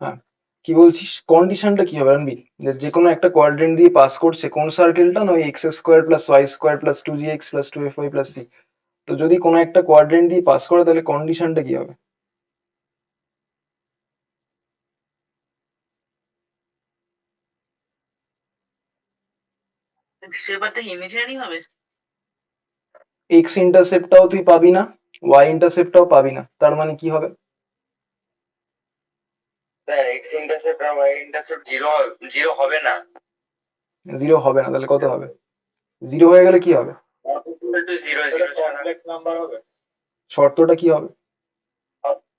হ্যাঁ, কি বলছিস? কন্ডিশনটা কি হবে আনবি? যে কোনো একটা কোয়াড্রেন্ট দিয়ে পাস করছে কোন সার্কেলটা, না ওই x square plus y square plus two g x plus two f y plus c. তো যদি কোনো একটা কোয়াড্রেন্ট দিয়ে পাস করে তাহলে কন্ডিশনটা কি হবে? সেবারটা ইমেজিনারি হবে। এক্স ইন্টারসেপ্টটাও তুই পাবি না, ওয়াই ইন্টারসেপ্টটাও পাবি না, তার মানে কি হবে? স্যার এক্স ইন্টারসেপ্ট আর ওয়াই ইন্টারসেপ্ট জিরো, জিরো হবে না। জিরো হবে না, তাহলে কত হবে? জিরো হয়ে গেলে কি হবে? জিরো জিরো কমপ্লেক্স নাম্বার হবে। শর্তটা কি হবে?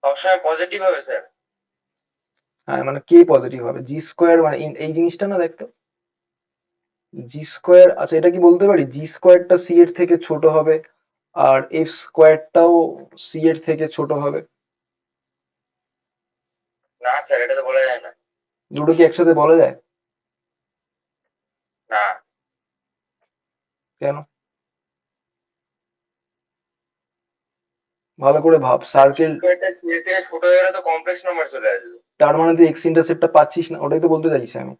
সবসময় পজিটিভ হবে স্যার। হ্যাঁ, মানে কে পজিটিভ হবে? জি স্কোয়ার মানে এই জিনিসটা না, দেখতো জি স্কোয়ার। আচ্ছা, এটা কি বলতে পারি জি স্কোয়ারটা সি এর থেকে ছোট হবে আর এফ স্কোয়ারটাও সি এর থেকে ছোট হবে? না স্যার, এটা তো বলা যায় না। দুটো কি একসাথে বলা যায়? না, কেন? ভালো করে ভাব, জি সার্কেল। স্কোয়ারটা সি এর থেকে ছোট হয়ে গেলে তো কমপ্লেক্স নাম্বার চলে আসবে। তার মানে তুই এক্স ইন্টারসেপ্টটা পাচ্ছিস না, ওটাই তো বলতে চাইছি আমি।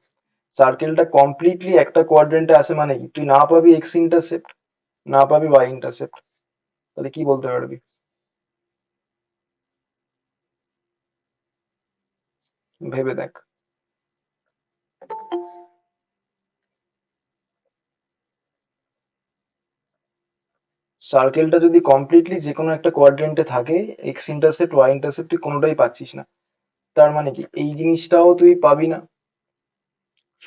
সার্কেলটা কমপ্লিটলি একটা কোয়াড্রেন্টে আসে মানে কি তুই না পাবি এক্স ইন্টারসেপ্ট, না পাবি ওয়াই ইন্টারসেপ্ট, তাহলে কি বলতে পারবি? ভেবে দেখ। সার্কেলটা যদি কমপ্লিটলি যে কোনো একটা কোয়াড্রেন্টে থাকে, এক্স ইন্টারসেপ্ট ওয়াই ইন্টারসেপ্ট তুই কোনোটাই পাচ্ছিস না, তার মানে কি এই জিনিসটাও তুই পাবি না।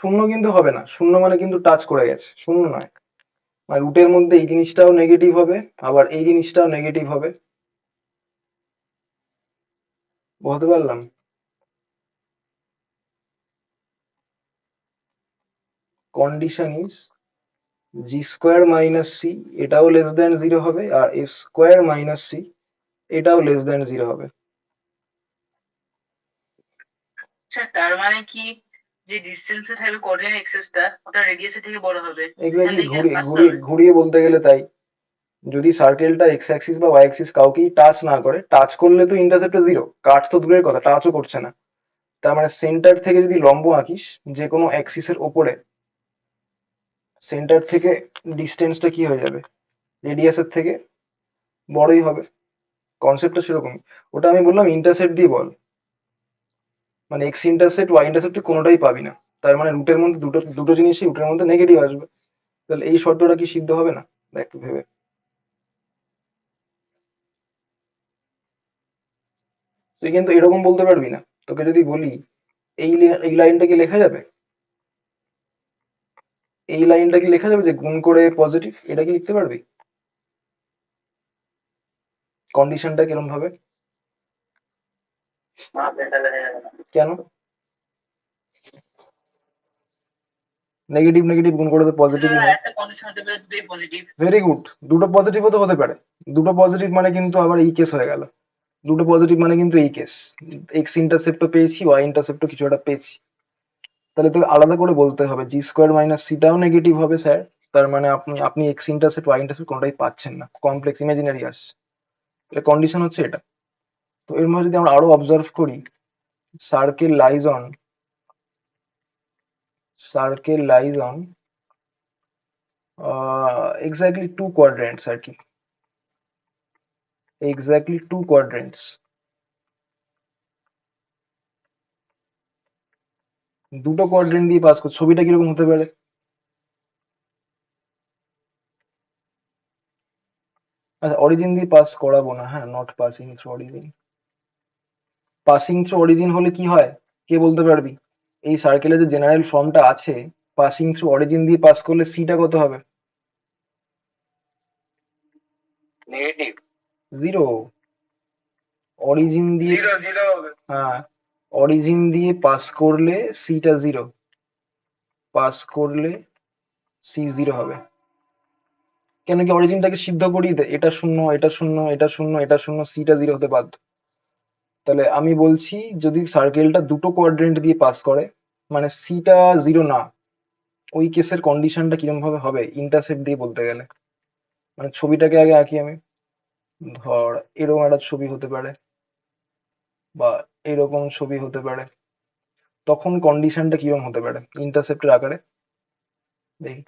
শূন্য কিন্তু হবে না, শূন্য মানে কিন্তু টাচ করে গেছে, শূন্য নয়। মানে রুটের মধ্যে এই জিনিসটাও নেগেটিভ হবে, আবার এই জিনিসটাও নেগেটিভ হবে। বলতে পারলাম? Condition is g square minus c, এটাও লেস দেন জিরো হবে, আর এফ স্কোয়ার মাইনাস সি এটাও লেস দেন জিরো হবে। আচ্ছা, তার মানে কি যে ডিস্টেন্সে থাকবে কোঅর্ডিনেট এক্সেসটা ওটা রেডিয়াসের থেকে বড় হবে, সেখান এক্স্যাক্টলি, থেকে ঘুরিয়ে আসতে ঘুরিয়ে হবে। ঘুরিয়ে বলতে গেলে তাই। যদি সার্কেলটা এক্স অ্যাক্সিস বা ওয়াই অ্যাক্সিস কাউকেই টাচ না করে, টাচ করলে তো ইন্টারসেপ্টে জিরো, কাট তো দূরের কথা, টাচও করছে না। তার মানে সেন্টার থেকে যদি লম্ব আঁকিস যে কোনো অ্যাক্সিসের ওপরে, সেন্টার থেকে ডিস্টেন্সটা কি হয়ে যাবে? রেডিয়াসের থেকে বড়ই হবে। কনসেপ্টটা সেরকমই। ওটা আমি বললাম ইন্টারসেপ্ট দিয়ে বল, মানে এক্স ইন্টারসেপ্ট ওয়াই ইন্টারসেপ্ট তুই কোনোটাই পাবি না। তার মানে রুটের মধ্যে দুটো দুটো জিনিসই রুটের মধ্যে নেগেটিভ আসবে। তাহলে এই শর্তটা কি সিদ্ধ হবে না? দেখ তুই ভেবে। তুই কিন্তু এরকম বলতে পারবি না, তোকে যদি বলি এই লাইনটা কি লেখা যাবে? এই লাইনটা কি লেখা যাবে যে গুণ করে পজিটিভ, এটা কি লিখতে পারবি? কন্ডিশনটা কিরম ভাবে? না, এটা লেখা যাবে না। কেন? নেগেটিভ নেগেটিভ গুণ করে তো পজিটিভই স্যার হয়। একটা কন্ডিশন হতে পারে দুটোই পজিটিভ। ভেরি গুড, দুটো পজিটিভও তো হতে পারে। দুটো পজিটিভ মানে কিন্তু আবার এই কেস হয়ে গেল। দুটো পজিটিভ মানে কিন্তু এই কেস, এক্স ইন্টারসেপ্টও পেয়েছি ওয়াই ইন্টারসেপ্টও কিছু একটা পেয়েছি। তাহলে তো আলাদা করে বলতে হবে জি স্কোয়ার মাইনাস সিটাও নেগেটিভ হবে স্যার। তার মানে আপনি আপনি এক্স ইন্টারসেপ্ট ওয়াই ইন্টারসেপ্ট কোনোটাই পাচ্ছেন না, কমপ্লেক্স ইমাজিনারি আসছে। তাহলে কন্ডিশন হচ্ছে এটা। তো এর মধ্যে যদি আমরা আরো অবজার্ভ করি, circle lies on circle lies on exactly two quadrants আর কি, এক্স্যাক্টলি টু কোয়াড্রেন্টস। দুটো কোয়াড্রেন্ট দিয়ে পাস করছে, ছবিটা কিরকম হতে পারে? আচ্ছা, অরিজিন দিয়ে পাস করাবো না, হ্যাঁ, not passing through origin. Passing through origin হলে কি হয়, কে বলতে পারবি? এই সার্কেলে যে জেনারেল ফর্মটা আছে, পাসিং থ্রু অরিজিন দিয়ে পাস করলে সিটা কত হবে? নেগেটিভ। জিরো। অরিজিন দিয়ে, জিরো জিরো হবে। হ্যাঁ, অরিজিন দিয়ে পাস করলে সিটা জিরো, পাস করলে সি জিরো হবে। কেন কি অরিজিনটাকে সিদ্ধ করিয়ে দেয়, এটা শূন্য এটা শূন্য এটা শূন্য এটা শূন্য, সিটা জিরো হতে বাধ্য। তাহলে আমি বলছি যদি সার্কেলটা দুটো কোয়াড্রেন্ট দিয়ে পাস করে, মানে সিটা জিরো না, ওই কেসের কন্ডিশনটা কিরম ভাবে হবে ইন্টারসেপ্ট দিয়ে বলতে গেলে। মানে ছবিটাকে আগে আঁকি আমি। ধর এরকম একটা ছবি হতে পারে, বা এরকম ছবি হতে পারে। তখন কন্ডিশনটা কিরকম হতে পারে ইন্টারসেপ্টের আকারে দেখি।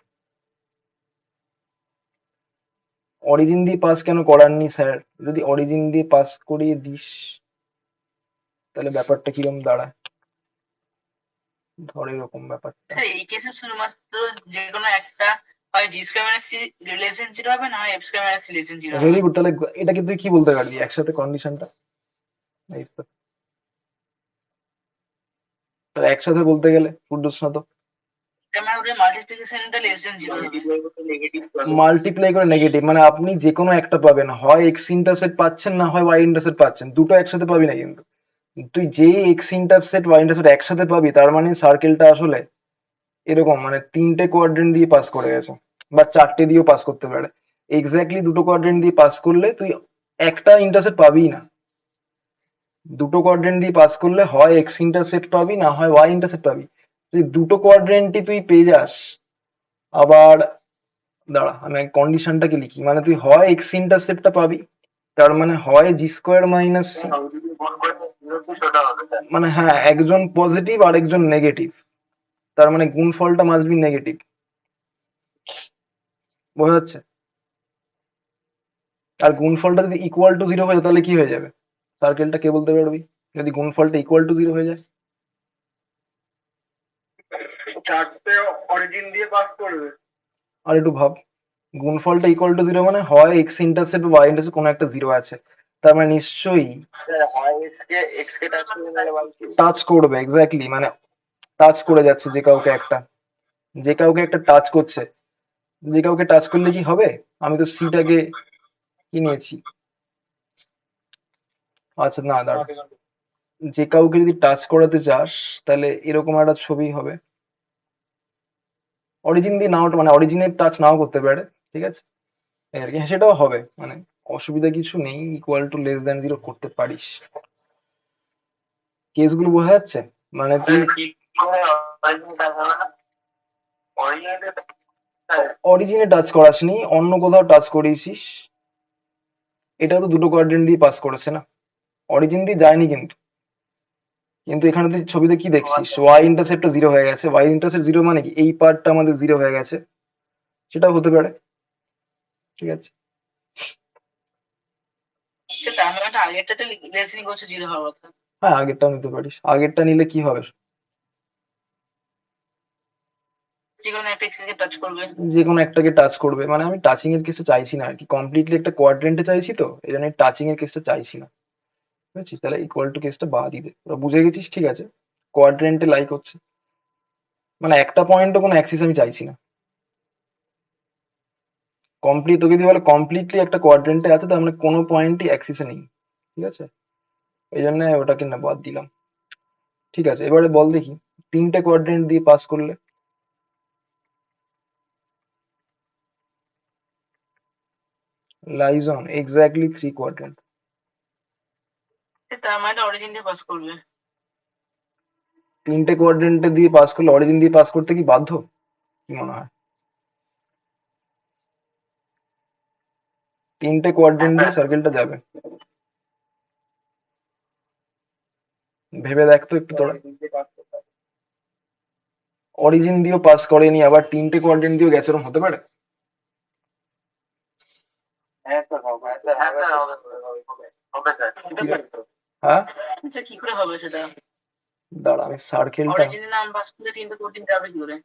অরিজিন দিয়ে পাস কেন করাননি স্যার? যদি অরিজিন দিয়ে পাস করিয়ে দিস তাহলে ব্যাপারটা কিরকম দাঁড়ায়, ধর এরকম ব্যাপারটা। স্যার এই কেসে শুধুমাত্র যে কোনো একটা হয় g square minus c relation zero হবে, না হয় f square minus c relation zero হবে। ভেরি গুড, তাহলে এটাকে তুই কি বলতে পারবি একসাথে কন্ডিশনটা? এই তো। তাহলে একসাথে বলতে গেলে ফুডস্নাত আমার ওটা মাল্টিপ্লিকেশনটা লেস দেন জিরো হবে। মাল্টিপ্লাই করে নেগেটিভ, মানে আপনি যে কোনো একটা পাবেন, হয় এক্স ইন্টারসেপ্ট পাচ্ছেন না হয় ওয়াই ইন্টারসেপ্ট পাচ্ছেন, দুটো একসাথে পাবি না কিন্তু। তুই যে এক্স ইন্টারসেপ্ট ওয়াই ইন্টারসেপ্ট একসাথে পাবি তার মানে সার্কেলটা আসলে এরকম, মানে তিনটে কোয়াড্রেন্ট দিয়ে পাস করে গেছে, বা চারটে দিয়েও পাস করতে পারে। এক্স্যাক্টলি দুটো কোয়াড্রেন্ট দিয়ে পাস করলে তুই একটা ইন্টারসেপ্ট পাবিই না। দুটো কোয়াড্রেন্ট দিয়ে পাস করলে হয় এক্স ইন্টারসেপ্ট পাবি না হয় ওয়াই ইন্টারসেপ্ট পাবি। তুই দুটো কোয়াড্রেন্টই তুই পেয়ে যাস। আবার দাঁড়া আমি কন্ডিশনটাকে লিখি, মানে তুই হয় এক্স ইন্টারসেপ্টটা পাবি, তার মানে হয় জি স্কোয়ার মাইনাস সি, মানে হ্যাঁ একজন পজিটিভ আর একজন নেগেটিভ, তার মানে গুণফলটা মাস্ট বি নেগেটিভ। বোঝা যাচ্ছে? আর গুণফলটা যদি ইকুয়াল টু জিরো হয়ে যায় তাহলে কি হয়ে যাবে, সার্কেলটা কে বলতে পারবি যদি গুণফলটা ইকুয়াল টু জিরো হয়ে যায়? চারটে অরিজিন দিয়ে পাস করবে। আর একটু ভাব, গুণফলটা ইকুয়াল টু জিরো মানে হয় এক্স ইন্টারসেপ্ট ওয়াই ইন্টারসেপ্ট কোনো একটা জিরো আছে, তার মানে নিশ্চয়ই হয় এক্স কে টাচ করে গেলে বাকি টাচ করবে, এক্স্যাক্টলি মানে টাচ করে যাচ্ছে যে কাউকে একটা, যে কাউকে একটা টাচ করছে, যে কাউকে টাচ করলে কি হবে? আমি তো সিটাকে কি নিয়েছি, আচ্ছা না দাঁড়া, যে কাউকে যদি টাচ করাতে চাস তাহলে এরকম একটা ছবি হবে, অরিজিন দিয়ে নাও, মানে অরিজিনের টাচ নাও করতে পারে, ঠিক আছে এই আর কি। হ্যাঁ সেটাও হবে, মানে অসুবিধা কিছু নেই, equal to less than zero করতে পারিস। কেসগুলো বোঝা যাচ্ছে? মানে তুই কি করে অরিজিন টাচ হবে না? অরিজিন অরিজিনে টাচ করাসনি, অন্য কোথাও টাচ করিয়েছিস, এটাও তো দুটো কোয়াড্রেন্ট দিয়ে পাস করেছে না, অরিজিন দিয়ে যায়নি কিন্তু। কিন্তু এখানে তুই ছবিতে কি দেখছিস, ওয়াই ইন্টারসেপ্টটা জিরো হয়ে গেছে, ওয়াই ইন্টারসেপ্ট জিরো মানে কি এই পার্টটা আমাদের জিরো হয়ে গেছে, সেটাও হতে পারে, ঠিক আছে। সে তার মানে একটা আগেরটাতে লেসিং করছে জিরো হওয়ার কথা। হ্যাঁ আগেরটা নিতে পারিস, আগেরটা নিলে কি হবে, যে কোনো একটা এক্স কে টাচ করবে। যে কোনো একটাকে টাচ করবে, মানে আমি টাচিং এর কেসটা চাইছি না আর কি, কমপ্লিটলি একটা কোয়াড্রেন্টে চাইছি, তো এই জন্য টাচিং এর কেসটা চাইছি না, বুঝছিস? তাহলে ইকুয়াল টু কেসটা বাদই দে, তোরা বুঝে গেছিস, ঠিক আছে। কোয়াড্রেন্টে লাইক হচ্ছে, মানে একটা পয়েন্টও কোনো অ্যাক্সিস আমি চাইছি না, কমপ্লিট, তোকে যদি বলে কমপ্লিটলি একটা কোয়াড্রেন্টে আছে তার মানে কোনো পয়েন্টই অ্যাক্সিসে নেই, ঠিক আছে, এই জন্য ওটাকে না বাদ দিলাম। ঠিক আছে এবারে বল দেখি, তিনটে কোয়াড্রেন্ট দিয়ে পাস করলে lies on exactly three quadrant। সে তার মানে অরিজিন দিয়ে পাস করবে। তিনটে কোয়াড্রেন্টে দিয়ে পাস করলে অরিজিন দিয়ে পাস করতে কি বাধ্য, কি মনে হয়? তিনটে কোয়াড্রেন্ট দিয়ে সার্কেলটা যাবে, ভেবে দেখ তো একটু তোরা। অরিজিন দিয়েও পাস করেনি আবার তিনটে কোয়াড্রেন্ট দিয়েও গেছে, এরকম হতে পারে? হ্যাঁ স্যার হবে, হ্যাঁ স্যার হবে, হবে স্যার। হ্যাঁ আচ্ছা কি করে হবে সেটা? দাঁড়া আমি সার্কেলটা, অরিজিনের নাম পাস করলে তিনটে কোডিং যাবে কি করে?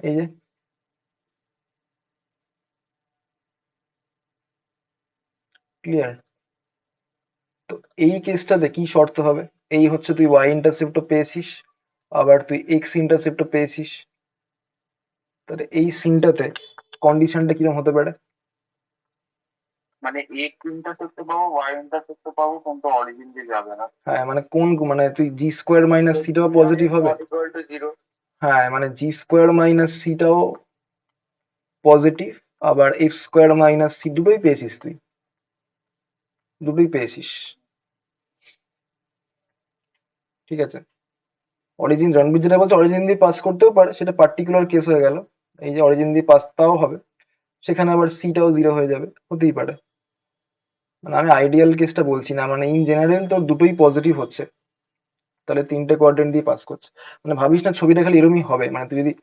এই যে ক্লিয়ার, তো এই কেসটাতে কি শর্ত হবে, এই হচ্ছে তুই ওয়াই ইন্টারসেপ্টও পেয়েছিস আবার তুই এক্স ইন্টারসেপ্টও পেয়েছিস, তাহলে এই সিনটাতে কন্ডিশনটা কিরকম হতে পারে? মানে এক্স ইন্টারসেপ্ট পাবো, ওয়াই ইন্টারসেপ্ট পাবো, কিন্তু অরিজিন দিয়ে যাবে না। হ্যাঁ মানে কোন, মানে তুই জি স্কোয়ার মাইনাস সিটাও পজিটিভ হবে, ইকুয়াল টু জিরো। হ্যাঁ মানে জি স্কোয়ার মাইনাস সিটাও পজিটিভ, আবার এফ স্কোয়ার মাইনাস সি দুটোই পেয়েছিস তুই, দুটোই পেয়েছিস, ঠিক আছে। অরিজিন রণবীর যেটা বলছে অরিজিন দিয়ে পাস করতেও পারে, সেটা পার্টিকুলার কেস হয়ে গেল, এই যে অরিজিন দিয়ে পাস তাও হবে, সেখানে আবার সিটাও জিরো হয়ে যাবে, হতেই পারে। মানে আমি আইডিয়াল কেসটা বলছি না, মানে ইন জেনারেল তোর দুটোই পজিটিভ হচ্ছে, তাহলে তিনটে কোয়াড্রেন্ট দিয়ে পাস করছে। মানে ভাবিস না ছবিটা খালি এরমই হবে, মানে তুই যদি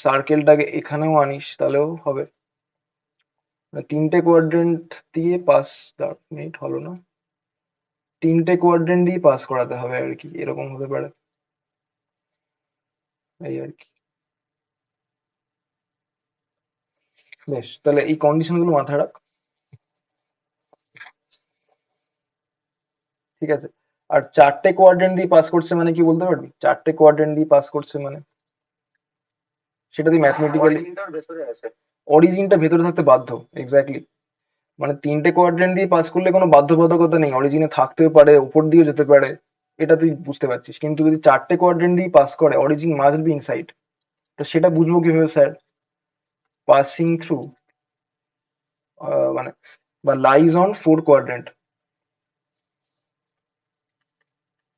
সার্কেলটাকে এখানেও আনিস তাহলেও হবে। মানে তিনটে কোয়াড্রেন্ট দিয়ে পাস, মিনিট হলো না, তিনটে কোয়াড্রেন্ট দিয়ে পাস করাতে হবে আর কি, এরকম হতে পারে, এই আর কি। বেশ, তাহলে এই কন্ডিশন গুলো মাথায় রাখ, ঠিক আছে। আর চারটে কোয়াড্রেন্ট দিয়ে পাস করছে মানে কি বলতে পারবি? চারটে কোয়াড্রেন্ট দিয়ে পাস করছে মানে সেটা তুই ম্যাথমেটিক্যালি, অরিজিনটার ভেতরে আছে। অরিজিনটা ভেতরে থাকতে বাধ্য, এক্স্যাক্টলি। মানে তিনটে কোয়াড্রেন্ট দিয়ে পাস করলে কোনো বাধ্যবাধকতা নেই, অরিজিনে থাকতেও পারে, উপর দিয়ে যেতে পারে, এটা তুই বুঝতে পারছিস। কিন্তু যদি চারটে কোয়াড্রেন্ট দিয়ে পাস করে, অরিজিন মাস্ট বি ইনসাইড। তো সেটা বুঝবো কিভাবে স্যার? পাসিং থ্রু, মানে বা lies on four quadrant,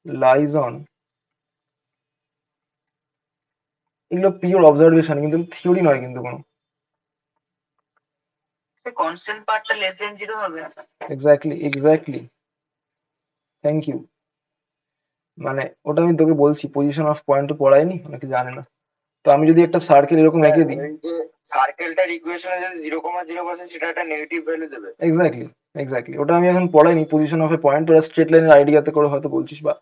lies on, এগুলো পিওর অবজারভেশন, কিন্তু থিওরি নয় কিন্তু কোনো। কনস্ট্যান্ট পার্টটা লেস দেন 0 হবে। Exactly, exactly, thank you. মানে ওটা আমি তোকে বলছি, পজিশন অফ পয়েন্ট তো পড়ায়নি, অনেকে জানে না। তো আমি যদি একটা সার্কেল এরকম স্যার, এঁকে দিই, ওই যে সার্কেলটার ইকুয়েশনে যদি 0,0 বসে সেটা একটা নেগেটিভ ভ্যালু দেবে। এক্স্যাক্টলি, এক্স্যাক্টলি, ওটা আমি এখন পড়াইনি, পজিশন অফ এ পয়েন্ট, তোরা স্ট্রেট লাইনের আইডিয়াতে করে হয়তো বলছিস বা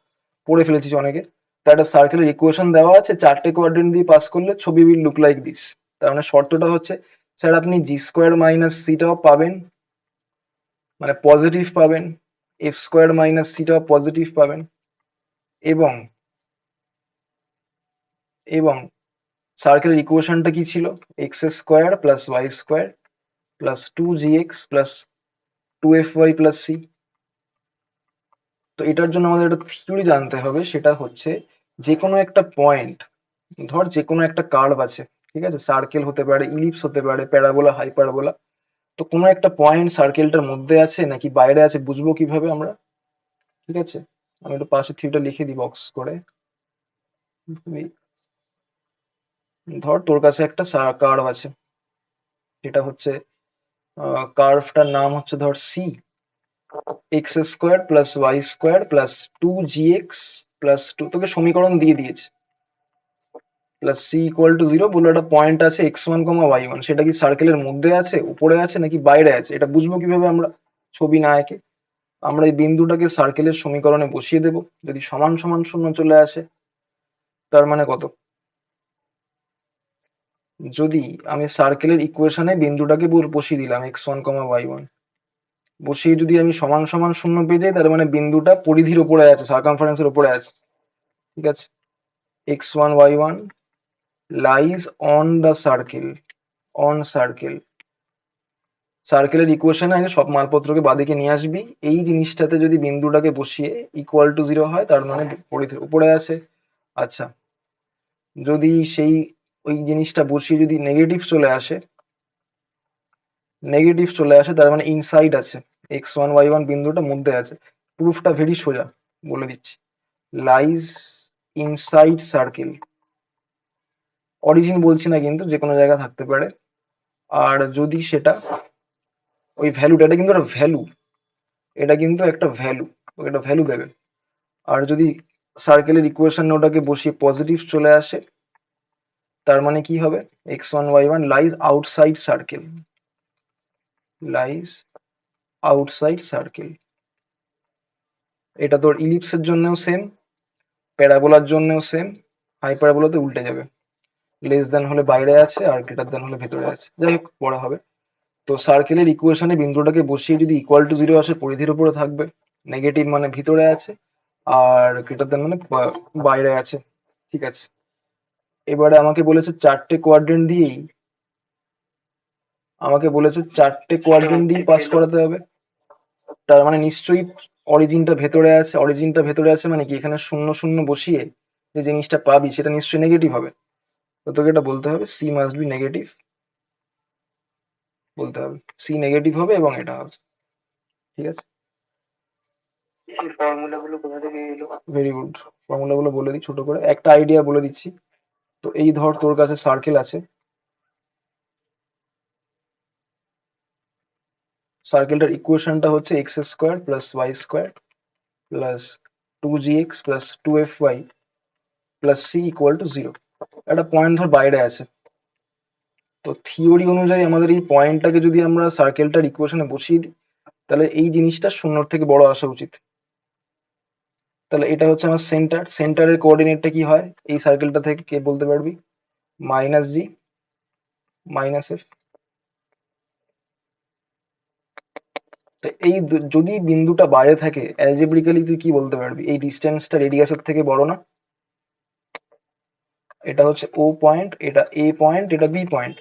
পড়ে ফেলেছিস অনেকে। তো একটা সার্কেলের ইকুয়েশন দেওয়া আছে, চারটে কোয়াড্রেন্ট দিয়ে পাস করলে ছবি উইল লুক লাইক দিস। তার মানে শর্তটা হচ্ছে, স্যার আপনি জি স্কোয়ার মাইনাস সিটাও পাবেন, মানে পজিটিভ পাবেন, এফ স্কোয়ার মাইনাস সিটাও পজিটিভ পাবেন, এবং এবং সার্কেলের ইকুয়েশনটা কি ছিল? X square plus y square plus 2gx plus 2fy plus c. তো এটার জন্য আমাদের একটা থিওরি জানতে হবে, সেটা হচ্ছে যে কোনো একটা পয়েন্ট, ধর যে কোনো একটা কার্ভ আছে, ঠিক আছে, সার্কেল হতে পারে, ইলিপস হতে পারে, প্যারাবোলা, হাইপারবোলা। তো কোনো একটা পয়েন্ট সার্কেলটার মধ্যে আছে নাকি বাইরে আছে বুঝবো কিভাবে আমরা? ঠিক আছে, আমি একটু পাশে থিওরিটা লিখে দিই বক্স করে। ধর তোর কাছে একটা কার্ভ আছে, এটা হচ্ছে কার্ভটার নাম হচ্ছে ধর c, x square plus y square plus 2gx plus 2, তোকে সমীকরণ দিয়ে দিয়েছে, প্লাস সি ইকুয়াল টু 0, বললো একটা পয়েন্ট আছে x1, y1, সেটা কি সার্কেলের মধ্যে আছে, উপরে আছে নাকি বাইরে আছে, এটা বুঝবো কিভাবে আমরা ছবি না এঁকে? আমরা এই বিন্দুটাকে সার্কেলের সমীকরণে বসিয়ে দেব, যদি সমান সমান শূন্য চলে আসে তার মানে কত? যদি আমি সার্কেলের ইকুয়েশনে বিন্দুটাকে বসিয়ে দিলাম x1, y1, বসিয়ে যদি আমি সমান সমান শূন্য পেয়ে যাই, তার মানে বিন্দুটা পরিধির উপরে আছে, সার্কামফারেন্সের উপরে আছে, ঠিক আছে। x1, y1 lies on the circle, on circle. সার্কেলের ইকুয়েশনে আগে সব মালপত্রকে বাঁদিকে নিয়ে আসবি, এই জিনিসটাতে যদি বিন্দুটাকে বসিয়ে ইকুয়াল টু 0 হয়, তার মানে পরিধির উপরে আছে। আচ্ছা, যদি সেই ওই জিনিসটা বসিয়ে যদি নেগেটিভ চলে আসে, নেগেটিভ চলে আসে তার মানে ইনসাইড আছে, x1, y1 বিন্দুটা মধ্যে আছে। প্রুফটা ভেরি সোজা, বলে দিচ্ছি, লাইজ ইনসাইড সার্কেল, অরিজিন বলছি না কিন্তু, যে কোনো জায়গা থাকতে পারে। আর যদি সেটা ওই ভ্যালুটা, এটা কিন্তু একটা ভ্যালু, এটা কিন্তু একটা ভ্যালু, একটা ভ্যালু দেবে। আর যদি সার্কেলের ইকুয়েশন ওটাকে বসিয়ে পজিটিভ চলে আসে, তার মানে কি হবে? x1, y1 lies outside circle, lies outside circle. এটা তোর ইলিপসের জন্যও সেম, প্যারাবোলার জন্যও সেম, হাইপারবোলাতে উল্টে যাবে, লেস দেন হলে বাইরে আছে আর গ্রেটার দেন হলে ভেতরে আছে, যাই হোক পড়া হবে। তো সার্কেলের ইকুয়েশনে বিন্দুটাকে বসিয়ে যদি ইকুয়াল টু 0 আসে, পরিধির উপরে থাকবে, নেগেটিভ মানে ভিতরে আছে, আর গ্রেটার দেন মানে বাইরে আছে, ঠিক আছে। এবারে আমাকে বলেছে চারটে কোয়াড্রেন্ট দিয়েই, আমাকে বলেছে চারটে কোয়াড্রেন্ট দিয়েই পাস করাতে হবে, তার মানে নিশ্চয়ই অরিজিনটা ভেতরে আছে, অরিজিনটা ভেতরে আছে মানে কি, এখানে শূন্য শূন্য বসিয়ে যে জিনিসটা পাবি সেটা নিশ্চয়ই নেগেটিভ হবে। তো তোকে এটা বলতে হবে, সি মাস্ট বি নেগেটিভ, বলতে হবে সি নেগেটিভ হবে এবং এটা হবে, ঠিক আছে। ফর্মুলা গুলো কোথা থেকে এলো? ভেরি গুড, ফর্মুলা গুলো বলে দিই ছোট করে, একটা আইডিয়া বলে দিচ্ছি। তো এই ধর তোর কাছে সার্কেল আছে, সার্কেলটার ইকুয়েশনটা হচ্ছে x square plus y square plus 2gx plus 2fy plus c equal to 0। একটা পয়েন্ট ধর বাইরে আছে, তো থিওরি অনুযায়ী আমাদের এই পয়েন্টটাকে যদি আমরা সার্কেলটার ইকুয়েশনে বসিয়ে দিই, তাহলে এই জিনিসটা শূন্যর থেকে বড় আসা উচিত। তাহলে এটা হচ্ছে আমার সেন্টার, সেন্টারের কোঅর্ডিনেটটা কি হয় এই সার্কেলটা থেকে কে বলতে পারবি? Minus g minus F. তো এই যদি বিন্দুটা বাইরে থাকে, অ্যালজেব্রিক্যালি তুই কি বলতে পারবি? এই ডিস্টেন্সটা রেডিয়াসের থেকে বড় না? এটা হচ্ছে ও পয়েন্ট, এটা এ পয়েন্ট, এটা বি পয়েন্ট।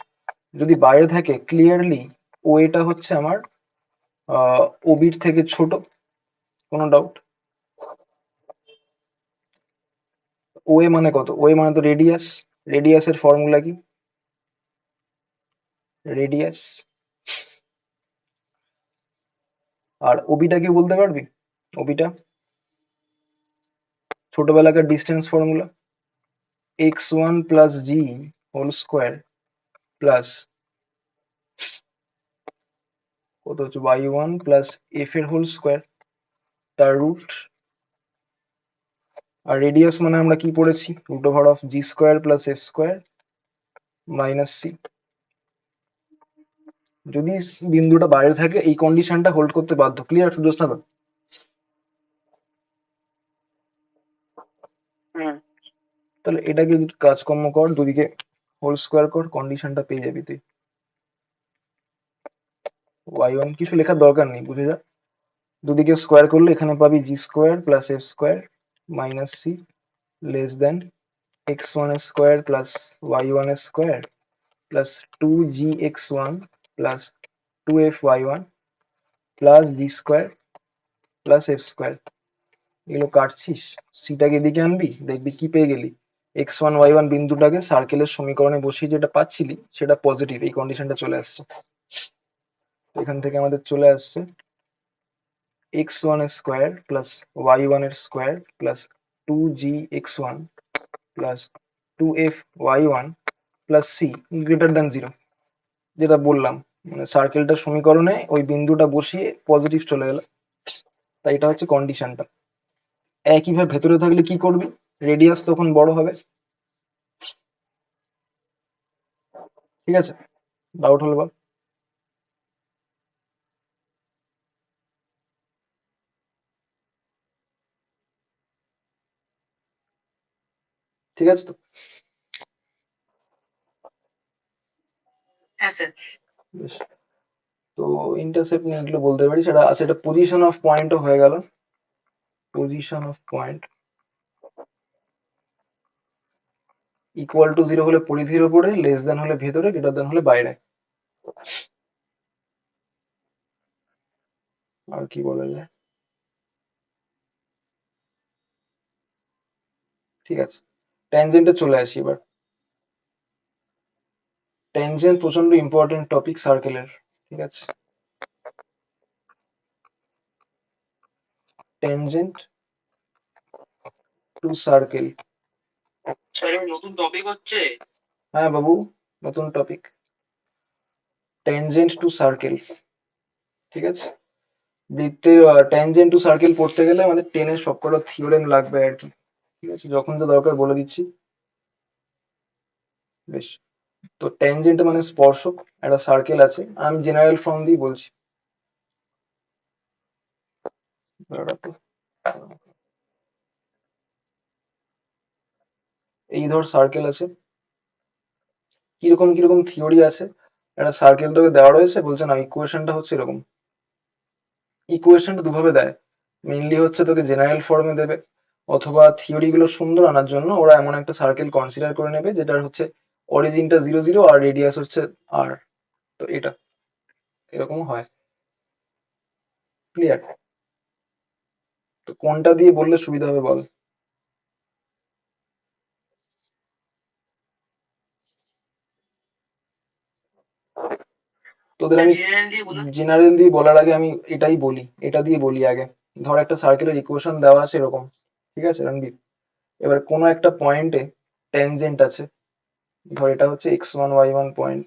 যদি বাইরে থাকে ক্লিয়ারলি ও এটা হচ্ছে আমার ওবির থেকে ছোট, কোনো ডাউট? ও এ মানে কত? ও এ মানে তো রেডিয়াস, রেডিয়াসের ফর্মুলা কি? রেডিয়াস। আর ওবিটা কি বলতে পারবি? ওবিটা ছোটবেলাকার distance formula, x1 plus g whole square plus কত হচ্ছে y1 প্লাস এফ এর হোল স্কোয়ার তার রুট। আর রেডিয়াস মানে আমরা কি পড়েছি? Root over of g square plus f square minus c. যদি বিন্দুটা বাইরে থাকে এই কন্ডিশনটা হোল্ড করতে বাধ্য। ক্লিয়ার সুদর্শনা? হুম। তাহলে এটাকে কাজকর্ম কর, দুদিকে হোল স্কোয়ার কর, কন্ডিশনটা পেয়ে যাবি তুই। y1 কিছু লেখার দরকার নেই, বুঝে যা। দুদিকে স্কোয়ার করলে এখানে পাবি g square plus f square minus c less than x1 square plus y1 square plus 2gx1 plus 2fy1 plus g square plus f square. এগুলো কাটছিস, সিটাকে এদিকে আনবি, দেখবি কি পেয়ে গেলি? x1 y1 বিন্দুটাকে সার্কেলের সমীকরণে বসিয়ে যেটা পাচ্ছিলি সেটা পজিটিভ, এই কন্ডিশনটা চলে আসছে। এখান থেকে আমাদের চলে আসছে x1 স্কোয়ার প্লাস y1 এর square plus 2gx1 plus 2fy1 plus c greater than 0। যেটা বললাম, মানে সার্কেলটার সমীকরণে ওই বিন্দুটা বসিয়ে পজিটিভ চলে গেল, তাই এটা হচ্ছে কন্ডিশনটা। একইভাবে ভেতরে থাকলে কি করবি? রেডিয়াস তখন বড় হবে। ঠিক আছে, ডাউট হলো বল? ঠিক আছে তো? হ্যাঁ স্যার। বেশ। তো ইন্টারসেপ্ট নিয়ে এগুলো বলতে পারি, সেটা আছে, এটা পজিশন অফ পয়েন্টও হয়ে গেল। Position of point equal to 0 হলে পরিধির ওপরে, লেস দেন হলে ভেতরে, গ্রেটার দেন হলে বাইরে। আর কি বলা যায়? ঠিক আছে, ট্যানজেন্টে চলে আসি এবার। ট্যানজেন্ট প্রচন্ড ইম্পর্টেন্ট টপিক সার্কেলের। ঠিক আছে, ট্যানজেন্ট টু সার্কেল। স্যার নতুন টপিক হচ্ছে? হ্যাঁ বাবু, নতুন টপিক, ট্যানজেন্ট টু সার্কেল। ঠিক আছে, বৃত্তের ট্যানজেন্ট টু সার্কেল পড়তে গেলে আমাদের টেনের সবকটা থিওরেম লাগবে আর কি। ঠিক আছে, যখন তো দরকার বলে দিচ্ছি। বেশ, তো ট্যানজেন্ট মানে স্পর্শক, একটা সার্কেল আছে, আমি জেনারেল ফর্ম দিয়ে বলছি। ব্যাপারটা তো এই ধর সার্কেল আছে, কিরকম কিরকম থিওরি আছে। একটা সার্কেল তোকে দেওয়া রয়েছে, বলছে না ইকুয়েশনটা হচ্ছে এরকম। ইকুয়েশনটা দুভাবে দেয়, মেইনলি হচ্ছে তোকে জেনারেল ফর্মে দেবে, অথবা থিওরি গুলো সুন্দর আনার জন্য ওরা এমন একটা সার্কেল কনসিডার করে নেবে যেটার হচ্ছে অরিজিনটা 0 0 আর রেডিয়াস হচ্ছে আর। তো এটা এরকম হয়। ক্লিয়ার? তো কোনটা দিয়ে বললে সুবিধা হবে বল? তোদের আমি জেনারেল দিয়ে বলুন। জেনারেল দিয়ে বলার আগে আমি এটাই বলি, এটা দিয়ে বলি আগে। ধর একটা সার্কেলের ইকুয়েশন দেওয়া আছে এরকম, ঠিক আছে রণদীপ? এবার কোনো একটা পয়েন্টে ট্যানজেন্ট আছে, ধর এটা হচ্ছে x1 y1 পয়েন্ট,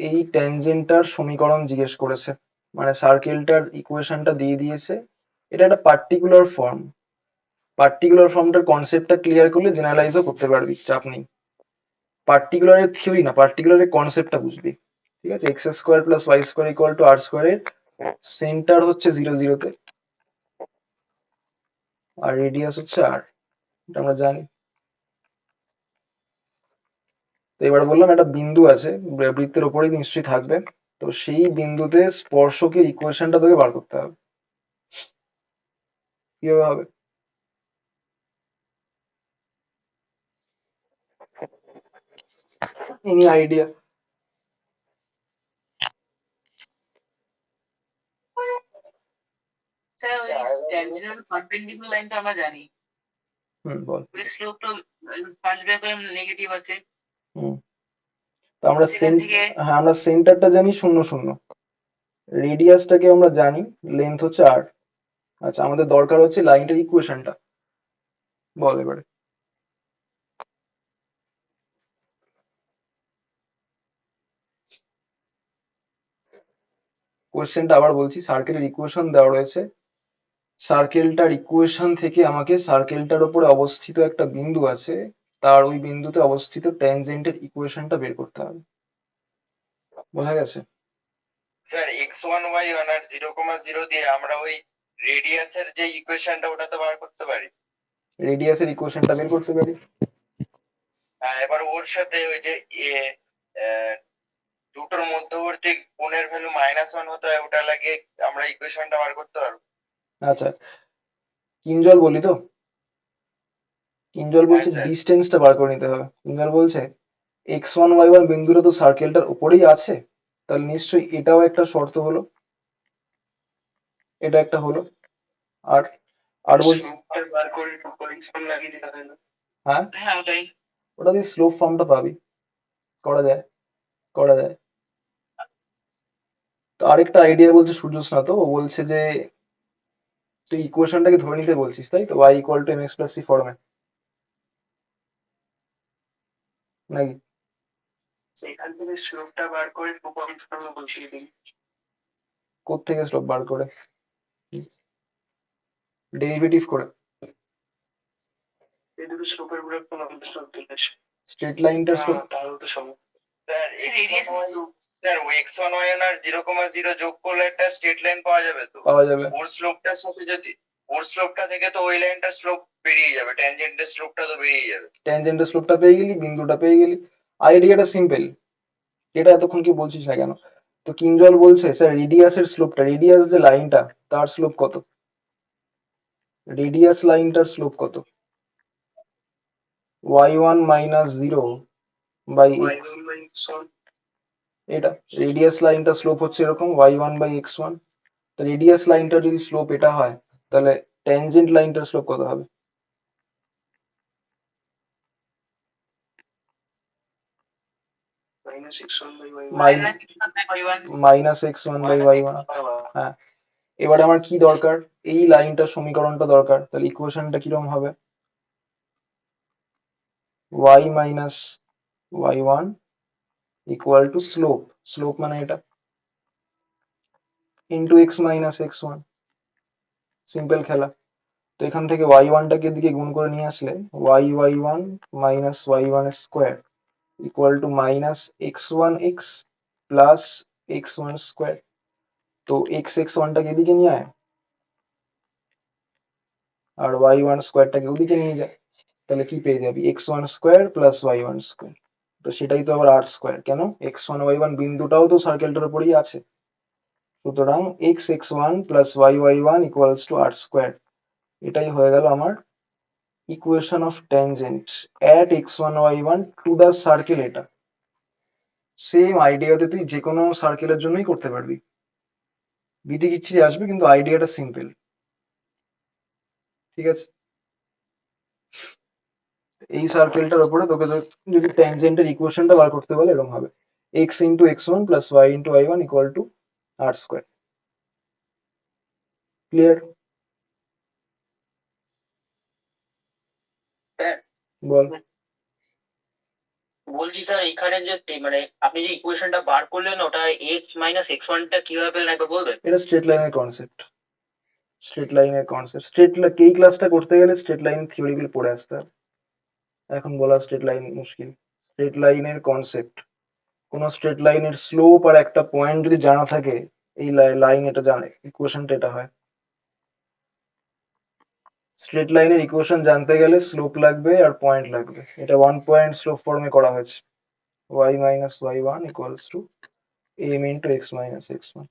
এই ট্যানজেন্টটার সমীকরণ জিজ্ঞেস করেছে, মানে সার্কেলটার ইকুয়েশনটা দিয়ে দিয়েছে। এটা একটা পার্টিকুলার ফর্ম, পার্টিকুলার ফর্মটার কনসেপ্টটা ক্লিয়ার করলে জেনারেলাইজও করতে পারবি, চাপ নেই। পার্টিকুলারের থিওরি না, পার্টিকুলারের কনসেপ্টটা বুঝবি। ঠিক আছে, x square plus y square equal to r স্কোয়ারের সেন্টার হচ্ছে 0 0 তে, আর রেডিয়াস হচ্ছে আর, এটা আমরা জানি। তো এবার বললাম একটা বিন্দু আছে, বৃত্তের ওপরেই নিশ্চয়ই থাকবে, তো সেই বিন্দুতে স্পর্শকের ইকুয়েশনটা তোকে বার করতে হবে। কিভাবে হবে? Any idea? স্যার ওই ট্যানজেন্ট পারপেন্ডিকুলার লাইনটা আমরা জানি, বল। ওই স্লোপটা পাঁচ ব্যাপার নেগেটিভ আছে, তো আমরা সেখান থেকে হ্যাঁ, আমরা সেন্টারটা জানি 0 0, রেডিয়াসটাকে আমরা জানি, লেন্থ হচ্ছে আর। আচ্ছা, আমাদের দরকার হচ্ছে লাইনটার ইকুয়েশনটা, বল এবারে। কোয়েশ্চেনটা আবার বলছি, সার্কেলের ইকুয়েশন দেওয়া রয়েছে, সার্কেলটার ইকুয়েশন থেকে আমাকে সার্কেলটার উপরে অবস্থিত একটা বিন্দু আছে, তার ওই বিন্দুতে অবস্থিত ট্যানজেন্টের ইকুয়েশনটা বের করতে হবে। বোঝা গেছে? স্যার x1 y1 আর 0 0 দিয়ে আমরা ওই রেডিয়াসের যে ইকুয়েশনটা ওটা তো বার করতে পারি। রেডিয়াসের ইকুয়েশনটা বের করতে পারি। এবার ওর সাথে ওই যে দুটোর মধ্যবর্তী কোণের ভ্যালু -1 হতে হয়, ওটা লাগিয়ে আমরা ইকুয়েশনটা বার করতে পারবো। আচ্ছা, কিঞ্জল বলি তো, কিঞ্জল বলছে হ্যাঁ, স্যার। ডিস্টেন্সটা বার করে নিতে হবে। কিঞ্জল বলছে x1 y1 বিন্দুটা তো সার্কেলটার উপরেই আছে, তাহলে নিশ্চয়ই এটাও একটা শর্ত হলো, এটা একটা হলো। আর আর বল, বার করে পরিশ্রম লাগিয়ে দিতে হবে না। হ্যাঁ হ্যাঁ ওটাই। ওটা দিয়ে স্লোপ ফর্মটা পাবি, করা যায়, করা যায়। তো আরেকটা আইডিয়া বলছে সূর্যস্নাত, তো ও বলছে যে তুই ইকুয়েশনটাকে ধরে নিতে বলছিস, তাই তো, y equal to mx plus c ফর্মে, নাকি? সেখান থেকে স্লোপটা বার করে পরিশ্রমে বসিয়ে দিই। কোত্থেকে স্লোপ বার করে? ডেরিভেটিভ করে? এই দুটো স্লোপের উপরে কোনো স্লোপ দিয়েছে। স্ট্রেট লাইনটার স্লোপ? তাহলে তো সম্ভব। স্যার রেডিয়াস স্যার ও x1 y1 আর 0 0 যোগ করলে একটা স্ট্রেট লাইন পাওয়া যাবে তো? পাওয়া যাবে। ওর স্লোপটার সাথে যদি ওর স্লোপটা থেকে তো ওই লাইনটার স্লোপ বেরিয়ে যাবে, ট্যানজেন্টের স্লোপটা তো বেরিয়ে যাবে। ট্যানজেন্টের স্লোপটা পেয়ে গেলি, বিন্দুটা পেয়ে গেলি, আইডিয়াটা সিম্পল। এটা এতক্ষণ কি বলছিস না কেন? তো কিঞ্জল বলছে স্যার রেডিয়াসের স্লোপটা, রেডিয়াস যে লাইনটা তার স্লোপ কত, রেডিয়াস লাইনটার স্লোপ কত? y1 মাইনাস 0 বাই এক্স, এটা রেডিয়াস লাইনটার স্লোপ হচ্ছে এরকম y1 বাই x1। তো রেডিয়াস লাইনটার যদি স্লোপ এটা হয়, তাহলে ট্যানজেন্ট লাইনটার স্লোপ কত হবে? Minus x1 by y1। হ্যাঁ, এবারে আমার কি দরকার, এই লাইনটার সমীকরণটা দরকার, তাহলে ইকুয়েশনটা কিরকম হবে? y minus y1 equal two slope, slope মানে এটা, into x minus x1, simple খেলা। তো এখান থেকে y1 টাকে দিকে গুণ করে নিয়ে আসলে y1 minus y1 square equal two minus x1x plus x1 square. তো x1 টাকে এদিকে নিয়ে আয়, আর y1 স্কোয়ারটাকে ওদিকে নিয়ে যায়, তাহলে কি পেয়ে যাবি, x1 square plus y1 square. তো সেটাই তো আবার আর স্কোয়ার, কেন x1 y1 বিন্দুটাও তো সার্কেলটার উপরেই আছে, সুতরাং x1 plus y1 equals to r square. এটাই হয়ে গেল আমার equation of tangent at x1 y1 to the circle. এটা সেম আইডিয়াতে তুই যে কোনো সার্কেলের জন্যই করতে পারবি, বিধি কিচ্ছিরি আসবে, কিন্তু আইডিয়াটা সিম্পল। ঠিক আছে, এই সার্কেলটার উপরে তোকে যদি ট্যানজেন্টের ইকুয়েশনটা বার করতে বলে, এরকম হবে x into x1 plus y into y1 equal to r square. Clear? বল। বলছি স্যার এখানে যে মানে আপনি যে ইকুয়েশনটা বার করলেন ওটা এক্স মাইনাস এক্স ওয়ানটা কিভাবে পেলেন একবার বলবেন? এটা স্ট্রেট লাইনের কনসেপ্ট। এই ক্লাসটা করতে গেলে স্ট্রেট লাইন থিওরি গুলো পড়ে আসতে হবে। এখন বলা স্ট্রেট লাইন মুশকিল। স্ট্রেট লাইনের কনসেপ্ট, কোন স্ট্রেট লাইনের স্লোপ আর একটা পয়েন্ট যদি জানা থাকে, এই লাইন এটা জানে, ইকুয়েশনটা এটা হয়। স্ট্রেট লাইনের ইকুয়েশন জানতে গেলে স্লোপ লাগবে আর পয়েন্ট লাগবে। এটা ওয়ান পয়েন্ট স্লোপ ফর্মে করা হয়েছে, y minus y1 equals to m into x minus x1।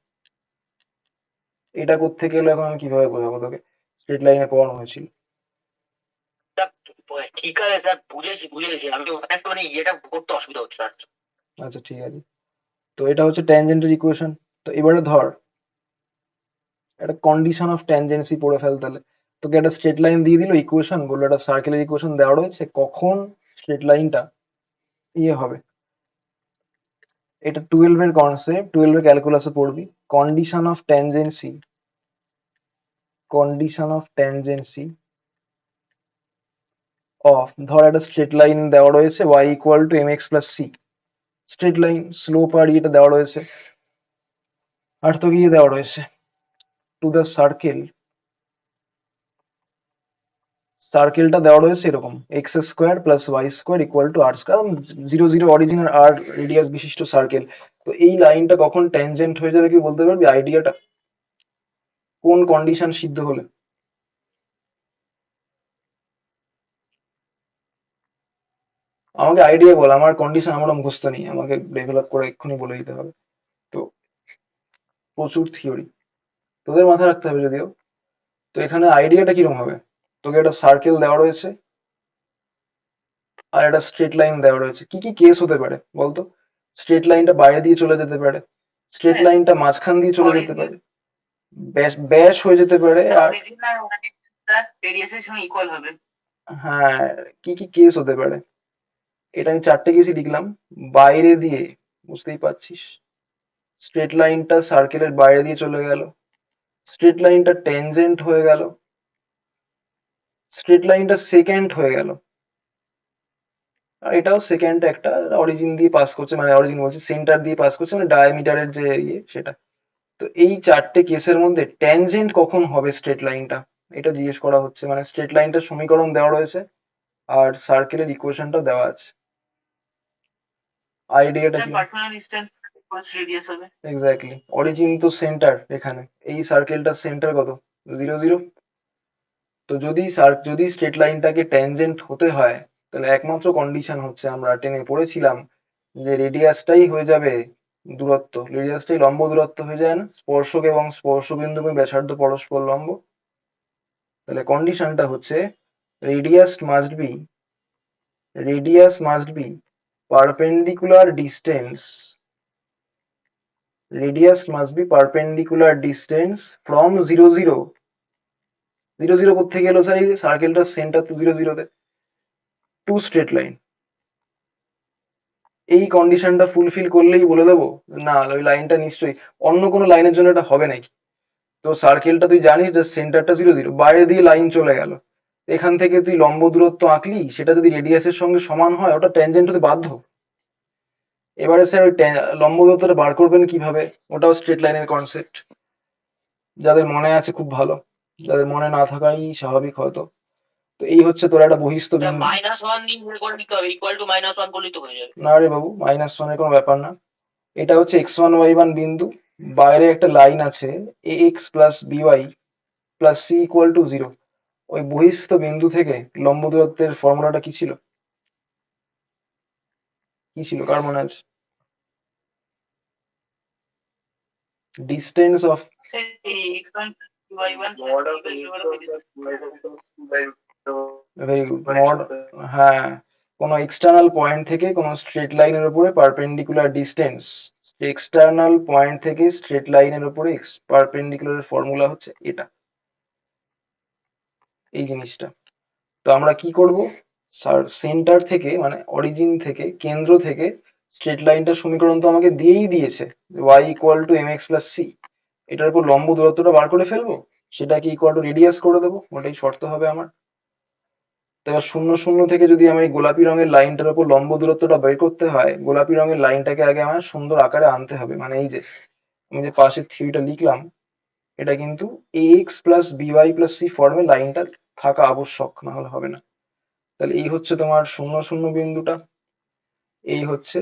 এটা কোত্থেকে এলো এখন আমি কিভাবে বোঝাবো তোকে? স্ট্রেট লাইনে পড়ানো হয়েছিল। ঠিক আছে স্যার, বুঝেছি আমি ওখানে একটু মানে ইয়েটা করতে অসুবিধা হচ্ছে আর কি। আচ্ছা ঠিক আছে, তো এটা হচ্ছে ট্যানজেন্টের ইকুয়েশন। তো এবারে ধর একটা কন্ডিশন অফ ট্যানজেন্সি পড়ে ফেল তাহলে। তোকে একটা স্ট্রেট লাইন দিয়ে দিল ইকুয়েশন, বললো একটা সার্কেলের ইকুয়েশন দেওয়া রয়েছে, কখন স্ট্রেট লাইনটা ইয়ে হবে। এটা 12 এর কনসেপ্ট, 12 এর ক্যালকুলাসে পড়বি। Condition of tangency, condition of tangency of, ধর একটা স্ট্রেট লাইন দেওয়া রয়েছে y equal to mx plus c। Straight line slope আর ইয়েটা দেওয়া রয়েছে, আর তো ইয়ে দেওয়া রয়েছে টু দ্য সার্কেল, সার্কেলটা দেওয়া রয়েছে এরকম x square plus y square equal to r square, 0 0 origin আর রেডিয়াস বিশিষ্ট সার্কেল। তো এই লাইনটা কখন ট্যানজেন্ট হয়ে যাবে কি বলতে পারবি আইডিয়াটা? কোন কন্ডিশন সিদ্ধ হলে? আমাকে আইডিয়া বল, আমার কন্ডিশন আমার মুখস্থ নেই, আমাকে ডেভেলপ করে এক্ষুনি বলে দিতে হবে। তো প্রচুর থিওরি তোদের মাথায় রাখতে হবে যদিও। তো এখানে আইডিয়াটা কিরকম হবে? তোকে একটা সার্কেল দেওয়া রয়েছে আর একটা স্ট্রেট লাইন দেওয়া রয়েছে। কি কি কেস হতে পারে বলতো? স্ট্রেট লাইনটা বাইরে দিয়ে চলে যেতে পারে, স্ট্রেট হ্যাঁ, লাইনটা মাঝখান দিয়ে চলে যেতে অরিজিন পারে, ব্যাস ব্যাস হয়ে যেতে পারে, আর অরিজিন আর রেডিয়াসের সঙ্গে ইকুয়াল হবে। হ্যাঁ, কি কি কেস হতে পারে? এটা আমি 4টে কেসই লিখলাম। বাইরে দিয়ে, বুঝতেই পারছিস, স্ট্রেট লাইনটা সার্কেলের বাইরে দিয়ে চলে গেল, স্ট্রেট লাইনটা ট্যানজেন্ট হয়ে গেল, স্ট্রেট লাইনটা সেকেন্ড হয়ে গেল, আর এটাও সেকেন্ড একটা অরিজিন দিয়ে পাস করছে, মানে অরিজিন বলছি সেন্টার দিয়ে পাস করছে, মানে ডায়ামিটারের যে ইয়ে সেটা। তো এই 4টে কেসের মধ্যে ট্যানজেন্ট কখন হবে স্ট্রেট লাইনটা, এটা জিজ্ঞেস করা হচ্ছে। মানে স্ট্রেট লাইনটার সমীকরণ দেওয়া রয়েছে আর সার্কেলের ইকুয়েশনটা দেওয়া আছে। আইডিয়াটা স্যার কি? পার্সোনাল ডিসটেন্স ইকুয়ালস রেডিয়াস হবে। এক্স্যাক্টলি, অরিজিন তো সেন্টার এখানে, এই সার্কেলটার সেন্টার কত? 0 0। তো যদি স্ট্রেট লাইনটাকে ট্যানজেন্ট হতে হয়, তাহলে একমাত্র কন্ডিশন হচ্ছে, আমরা টেনে পড়েছিলাম যে রেডিয়াসটাই হয়ে যাবে দূরত্ব, রেডিয়াসটাই লম্ব দূরত্ব হয়ে যায় না, স্পর্শক এবং স্পর্শবিন্দু ব্যাসার্ধ পরস্পর লম্ব। তাহলে কন্ডিশনটা হচ্ছে radius must be, radius must be perpendicular distance, radius must be perpendicular distance from 0 0। 0 0 কোত্থেকে এলো স্যার? এই সার্কেলটার সেন্টার তো 0 0-তে, টু স্ট্রেট লাইন। এই কন্ডিশনটা ফুলফিল করলেই বলে দেবো না ওই লাইনটা নিশ্চয়ই, অন্য কোনো লাইনের জন্য এটা হবে নাকি? তো সার্কেলটা তুই জানিস যে সেন্টারটা 0 0, বাইরে দিয়ে লাইন চলে গেল, এখান থেকে তুই লম্ব দূরত্ব আঁকলি, সেটা যদি রেডিয়াসের সঙ্গে সমান হয় ওটা ট্যানজেন্ট হতে বাধ্য। এবারে স্যার ওই লম্ব দূরত্বটা বার করবেন কিভাবে? ওটাও স্ট্রেট লাইনের কনসেপ্ট। যাদের মনে আছে খুব ভালো, যাদের মনে না থাকাই স্বাভাবিক হয়তো। তো এই হচ্ছে তোর একটা বহিস্থ বিন্দু। -1 দিয়ে বের করে নিতে হবে, ইকুয়াল টু -1 বললেই তো হয়ে যাবে। না রে বাবু, -1-এর কোনো ব্যাপার না। এটা হচ্ছে x1 y1 বিন্দু, বাইরে একটা লাইন আছে ax plus by plus c equal to 0। ওই বহিস্থ বিন্দু থেকে লম্ব দূরত্বের ফর্মুলাটা কি ছিল? কি ছিল, কার মনে আছে? ডিস্টেন্স অফ, স্যার এই x1 y1 very good mod, হ্যাঁ, কোনো এক্সটার্নাল পয়েন্ট থেকে কোনো স্ট্রেট লাইনের উপরে পারপেন্ডিকুলার ডিস্টেন্স, এক্সটার্নাল পয়েন্ট থেকে স্ট্রেট লাইনের উপরে পারপেন্ডিকুলার ফর্মুলা হচ্ছে এটা, এই জিনিসটা। তো আমরা কি করব, সেন্টার থেকে মানে অরিজিন থেকে, কেন্দ্র থেকে স্ট্রেট লাইনটার সমীকরণ তো আমাকে দিয়েই দিয়েছে, y equal to mx plus c। এটার উপর লম্ব দূরত্বটা বার করে ফেলবো, সেটাকে ইকুয়াল টু রেডিয়াস করে দেবো, ওটাই শর্ত হবে আমার। তো এবার 0 0 থেকে যদি আমার এই গোলাপি রঙের লাইনটার উপর লম্ব দূরত্বটা বের করতে হয়, গোলাপি রঙের লাইনটাকে আগে আমার সুন্দর আকারে আনতে হবে। মানে এই যে আমি যে পাশে থিওরিটা লিখলাম, এটা কিন্তু ax plus by plus c ফর্মে লাইনটা থাকা আবশ্যক, না হলে হবে না। তাহলে এই হচ্ছে তোমার 0 0 বিন্দুটা, এই হচ্ছে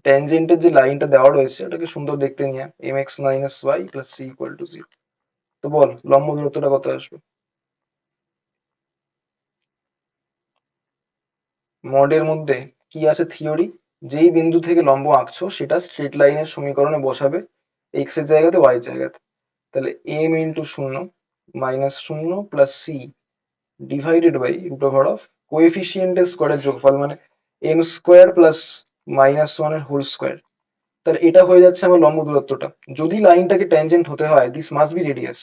ট্যানজেন্টের যে লাইনটা দেওয়া রয়েছে ওটাকে সুন্দর দেখতে নিয়ে mx minus y plus c equal to 0। তো বল লম্ব দূরত্বটা কত আসবে? মডের মধ্যে কি আছে থিওরি, যেই বিন্দু থেকে লম্ব আঁকছো সেটা স্ট্রেট লাইনের সমীকরণে বসাবে, এক্স এর জায়গাতে ওয়াই এর জায়গাতে। তাহলে m into 0 minus 0 plus c divided by root over of কোএফিসিয়েন্টের স্কোয়ারের যোগফল, মানে এম স্কোয়ার প্লাস -1 এর হোল স্কোয়ার। তাহলে এটা হয়ে যাচ্ছে আমার লম্ব দূরত্বটা। যদি লাইনটাকে ট্যানজেন্ট হতে হয়, দিস মাস্ট বি রেডিয়াস।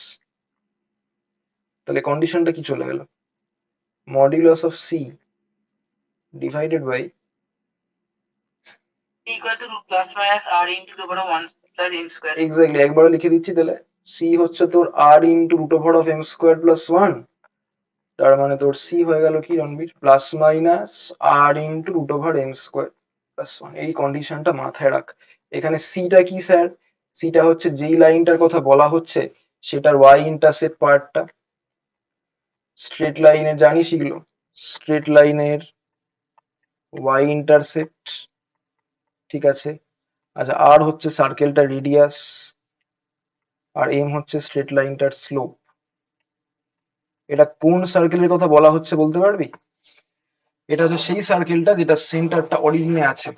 তাহলে কন্ডিশনটা কি চলে গেল? Modulus of c divided by, equal to plus minus r into two power 1 plus m square. Exactly একবারে লিখে দিচ্ছি। তাহলে সি হচ্ছে তোর r into root over of m square plus 1। তার মানে তোর সি হয়ে গেল কি Ranbir, plus minus r into root over m square plus 1। এই কন্ডিশনটা মাথায় রাখ। এখানে সিটা কি স্যার? সিটা হচ্ছে যেই লাইনটার কথা বলা হচ্ছে সেটার ওয়াই ইন্টারসেপ্ট পার্টটা। স্ট্রেট লাইনে জানি শিখলো, স্ট্রেট লাইনের ওয়াই ইন্টারসেপ্ট, ঠিক আছে। আচ্ছা, আর হচ্ছে সার্কেলটা রেডিয়াস, আর এম হচ্ছে স্ট্রেট লাইনটার স্লোপ। এটা কোন সার্কেলের কথা বলা হচ্ছে বলতে পারবি? এটা হচ্ছে সেই সার্কেলটা যেটা সেন্টারটা অরিজিনে আছে,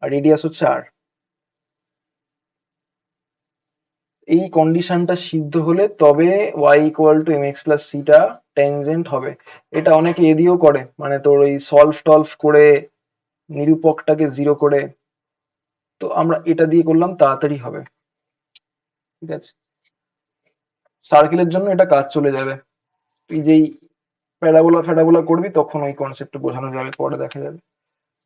আর রেডিয়াস হচ্ছে আর। এই কন্ডিশনটা সিদ্ধ হলে তবে y equal to m x plus সিটা ট্যানজেন্ট হবে। এটা অনেকে এ দিয়েও করে, মানে তোর ওই সলভ টলভ করে নিরূপকটাকে জিরো করে। তো আমরা এটা দিয়ে করলাম, তাড়াতাড়ি হবে, ঠিক আছে। সার্কেলের জন্য এটা কাজ চলে যাবে। তুই যেই প্যারাবোলা ফ্যারাবোলা করবি তখন ওই কনসেপ্টটা বোঝানো যাবে, পরে দেখা যাবে।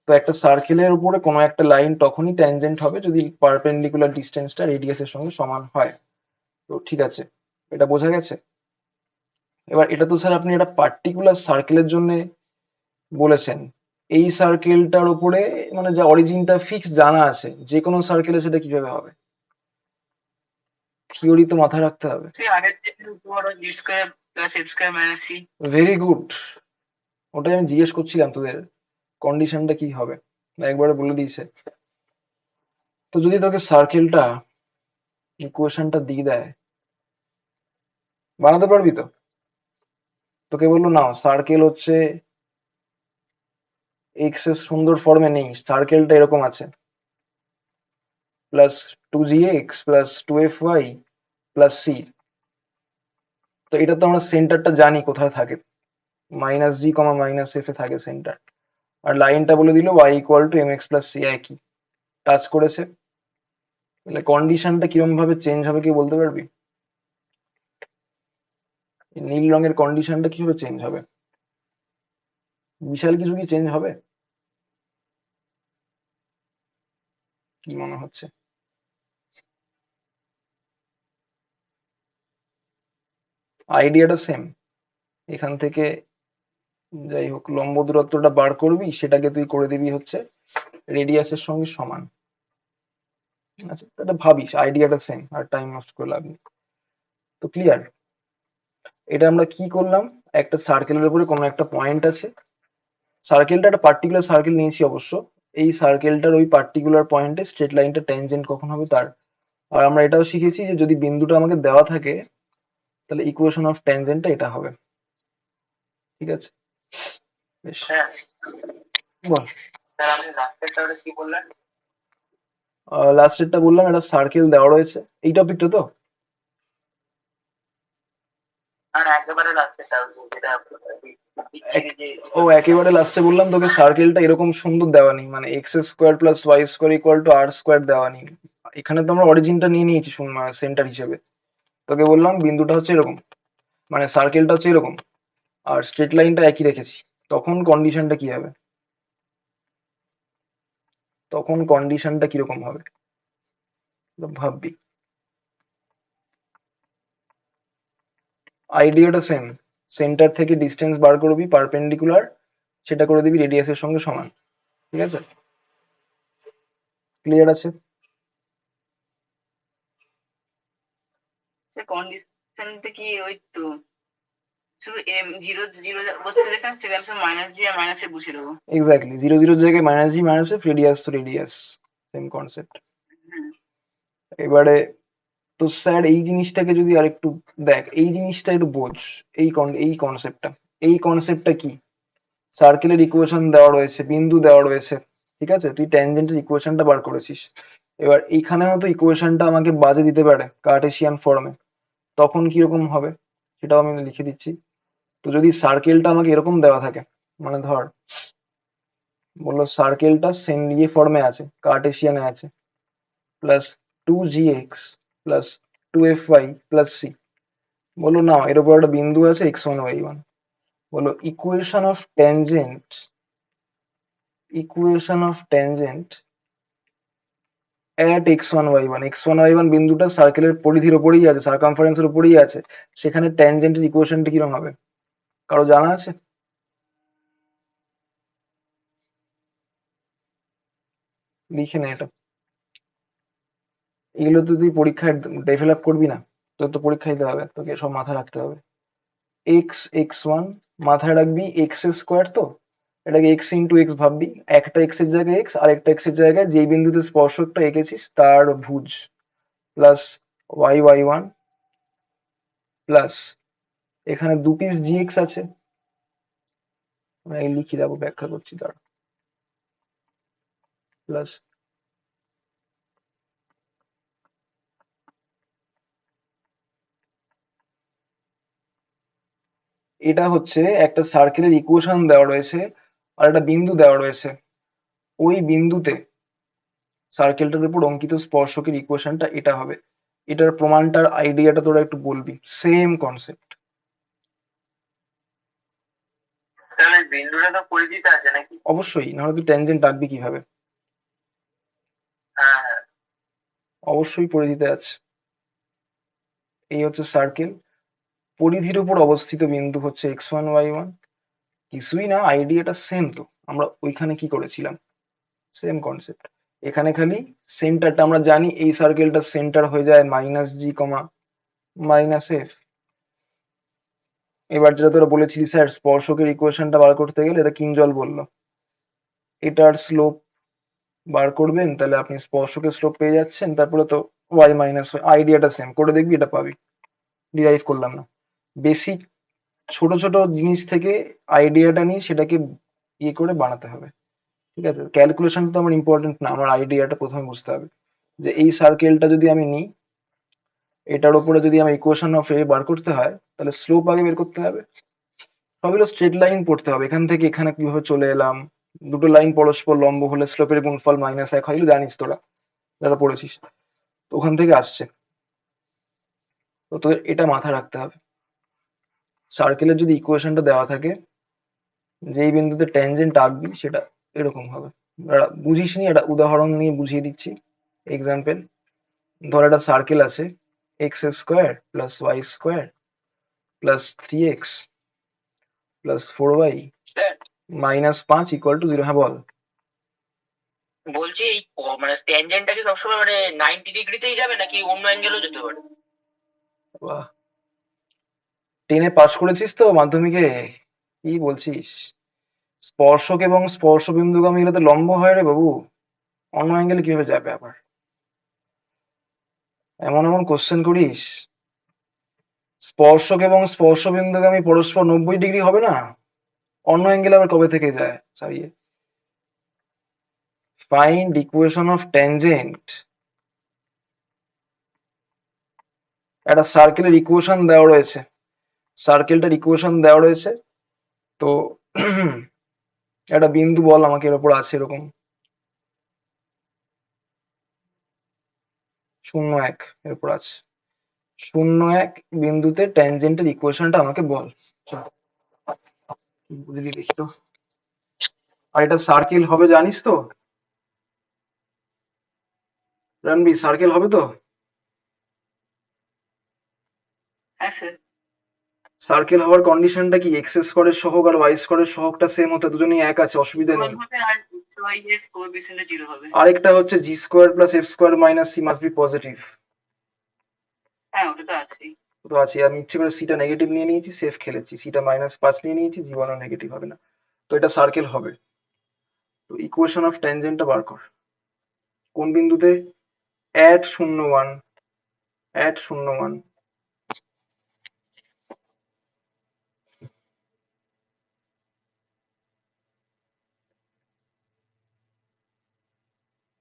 তো একটা সার্কেলের উপরে কোনো একটা লাইন তখনই ট্যানজেন্ট হবে যদি পারপেন্ডিকুলার ডিস্টেন্সটা রেডিয়াসের সঙ্গে সমান হয়। তো ঠিক আছে, এটা বোঝা গেছে। এবার এটা তো স্যার আপনি একটা পার্টিকুলার সার্কেলের জন্য বলেছেন। এই সার্কেলটার উপরে মানে যা অরিজিনটা ফিক্স জানা আছে, যে কোনো সার্কেলে সেটা কিভাবে হবে? থিওরি তো মাথায় রাখতে হবে। সেই আগের যে two power g square plus f square minus c. Very good, ওটাই আমি জিজ্ঞেস করছিলাম তোদের কন্ডিশনটা কি হবে, একবারে বলে দিয়েছে। তো যদি তোকে সার্কেলটা ইকুয়েশনটা দিয়ে দেয়, বানাতে পারবি তো? তোকে বললো না সার্কেল হচ্ছে এক্স এর সুন্দর ফর্মে নেই, সার্কেলটা এরকম আছে, plus 2gx plus 2fy plus c। তো এটা তো আমরা সেন্টারটা জানি কোথায় থাকে, minus g comma minus f এ থাকে সেন্টার। আর লাইনটা বলে দিল y equal to m x plus c, একই টাচ করেছে। তাহলে কন্ডিশনটা কিরকম ভাবে চেঞ্জ হবে কি বলতে পারবি? এই নীল রঙের কন্ডিশনটা কিভাবে চেঞ্জ হবে? বিশাল কিছু কি চেঞ্জ হবে? কি মনে হচ্ছে? আইডিয়াটা সেম। এখান থেকে যাই হোক লম্ব দূরত্বটা বার করবি, সেটাকে তুই করে দিবি হচ্ছে রেডিয়াসের সঙ্গে সমান। আচ্ছা, এটা ভাবিস, আইডিয়াটা সেম, আর টাইম নষ্ট করে লাভ নেই। তো ক্লিয়ার? এটা আমরা কি করলাম, একটা সার্কেলের উপরে কোনো একটা পয়েন্ট আছে, সার্কেলটা একটা পার্টিকুলার সার্কেল নিয়েছি অবশ্য। এই সার্কেলটার ওই পার্টিকুলার পয়েন্টে স্ট্রেট লাইনটা ট্যানজেন্ট কখন হবে তার। আর আমরা এটাও শিখেছি যে যদি বিন্দুটা আমাকে দেওয়া থাকে তাহলে ইকুয়েশন অফ ট্যানজেন্টটা এটা হবে, ঠিক আছে। বেশ, হ্যাঁ বল। স্যার, আপনি লাস্টেরটা ওটা কি বললেন? লাস্টেরটা বললাম, একটা সার্কেল দেওয়া রয়েছে, এই টপিকটা তো। না, একেবারে লাস্টেরটা যেটা যে ও একেবারে লাস্টে বললাম তোকে সার্কেলটা এরকম সুন্দর দেওয়া নেই, মানে x square plus y square equal to r square দেওয়া নেই। এখানে তো আমরা অরিজিনটা নিয়ে নিয়েছি সেন্টার হিসেবে। তোকে বললাম বিন্দুটা হচ্ছে এরকম, মানে সার্কেলটা হচ্ছে এরকম, আর স্ট্রেট লাইনটা একই রেখেছি। তখন কন্ডিশনটা কি হবে? তখন কন্ডিশনটা কিরকম হবে তো ভাববি। আইডিয়াটা সেম, সেন্টার থেকে ডিস্টেন্স বার করবি পারপেন্ডিকুলার, সেটা করে দিবি রেডিয়াসের সঙ্গে সমান। ঠিক আছে, ক্লিয়ার আছে? সে কন্ডিশনটা কি ওই তো শুধু এম জিরো জিরো বসে যেখানে সেখানে শুধু মাইনাস জি আর মাইনাস এ বসিয়ে দেবো। এক্স্যাক্টলি, জিরো জিরোর জায়গায় minus g minus F, radius তো রেডিয়াস, সেম কনসেপ্ট। হুম। এবারে তো স্যার এই জিনিসটাকে যদি আরেকটু দেখ, এই জিনিসটা একটু বোঝ, এই কনসেপ্টটা কি? সার্কেলের ইকুয়েশন দেওয়া রয়েছে, বিন্দু দেওয়া রয়েছে, ঠিক আছে, তুই ট্যানজেন্টের ইকুয়েশনটা বার করেছিস। এবার এইখানেও তো ইকুয়েশনটা আমাকে বাজে দিতে পারে কার্টেসিয়ান ফর্মে, তখন কিরকম হবে সেটাও আমি লিখে দিচ্ছি। তো যদি সার্কেলটা আমাকে এরকম দেওয়া থাকে, মানে ধর বললো সার্কেলটা সেন্ডিয়ে ফর্মে আছে, কার্টেসিয়ানে আছে, plus 2gx plus 2fy plus c, বললো না এর উপর একটা বিন্দু আছে x1 y1, বললো equation of tangent at x1 y1 বিন্দুটা সার্কেলের পরিধির উপরেই আছে, সার্কামফারেন্সের উপরেই আছে, সেখানে ট্যানজেন্টের ইকুয়েশনটা কিরকম হবে কারো জানা আছে? লিখে নে এটা, এগুলো তো তুই পরীক্ষায় ডেভেলপ করবি না, তোর তো পরীক্ষা দিতে হবে, তোকে সব মাথায় রাখতে হবে। x1 মাথায় রাখবি, এক্স স্কোয়ার, তো এটাকে এক্স ইন্টু এক্স ভাববি, একটা এক্স এর জায়গায় এক্স আর একটা এক্স এর জায়গায় যেই বিন্দুতে স্পর্শকটা এঁকেছিস তার ভুজ, প্লাস y1 প্লাস এখানে দু পিস gx আছে, আমি লিখে যাবো, ব্যাখ্যা করছি তার, প্লাস এটা হচ্ছে একটা সার্কেলের ইকুয়েশন দেওয়া রয়েছে আর একটা বিন্দু দেওয়া রয়েছে, ওই বিন্দুতে সার্কেলটার উপর অঙ্কিত স্পর্শকের ইকুয়েশনটা এটা হবে। এটার প্রমাণটার আইডিয়াটা তোরা একটু বলবি, সেম কনসেপ্ট। স্যার ওই বিন্দুটা তো পরিচিত আছে নাকি? অবশ্যই, নাহলে তুই ট্যানজেন্ট আঁকবি কিভাবে? হ্যাঁ হ্যাঁ। অবশ্যই পরিচিত আছে। এই হচ্ছে সার্কেল, পরিধির উপর অবস্থিত বিন্দু হচ্ছে x1 y1, কিছুই না, আইডিয়াটা সেম তো, আমরা ওইখানে কি করেছিলাম, সেম কনসেপ্ট। এখানে খালি সেন্টারটা আমরা জানি, এই সার্কেলটা সেন্টার হয়ে যায় minus g comma minus F. এবার যেটা তোরা বলেছিলি স্যার স্পর্শকের ইকুয়েশনটা বার করতে গেলে, এটা কিঞ্জল বললো এটার স্লোপ বার করবেন, তাহলে আপনি স্পর্শকের স্লোপ পেয়ে যাচ্ছেন, তারপরে তো ওয়াই মাইনাস, আইডিয়াটা সেম, করে দেখবি এটা পাবি, ডিরাইভ করলাম না। বেসিক ছোট ছোট জিনিস থেকে আইডিয়াটা নিয়ে সেটাকে ইয়ে করে বানাতে হবে, ঠিক আছে? ক্যালকুলেশন তো আমার ইম্পর্টেন্ট না, আমার আইডিয়াটা প্রথমে বুঝতে হবে যে এই সার্কেলটা যদি আমি নিই, এটার উপরে যদি আমার ইকুয়েশন অফ এ বার করতে হয়, তাহলে স্লোপ আগে বের করতে হবে, সবগুলো স্ট্রেট লাইন পড়তে হবে, এখান থেকে এখানে কিভাবে চলে এলাম, দুটো লাইন পরস্পর লম্ব হলে স্লোপের গুণফল -1 হয়, এগুলো জানিস তোরা যারা পড়েছিস, তো ওখান থেকে আসছে। তো তোদের এটা মাথায় রাখতে হবে, সার্কেলের যদি ইকুয়েশনটা দেওয়া থাকে, যেই বিন্দুতে ট্যানজেন্ট আঁকবি সেটা এরকম হবে। বুঝিস নি, একটা উদাহরণ নিয়ে বুঝিয়ে দিচ্ছি, এক্সাম্পল। ধর একটা সার্কেল আছে, x² plus y² plus 3x plus 4y sir -5 equal to 0। হ্যাঁ বল। বলছি এই মানে ট্যানজেন্টটা কি সবসময় মানে 90 ডিগ্রিতেই যাবে নাকি অন্য অ্যাঙ্গেলও যেতে পারে? বাহ, 10-এ পাস করেছিস তো মাধ্যমিকে, কি বলছিস? স্পর্শক এবং স্পর্শবিন্দুগামী এগুলো তো লম্ব হয় রে বাবু, অন্য অ্যাঙ্গেলে কিভাবে যাবে আবার? এমন এমন কোশ্চেন করিস, স্পর্শক এবং স্পর্শবিন্দুগামী পরস্পর 90 ডিগ্রি হবে না, অন্য অ্যাঙ্গেলে আবার কবে থেকে যায় সারিয়ে? ফাইন্ড ইকুয়েশন অফ ট্যানজেন্ট, একটা সার্কেলের ইকুয়েশন দেওয়া রয়েছে, সার্কেলটার ইকুয়েশন দেওয়া রয়েছে, তো একটা বিন্দু বল আমাকে এর উপর আছে এরকম 0 1 এর উপর আছে, 0 1 বিন্দুতে ট্যানজেন্টের ইকুয়েশনটা আমাকে বল। চল, কি বুঝলি দেখি তো। আর এটা সার্কেল হবে জানিস তো রণবীর, সার্কেল হবে তো? হ্যাঁ স্যার। সার্কেল হওয়ার কন্ডিশনটা কি এক্স স্কোয়ারের সহগ আর ওয়াই স্কোয়ারের সহগটা সেম হতে দুজনেই এক আছে, অসুবিধা নেই। হবে আর এক্স ওয়াই এর কোএফিসিয়েন্ট 0 হবে। আরেকটা হচ্ছে g square plus f square minus c must be positive. হ্যাঁ ওটা তো আছেই। তো আছে, আমি ইচ্ছে করে সিটা নেগেটিভ নিয়ে নিয়েছি, সেফ খেলেছি, সিটা -5 নিয়ে নিয়েছি, জীবনও নেগেটিভ হবে না, তো এটা সার্কেল হবে। তো ইকুয়েশন অফ ট্যানজেন্টটা বার কর। কোন বিন্দুতে? at 0 1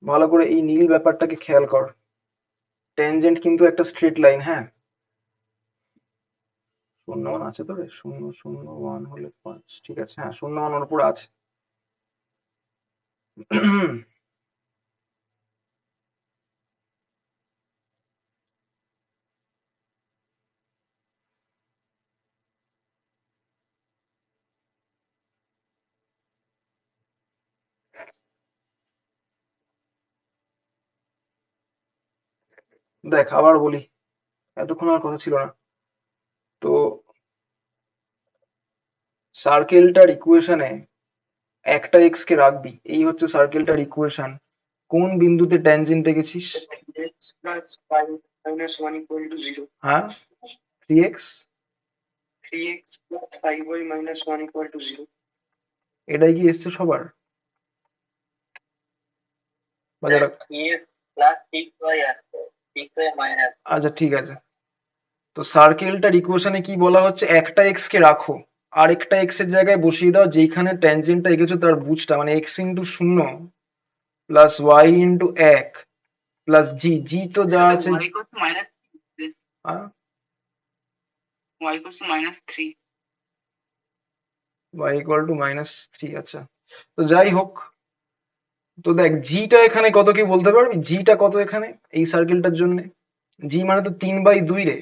ভালো করে এই নীল ব্যাপারটাকে খেয়াল কর। ট্যানজেন্ট কিন্তু একটা স্ট্রেট লাইন, হ্যাঁ। 0 1 আছে তো রে, 0 0 1 হলে 5, ঠিক আছে, হ্যাঁ 0 1 ওর উপর আছে। দেখ আবার বলি, এতক্ষণ আর কথা ছিল না। তো সার্কেলটার ইকুয়েশনে একটা এক্স কে রাখবি, এই হচ্ছে সার্কেলটার ইকুয়েশন। কোন বিন্দুতে tangent এঁকেছিস? 3x plus 5 minus 1 equal to 0. হ্যাঁ 3x 3x plus 5y minus 1 equal to 0. এটাই কি এসছে সবার? বা যারা প্লাস 6y আসছে, 6y মাইনাস। আচ্ছা ঠিক আছে, তো সার্কেলটার ইকুয়েশনে কি বলা হচ্ছে, একটা এক্স কে রাখো, আরেকটা এক্স এর জায়গায় বসিয়ে দাও যেখানে ট্যানজেন্টটা এঁকেছো তার বুঝটা, মানে x into 0 plus y into 1 plus g, g তো যা আছে, y equals to minus হ্যাঁ y equals to -3। y equal two -3, আচ্ছা। তো যাই হোক, তো দেখ জিটা এখানে কত কি বলতে পারবি? জিটা কত এখানে এই সার্কেলটার জন্য? জি মানে তো 3/2 রে,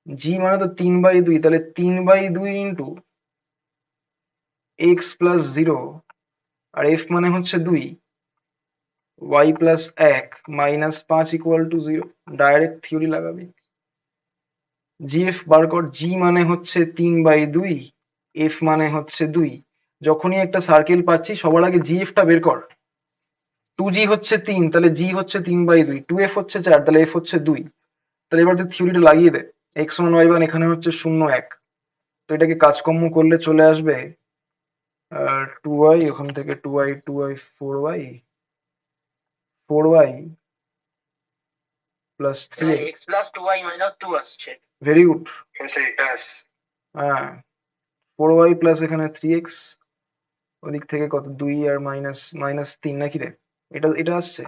জি মানে তো 3/2, তাহলে 3/2 ইন্টু এক্স প্লাস 0, আর এফ মানে হচ্ছে 2, y plus 1 -5 equal to 0। Direct theory লাগাবি, জিএফ বার কর। জি মানে হচ্ছে 3/2, এফ মানে হচ্ছে 2। যখনই একটা সার্কেল পাচ্ছি সবার আগে জিএফটা বের কর। 2g হচ্ছে 3, তাহলে জি হচ্ছে 3/2, 2f হচ্ছে 4, তাহলে এফ হচ্ছে 2। তাহলে এবার তুই থিওরিটা লাগিয়ে দে। x1 y1 এখানে হচ্ছে 0 1, তো এটাকে কাজকর্ম করলে চলে আসবে 2y, ওখান থেকে 2y 2y 4y 4y plus 3x। x plus 2y minus 2 আসছে। Very good, Yes, it does. হ্যাঁ 4y প্লাস এখানে 3x, ওদিক থেকে কত 2 আর -3 নাকি রে? এটা এটা আসছে,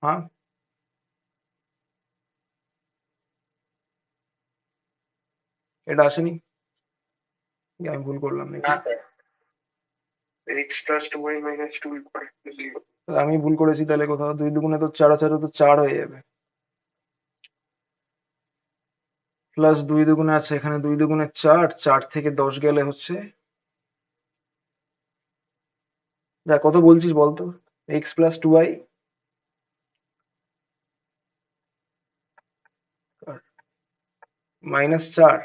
হ্যাঁ এটা আসেনি কি আমি ভুল করলাম নাকি? না sir, x plus 2y minus 2 equal to 0. তাহলে আমি ভুল করেছি, তাহলে কোথাও 2 দুগুণে তো 4 4 তো 4 হয়ে যাবে, প্লাস 2 দুগুণে আছে এখানে 2 দুগুণে 4, 4 থেকে 10 গেলে হচ্ছে, যা কত বলছিস বলতো? x plus 2y -4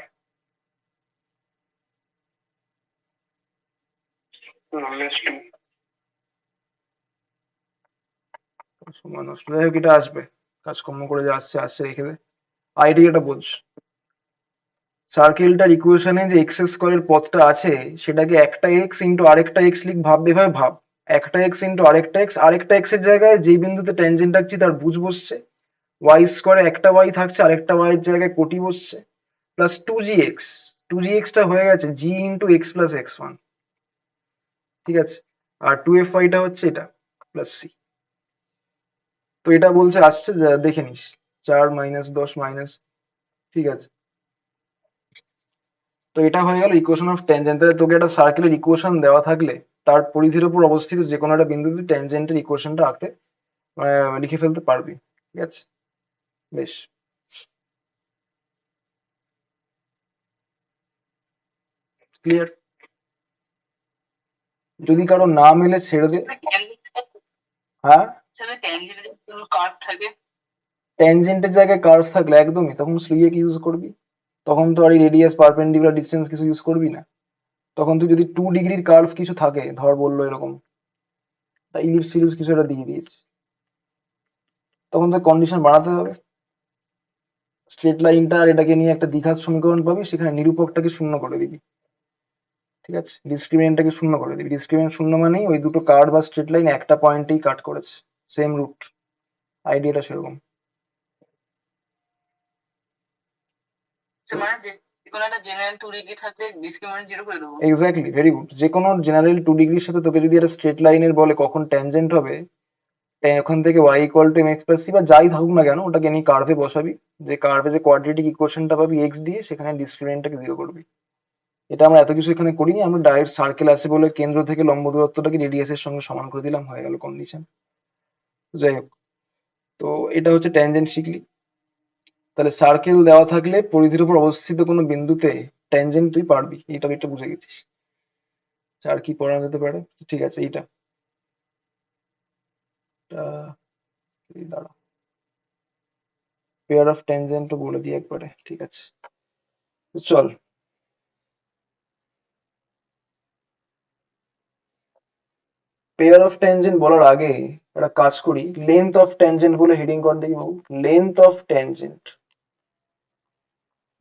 Minus 2. সমান নষ্ট, যাই হোক এটা আসবে, কাজকর্ম করে যা আসছে আসছে, রেখে দে। আইডিয়াটা বোঝ, সার্কেলটার ইকুয়েশনে যে এক্স স্কোয়ারের পদটা আছে সেটাকে একটা এক্স ইন্টু আরেকটা এক্স লিখ, ভাব এভাবে ভাব, একটা এক্স ইন্টু আরেকটা এক্স, আরেকটা এক্স এর জায়গায় যেই বিন্দুতে ট্যানজেন্ট রাখছি তার বুঝ বসছে, ওয়াই স্কোয়ারে একটা ওয়াই থাকছে, আরেকটা ওয়াই এর জায়গায় কোটি বসছে, প্লাস 2gx, 2gx টা হয়ে গেছে জি ইন্টু এক্স প্লাস x1, ঠিক আছে, আর 2fy টা হচ্ছে এটা প্লাস সি। তো এটা বলছে আসছে, দেখে নিস, 4 -10 মাইনাস, ঠিক আছে। তো এটা হয়ে গেল ইকুয়েশন অফ ট্যানজেন্ট। তাহলে তোকে একটা সার্কেলের ইকুয়েশন দেওয়া থাকলে তার পরিধির উপর অবস্থিত যে কোনো একটা বিন্দুতে ট্যানজেন্টের ইকুয়েশনটা আঁকতে লিখে ফেলতে পারবি, ঠিক আছে, বেশ। ক্লিয়ার? যদি কারো না মেলে ছেড়ে দে। হ্যাঁ ট্যানজেন্ট কোনো কার্ভ থাকে, ট্যানজেন্টের জায়গায় কার্ভ থাকলে একদমই, তখন স্লিয়ে কি ইউজ করবি? তখন তো আর এই রেডিয়াস পারপেন্ডিকুলার ডিস্টেন্স কিছু ইউজ করবি না। তখন তুই যদি 2 ডিগ্রির কার্ভ কিছু থাকে, ধর বললো এরকম ইলিপস ফিলিপস কিছু একটা দিয়ে দিয়েছে, তখন তো কন্ডিশন বাড়াতে হবে। স্ট্রেট লাইনটা আর এটাকে নিয়ে একটা দ্বিঘাত সমীকরণ পাবি, সেখানে নিরূপকটাকে শূন্য করে দিবি, ঠিক আছে? ডিসক্রিমিনেন্টটাকে শূন্য করে দিবি। ডিসক্রিমিনেন্ট শূন্য মানেই ওই দুটো কার্ভ বা স্ট্রেট লাইন একটা পয়েন্টেই কাট করেছে, সেম রুট। আইডিয়াটা সেরকম। মানে যে কোনো একটা জেনারেল 2 ডিগ্রি থাকলে ডিসক্রিমিনেন্ট 0 করে দেবো। Exactly, very good. যে কোনো জেনারেল 2 ডিগ্রির সাথে তোকে যদি একটা স্ট্রেট লাইনের বলে কখন ট্যানজেন্ট হবে, ওখান থেকে y equal to mx plus c বা যাই থাকুক না কেন, ওটাকে নিয়ে কার্ভে বসাবি। যে কার্ভে যে কোয়াড্রেটিক ইকুয়েশনটা পাবি x দিয়ে, সেখানে ডিসক্রিমিনেন্টটাকে 0 করবি। এটা আমরা এত কিছু এখানে করিনি, আমরা ডাইরেক্ট সার্কেল আছে বলে কেন্দ্র থেকে লম্ব দূরত্বটাকে রেডিয়াসের সঙ্গে সমান করে দিলাম, হয়ে গেল কন্ডিশন। যাই হোক, তো এটা হচ্ছে ট্যানজেন্ট শিখলি। তাহলে সার্কেল দেওয়া থাকলে পরিধির উপর অবস্থিত কোনো বিন্দুতে ট্যানজেন্ট তুই পারবি, এই টপিকটা বুঝে গেছিস। আর কি পড়ানো যেতে পারে? ঠিক আছে, এইটা এই দাঁড়া, পেয়ার অফ ট্যানজেন্ট বলে দিই একবারে, ঠিক আছে? তো চল, পেয়ার অফ ট্যানজেন্ট বলার আগে একটা কাজ করি, লেন্থ অফ ট্যানজেন্ট বলে হেডিং কর দেখি বাবু। Length of tangent,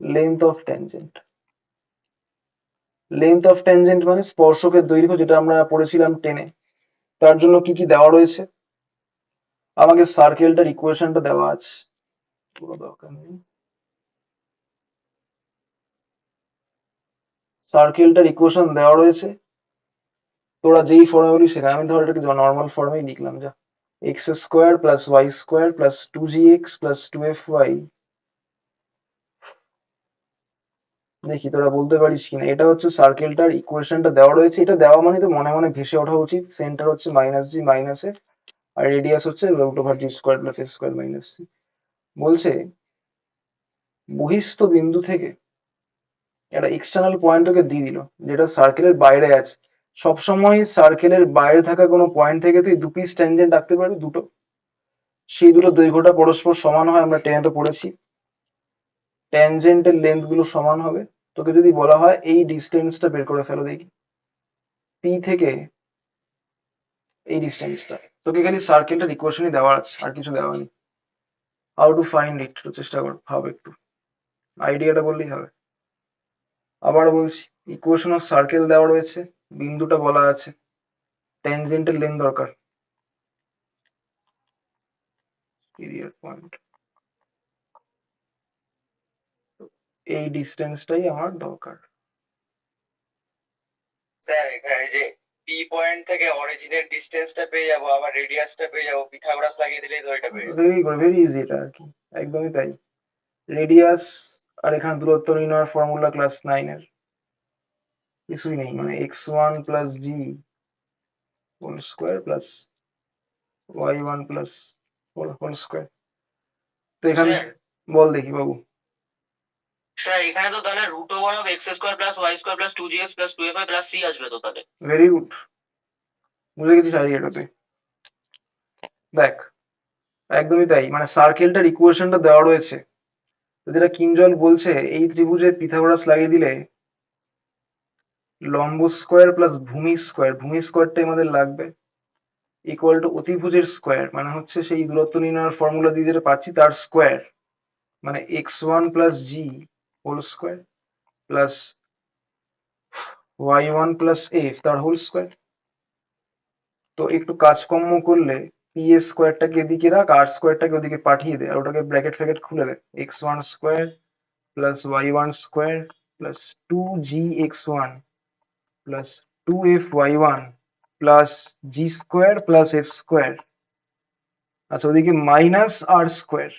length of tangent, length of tangent মানে স্পর্শকের দৈর্ঘ্য, যেটা আমরা পড়েছিলাম টেনে। তার জন্য কি কি দেওয়া রয়েছে? আমাকে সার্কেলটার ইকুয়েশনটা দেওয়া আছে, পুরো দরকার নেই। সার্কেলটার ইকুয়েশন দেওয়া রয়েছে, তোরা যেই ফর্মে বলি সেখানে, আমি ধর এটাকে নর্মাল ফর্মেই লিখলাম, যা x square plus y square plus 2gx plus 2fy। দেখি তোরা বলতে পারিস কিনা। এটা হচ্ছে সার্কেলটার ইকুয়েশনটা দেওয়া রয়েছে। এটা দেওয়া মানে তো মনে মনে ভেসে ওঠা উচিত। সেন্টার হচ্ছে মাইনাস জি মাইনাস এফ, আর রেডিয়াস হচ্ছে root over g square plus f square minus c. বলছে বহিস্থ বিন্দু থেকে একটা এক্সটার্নাল পয়েন্ট ওকে দিয়ে দিল, যেটা সার্কেলের বাইরে আছে। সবসময় সার্কেলের বাইরে থাকা কোনো পয়েন্ট থেকে তুই দু পিস ট্যানজেন্ট রাখতে পারবি, দুটো। সেই দুটো দৈর্ঘ্যটা পরস্পর সমান হয়, আমরা টেনে তো পড়েছি। ট্যানজেন্টের লেন্থ গুলো সমান হবে। তোকে যদি বলা হয় এই ডিস্টেন্সটা বের করে ফেলো দেখি, পি থেকে এই ডিস্টেন্সটা, তোকে খালি সার্কেলটার ইকুয়েশনই দেওয়া আছে, আর কিছু দেওয়া নেই। হাউ টু ফাইন্ড ইট, তো চেষ্টা কর, ভাব একটু, আইডিয়াটা বললেই হবে। আবার বলছি, ইকুয়েশন অফ সার্কেল দেওয়া রয়েছে, বিন্দুটা বলা আছে, ট্যানজেন্টের লেন্থ দরকার, পিরিয়ড পয়েন্ট, এই ডিস্টেন্সটাই আমার দরকার। স্যার এখানে যে পি পয়েন্ট থেকে অরিজিনের ডিস্টেন্সটা পেয়ে যাবো, আবার রেডিয়াসটা পেয়ে যাবো, পিথাগোরাস লাগিয়ে দিলেই তো এটা পেয়ে যাবো। ভেরি গুড, ভেরি ইজি এটা আর কি, একদমই তাই। রেডিয়াস আর এখানে দূরত্ব নির্ণয়ের ফর্মুলা ক্লাস 9-এর, কিছুই নেই, মানে x1 plus g whole square plus y1 plus whole square. তো এখানে বল দেখি বাবু। স্যার এখানে তো তাহলে root over of x square plus y square plus 2gx plus 2fy plus c আসবে তো তাহলে। ভেরি গুড, বুঝে গেছিস আইডিয়াটা তুই। দেখ, একদমই তাই, মানে সার্কেলটার ইকুয়েশনটা দেওয়া রয়েছে, তো যেটা কিঞ্জল বলছে, এই ত্রিভুজের পিথাগোরাস লাগিয়ে দিলে লম্ব স্কোয়ার প্লাস ভূমি স্কোয়ার, ভূমি স্কোয়ারটাই আমাদের লাগবে, ইকুয়াল টু অতিভুজের স্কোয়ার, মানে হচ্ছে সেই দূরত্ব নির্ণয়ের ফর্মুলা দিয়ে যেটা পাচ্ছি তার স্কোয়ার, মানে x1 plus g whole square plus y1 plus f তার হোল স্কোয়ার। তো একটু কাজকর্ম করলে পি এর স্কোয়ারটাকে এদিকে রাখ, আর স্কোয়ারটাকে ওদিকে পাঠিয়ে দে, আর ওটাকে ব্র্যাকেট ফ্র্যাকেট খুলে দে, x1 square plus y1 square plus 2gx1 plus 2fy1 plus g square plus f square. আচ্ছা, ওদিকে মাইনাস আর স্কোয়ার।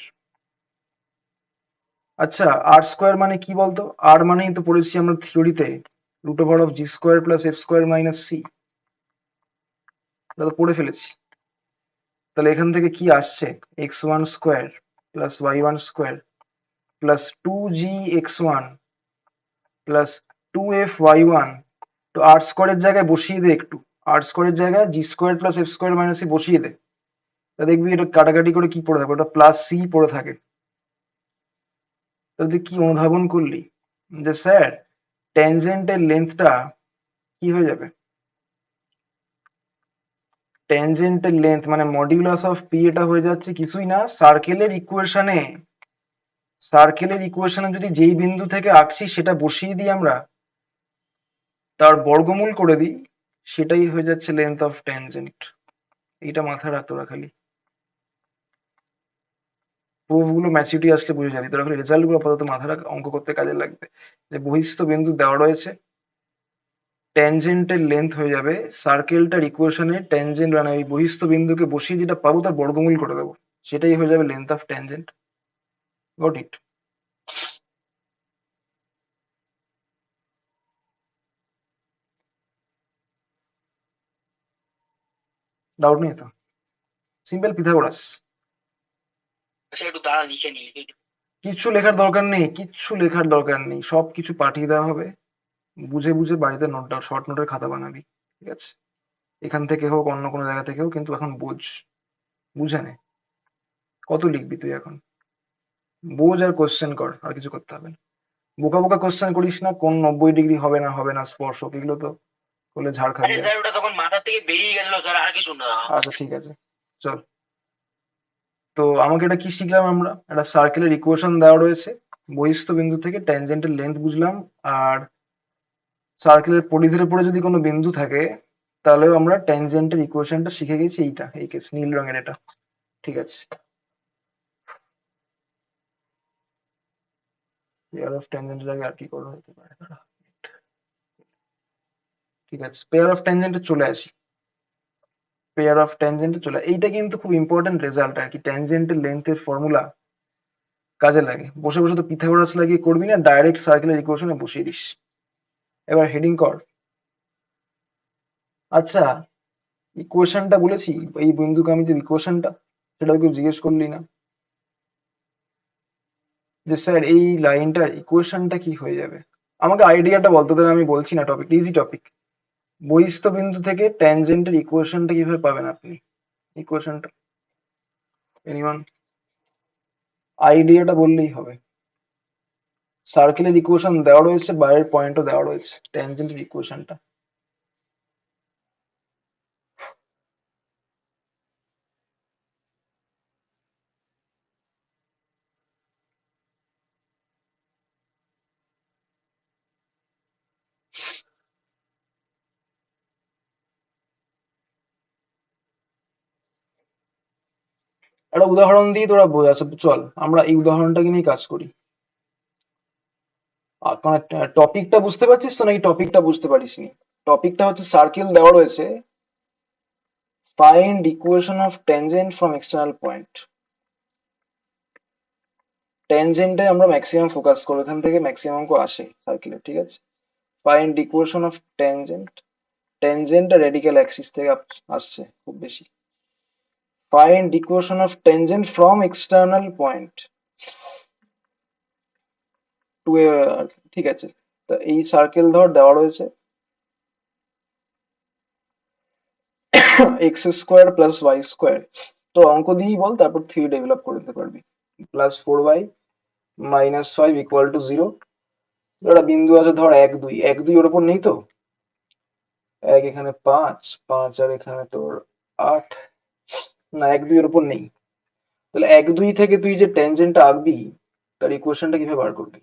আচ্ছা, আর স্কোয়ার মানে কি বলতো? আর মানেই তো পড়েছি আমরা থিওরিতে root over of g square plus f square minus c, এটা তো পড়ে ফেলেছি। তাহলে এখান থেকে কি আসছে? x1 square plus y1 square plus 2gx1 plus 2fy1। তো আর স্কোয়ারের জায়গায় বসিয়ে দে একটু, আর স্কোয়ারের জায়গায় g square plus f square minus c বসিয়ে দে। তা দেখবি এটা কাটাকাটি করে কি পড়ে থাকে, ওটা প্লাস সি পড়ে থাকে। তা তুই কি অনুধাবন করলি যে স্যার ট্যানজেন্টের লেন্থটা কি হয়ে যাবে, ট্যানজেন্টের লেন্থ মানে মডিউলাস অফ পি, এটা হয়ে যাচ্ছে কিছুই না সার্কেলের ইকুয়েশনে। সার্কেলের ইকুয়েশনে যদি যেই বিন্দু থেকে আঁকছি সেটা বসিয়ে দিই আমরা, তার বর্গমূল করে দিই, সেটাই হয়ে যাচ্ছে লেন্থ অফ ট্যানজেন্ট। এইটা মাথায় রাখ তোরা খালি, প্রুফ গুলো ম্যাচুরিটি আসলে বুঝে যাবি তোরা, খালি রেজাল্ট গুলো আপাতত মাথায় রাখ, অঙ্ক করতে কাজে লাগবে। যে বহিস্থ বিন্দু দেওয়া রয়েছে, ট্যানজেন্টের লেন্থ হয়ে যাবে সার্কেলটার ইকুয়েশনে ট্যানজেন্ট মানে ওই বহিস্থ বিন্দুকে বসিয়ে যেটা পাবো তার বর্গমূল করে দেবো, সেটাই হয়ে যাবে length of tangent. Got it? Doubt নেই তো? Simple Pythagoras. আচ্ছা একটু দাঁড়া, লিখে নি লিখে নি। কিচ্ছু লেখার দরকার নেই, কিচ্ছু লেখার দরকার নেই, সব কিছু পাঠিয়ে দেওয়া হবে, বুঝে বুঝে বাড়িতে নোট শর্ট নোটের খাতা বানাবি, ঠিক আছে? এখান থেকে হোক অন্য কোনো জায়গা থেকে হোক, কিন্তু এখন বোঝ, বুঝে নে। কত লিখবি তুই এখন? বোঝ আর কোশ্চেন কর, আর কিছু করতে হবে না। বোকা বোকা কোশ্চেন করিস না, কোন 90 ডিগ্রি হবে না হবে না স্পর্শক, এগুলো তো করলে ঝাড় খাবি। আরে স্যার ওটা তখন মাথা থেকে বেরিয়ে গেছিল স্যার, আর কিছু না। আচ্ছা ঠিক আছে, চল। তো আমাকে এটা কি শিখলাম আমরা, একটা সার্কেলের ইকুয়েশন দেওয়া রয়েছে, বহিস্থ বিন্দু থেকে ট্যানজেন্টের লেন্থ বুঝলাম, আর সার্কেলের পরিধির উপরে যদি কোনো বিন্দু থাকে তাহলেও আমরা ট্যানজেন্টের ইকুয়েশনটা শিখে গেছি, এইটা এই কেস নীল রঙের এটা, ঠিক আছে? পেয়ার অফ ট্যানজেন্টের আগে আর কি করা হতে পারে, দাঁড়া। ঠিক আছে, পেয়ার অফ ট্যানজেন্টে চলে আসি। পেয়ার অফ ট্যানজেন্টে চলে, এইটা কিন্তু খুব ইম্পর্টেন্ট রেজাল্ট আর কি, ট্যানজেন্টের লেন্থের ফর্মুলা কাজে লাগে। বসে বসে তো পিথাগোরাস লাগিয়ে করবি না, ডাইরেক্ট সার্কেলের ইকুয়েশনে বসিয়ে দিস। এবার হেডিং কর। আচ্ছা, ইকুয়েশনটা বলেছি, এই বিন্দুকে আমি যে ইকুয়েশনটা, সেটা কেউ জিজ্ঞেস করলি না যে স্যার এই লাইনটার ইকুয়েশনটা কি হয়ে যাবে। আমাকে আইডিয়াটা বলতো, তাহলে আমি বলছি না, টপিক ইজি টপিক। বহিস্থ বিন্দু থেকে ট্যানজেন্টের ইকুয়েশনটা কিভাবে পাবেন আপনি, ইকুয়েশনটা এনিওয়ান? আইডিয়াটা বললেই হবে। সার্কেলের ইকুয়েশন দেওয়া রয়েছে, বাইরের পয়েন্টও দেওয়া রয়েছে, ট্যানজেন্টের ইকুয়েশনটা একটা উদাহরণ দিয়ে তোরা বোঝাচ্ছে, চল আমরা এই উদাহরণটাকে নিয়ে কাজ করি। মানে টপিকটা বুঝতে পারছিস তো নাকি টপিকটা বুঝতে পারিসনি? টপিকটা হচ্ছে সার্কেল দেওয়া রয়েছে, find equation of tangent from external point. ট্যানজেন্টে আমরা ম্যাক্সিমাম ফোকাস করবো, এখান থেকে ম্যাক্সিমাম অঙ্ক আসে সার্কেলে, ঠিক আছে? Find equation of tangent, tangent radical axis থেকে আসছে খুব বেশি। Find equation of tangent from external point to a, ঠিক আছে? তা এই সার্কেল ধর দেওয়া রয়েছে x square plus y square, তো অঙ্ক দিয়েই বল, তারপর থিওরি ডেভেলপ করে দিতে পারবি। Plus 4y minus 5 equal to 0। একটা বিন্দু আছে ধর 1 2, 1 2 ওর উপর নেই তো, 1 এখানে 5 5 আর এখানে তোর 8, না 1 2 এর উপর নেই। তাহলে 1 2 থেকে তুই যে ট্যানজেন্টটা আঁকবি তার ইকুয়েশনটা কিভাবে বার করবি?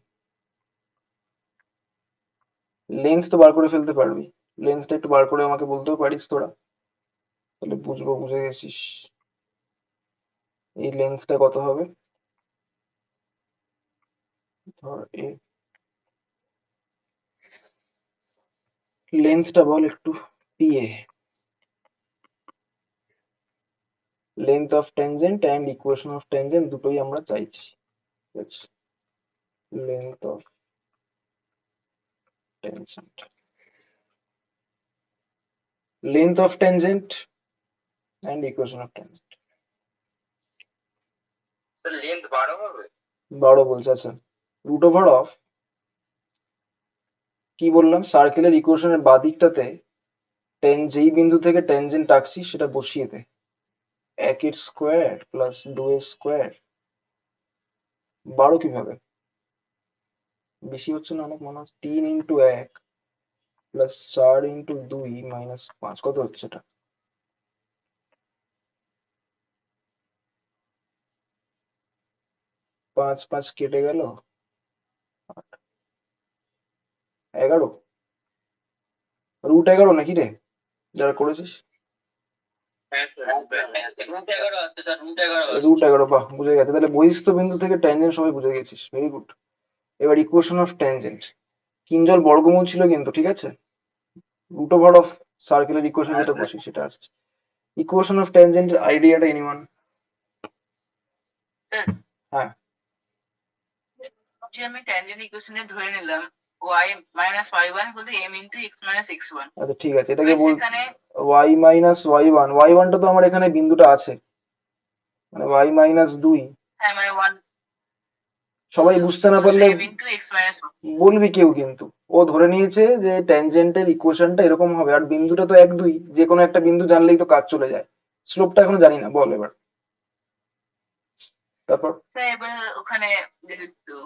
লেন্থ তো বার করে ফেলতে পারবি, লেন্থটা একটু বার করে আমাকে বলতেও পারিস তোরা, তাহলে বুঝবো, বুঝে গেছিস। এই লেন্থটা কত হবে, ধর এ, লেন্থটা বল একটু, PA, length of tangent and equation of tangent দুটোই আমরা চাইছি, ঠিক আছে? Length of tangent, length of tangent and equation of tangent. Length 12 হবে? 12 বলছে, আচ্ছা। রুট ওভার অফ, কি বললাম, সার্কেলের ইকুয়েশনের বাঁ দিকটাতে যেই বিন্দু থেকে ট্যানজেন্ট আঁকছি সেটা বসিয়ে দে, একের স্কোয়ার প্লাস 2 এর স্কোয়ার 12 কিভাবে? বেশি হচ্ছে না অনেক মনে হচ্ছে। 3 ইন্টু 1 প্লাস 4 ইন্টু 2 মাইনাস 5 কত হচ্ছে এটা? 5 5 কেটে গেল, 11 √11 নাকি রে যারা করেছিস? √11 আসছে স্যার, √11 আসছে। √11, বাহ বুঝে গেছে। তাহলে বহিস্থ বিন্দু থেকে ট্যানজেন্ট সবাই বুঝে গেছিস, ভেরি গুড। এবার ইকুয়েশন অফ ট্যানজেন্ট, কিঞ্জল বর্গমূল ছিল কিন্তু, ঠিক আছে? রুট ওভার অফ সার্কেলের ইকুয়েশন যেটা বসি সেটা আসছে। ইকুয়েশন অফ ট্যানজেন্টের আইডিয়াটা এনিওয়ান? স্যার হ্যাঁ, যে আমি ট্যানজেন্ট ইকুয়েশনে ধরে নিলাম y মাইনাস y1 বলতে m into x minus x1, আচ্ছা ঠিক আছে, এটাকে বল সেখানে y মাইনাস y1। y1টা তো আমার এখানে বিন্দুটা আছে, মানে y মাইনাস 2। হ্যাঁ মানে 1 সবাই বুঝতে না পারলে m ইন্টু x মাইনাস বলবি কেউ, কিন্তু ও ধরে নিয়েছে যে ট্যানজেন্টের ইকুয়েশনটা এরকম হবে, আর বিন্দুটা তো 1 2, যে কোনো একটা বিন্দু জানলেই তো কাজ চলে যায়। স্লোপটা এখনো জানি না, বল এবার। তারপর স্যার এবারে ওখানে যেহেতু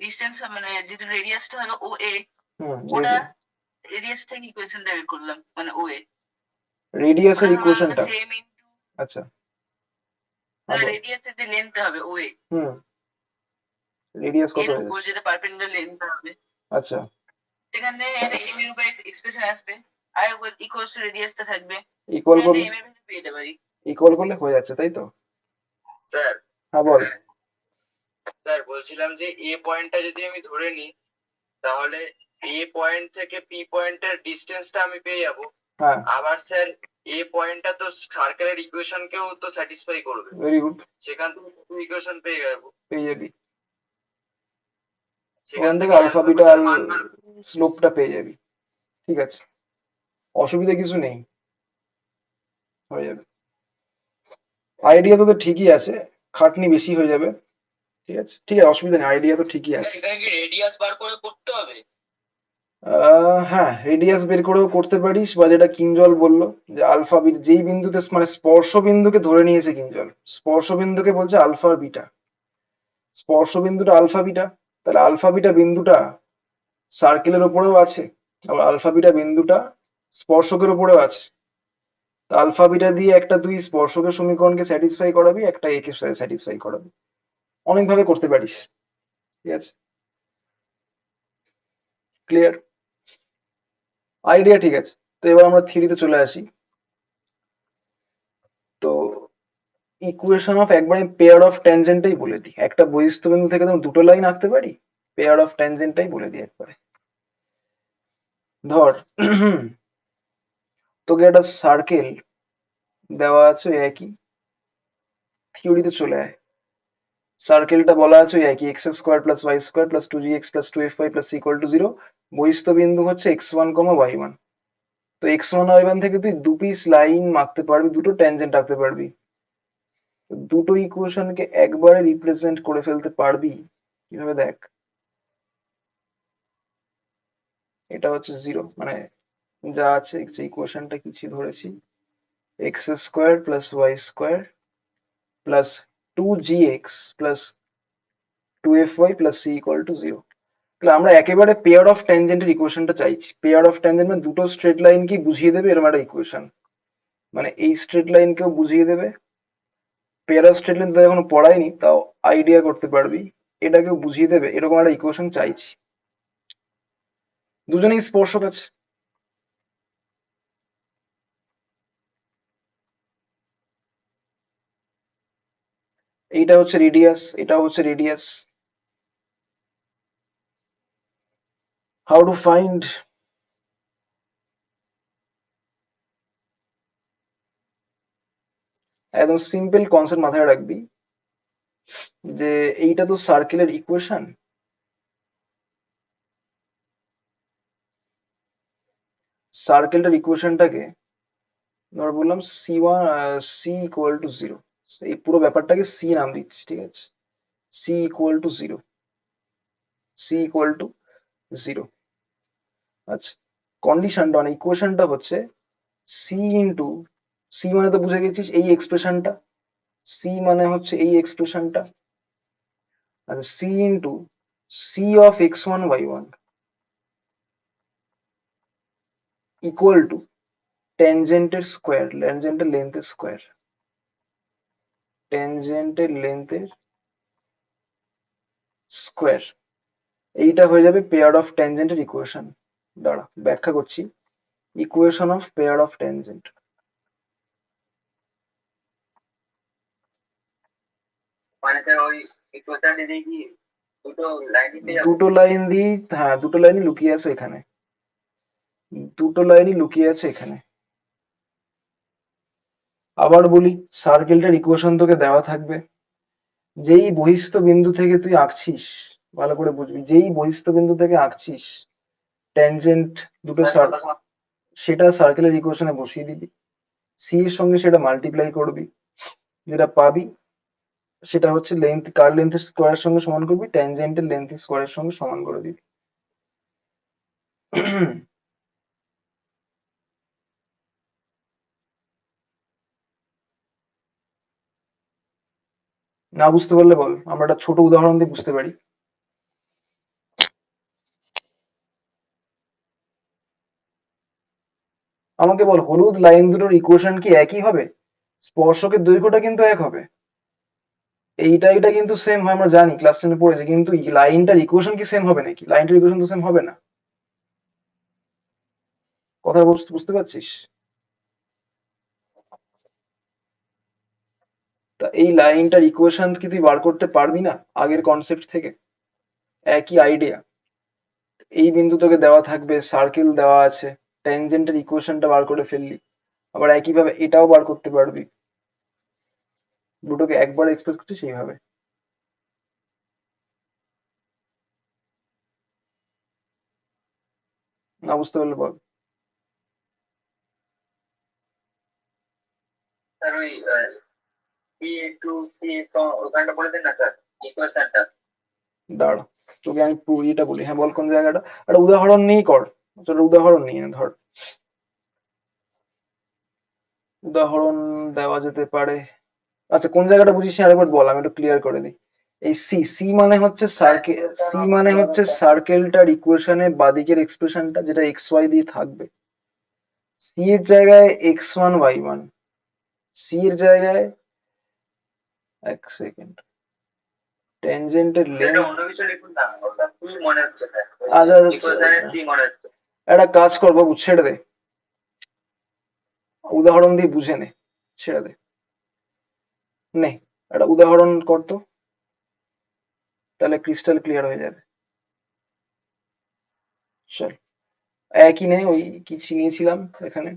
ডিস্টেন্স মানে যেহেতু রেডিয়াসটা হবে ও এ, ওটা রেডিয়াস থেকে ইকুয়েশনটা বের করলাম মানে ও এ, রেডিয়াসের ইকুয়েশনটা, সেম ইন্টু আচ্ছা আবার রেডিয়াসের যে লেন্থটা হবে ও এ, হুম রেডিয়াস কত এর হয়ে উপর যাচ্ছে? যেটা পারপেন্ডিকুলার লেন্থ হবে আচ্ছা, সেখানে একটা m এর উপর এক্সপ্রেশন আসবে আর ইকুয়ালস টু রেডিয়াসটা থাকবে, ইকুয়াল সেখানে করলে m এর ভ্যালু পেয়ে যেতে পারি। ইকুয়াল করলে হয়ে যাচ্ছে, তাই তো? স্যার হ্যাঁ বল। স্যার বলছিলাম যে এ পয়েন্টটা যদি আমি ধরে নিই তাহলে এ পয়েন্ট থেকে পি পয়েন্টের ডিস্টেন্সটা আমি পেয়ে যাবো। হ্যাঁ, আবার স্যার এ পয়েন্টটা তো সার্কেলের ইকুয়েশনকেও তো স্যাটিসফাই করবে, ভেরি গুড, সেখান থেকে ইকুয়েশন পেয়ে যাবো। পেয়ে যাবি। সেখান ওখান থেকে থেকে আলফা বিটা আর মান বার স্লোপটা পেয়ে যাবি, ঠিক আছে, অসুবিধা কিছু নেই, হয়ে যাবে। আইডিয়া তো ঠিকই আছে, খাটনি বেশি হয়ে যাবে, ঠিক আছে ঠিক আছে, অসুবিধা নেই, আইডিয়া তো ঠিকই স্যার আছে। এখানে কি রেডিয়াস বার করে করতে হবে? হ্যাঁ, রেডিয়াস বের করেও করতে পারিস, বা যেটা কিঞ্জল বললো যে আলফা বিটা, যেই বিন্দুতে মানে স্পর্শ বিন্দুকে ধরে নিয়েছে কিঞ্জল, স্পর্শ বিন্দুকে বলছে আলফা আর বিটা, স্পর্শ বিন্দুটা আলফা বিটা, তাহলে আলফা বিটা বিন্দুটা সার্কেলের উপরেও আছে, আবার আলফা বিটা বিন্দুটা স্পর্শকের উপরেও আছে। তা আলফা বিটা দিয়ে একটা তুই স্পর্শকের সমীকরণকে স্যাটিসফাই করাবি, একটা একে স্যাটিসফাই করাবি, অনেকভাবে করতে পারিস, ঠিক আছে, ক্লিয়ার, আইডিয়া ঠিক আছে। তো এবার আমরা থিওরিতে চলে আসি। তো ইকুয়েশন অফ একবারে পেয়ার অফ ট্যানজেন্টটাই বলে দিই, একটা বহিস্থ বিন্দু থেকে তুমি দুটো লাইন আঁকতে পারি, পেয়ার অফ ট্যানজেন্টটাই বলে দিই একবারে। ধর তোকে একটা সার্কেল দেওয়া আছে একই, থিওরিতে চলে আয়। সার্কেলটা বলা আছে ওই একই, x square plus y square plus 2gx plus 2fy plus equal to 0, বহিস্থ বিন্দু হচ্ছে x1, y1। তো x1 y1 থেকে তুই দু পিস লাইন আঁকতে পারবি, দুটো ট্যানজেন্ট আঁকতে পারবি, তো দুটো ইকুয়েশনকে একবারে রিপ্রেজেন্ট করে ফেলতে পারবি কিভাবে দেখ। এটা হচ্ছে 0, মানে যা আছে যে ইকুয়েশনটা কিছু ধরেছি, x square plus y square plus 2gx plus 2fy plus c equal to 0। তাহলে আমরা একেবারে পেয়ার অফ ট্যানজেন্টের ইকুয়েশনটা চাইছি। পেয়ার অফ ট্যানজেন্ট মানে দুটো স্ট্রেট লাইনকে বুঝিয়ে দেবে এরকম একটা ইকুয়েশন, মানে এই স্ট্রেট লাইনকেও বুঝিয়ে দেবে, পেয়ার অফ স্ট্রেট লাইন তো এখনো পড়াইনি তাও আইডিয়া করতে পারবি, এটাকেও বুঝিয়ে দেবে, এরকম একটা ইকুয়েশন চাইছি। দুজনেই স্পর্শক আছে, এইটা হচ্ছে রেডিয়াস, এটা হচ্ছে রেডিয়াস। How to find? একদম সিম্পল কনসেপ্ট মাথায় রাখবি যে এইটা তো সার্কেলের ইকুয়েশন, সার্কেলটার ইকুয়েশনটাকে ধর বললাম সি ইকুয়াল টু 0, এই পুরো ব্যাপারটাকে সি নাম দিচ্ছি, ঠিক আছে, c equal to 0, c equal to 0। আচ্ছা, কন্ডিশনটা মানে ইকুয়েশনটা হচ্ছে সি ইন্টু, সি মানে তো বুঝে গেছিস এই এক্সপ্রেশনটা, সি মানে হচ্ছে এই এক্সপ্রেশনটা, আর c into c of x1 y1 equal to ট্যানজেন্টের স্কোয়ার, ট্যানজেন্টের লেন্থের স্কোয়ার, ট্যানজেন্টের লেন্থের স্কোয়ার। এইটা হয়ে যাবে পেয়ার অফ ট্যানজেন্টের ইকুয়েশন। দাঁড়া ব্যাখ্যা করছি। Equation of pair of tangent. মানে স্যার ওই ইকুয়েশনটা দিয়ে কি দুটো লাইন দিতে যাবো? দুটো লাইন দিয়ে, হ্যাঁ দুটো লাইনই লুকিয়ে আছে এখানে, দুটো লাইনই লুকিয়ে আছে এখানে। আবার বলি, সার্কেলটার ইকুয়েশন তোকে দেওয়া থাকবে, যেই বহিস্থ বিন্দু থেকে তুই আঁকছিস, ভালো করে বুঝবি, যেই বহিস্থ বিন্দু থেকে আঁকছিস ট্যানজেন্ট দুটো সেটা সার্কেলের ইকুয়েশনে বসিয়ে দিবি, সি এর সঙ্গে সেটা মাল্টিপ্লাই করবি, যেটা পাবি সেটা হচ্ছে লেন্থ, কার লেন্থের স্কোয়ারের সঙ্গে সমান করবি, ট্যানজেন্টের লেন্থের স্কোয়ারের সঙ্গে সমান করে দিবি। না বুঝতে পারলে বল, আমরা একটা ছোট উদাহরণ দিয়ে বুঝতে পারি। আমাকে বল, হলুদ লাইন দুটোর ইকুয়েশন কি একই হবে? স্পর্শকের দৈর্ঘ্যটা কিন্তু এক হবে, এইটা কিন্তু সেম হয়, আমরা জানি ক্লাস 10 পড়েছি, কিন্তু লাইনটার ইকুয়েশন কি সেম হবে নাকি? লাইনটার ইকুয়েশন তো সেম হবে না। কথা বুঝতে পারছিস? তা এই লাইনটার ইকুয়েশন কি তুই বার করতে পারবি না আগের কনসেপ্ট থেকে? একই আইডিয়া। এই বিন্দু তোকে দেওয়া থাকবে, সার্কেল দেওয়া আছে, ট্যানজেন্টের ইকুয়েশনটা বার করে ফেললি, আবার একইভাবে এটাও বার করতে পারবি। দুটোকে একবার এক্সপ্রেস করছি সেইভাবে। না বুঝতে পারলে বল। স্যার ওই সি ইন্টু সি ওখানটা বলে দিন না স্যার, ইকুয়েশনটা। দাঁড়া তোকে আমি পুরোটা বলি। হ্যাঁ বল কোন জায়গাটা, একটা উদাহরণ নিয়েই কর। চলো উদাহরণ নিয়ে নে, ধর উদাহরণ দেওয়া যেতে পারে। আচ্ছা কোন জায়গাটা বুঝিস না আরেকবার বল, আমি একটু ক্লিয়ার করে দিই। এই সি, সি মানে হচ্ছে সার্কেল, সি মানে হচ্ছে সার্কেলটার ইকুয়েশনে বাদিকের এক্সপ্রেশনটা, যেটা এক্স ওয়াই দিয়ে থাকবে। সি এর জায়গায় x1 y1, সি এর জায়গায়, এক সেকেন্ড, ট্যানজেন্টের এটা লেন্থ। অন্য কিছু লিখুন না, ওটা কি মনে হচ্ছে স্যার? আচ্ছা ইকুয়েশনের কি মনে হচ্ছে? একটা কাজ কর বাবু, ছেড়ে দে, উদাহরণ দিয়ে বুঝে নে, ছেড়ে দে। নে একটা উদাহরণ কর তো, তাহলে ক্রিস্টাল ক্লিয়ার হয়ে যাবে। চল একই নে, ওই কি নিয়েছিলাম এখানে,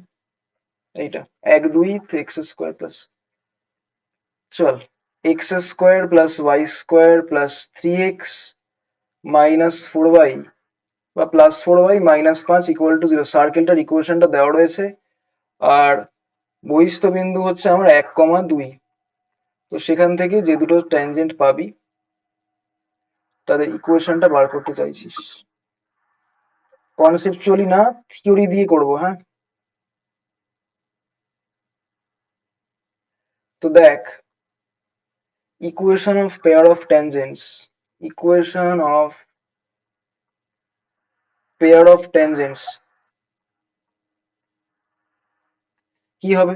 এইটা 1 2 এক্স স্কোয়ার প্লাস, চল x square plus y square plus 3x minus 4y বা plus 4y minus 5 equal to 0। সার্কেলটার ইকুয়েশনটা দেওয়া রয়েছে, আর বহিস্থ বিন্দু হচ্ছে আমার 1, 2। তো সেখান থেকে যে দুটো ট্যানজেন্ট পাবি তাদের ইকুয়েশনটা বার করতে চাইছিস। কনসেপচুয়ালি না, থিওরি দিয়ে করবো। হ্যাঁ তো দেখ, equation of pair of tangents, equation of pair of tangents কি হবে?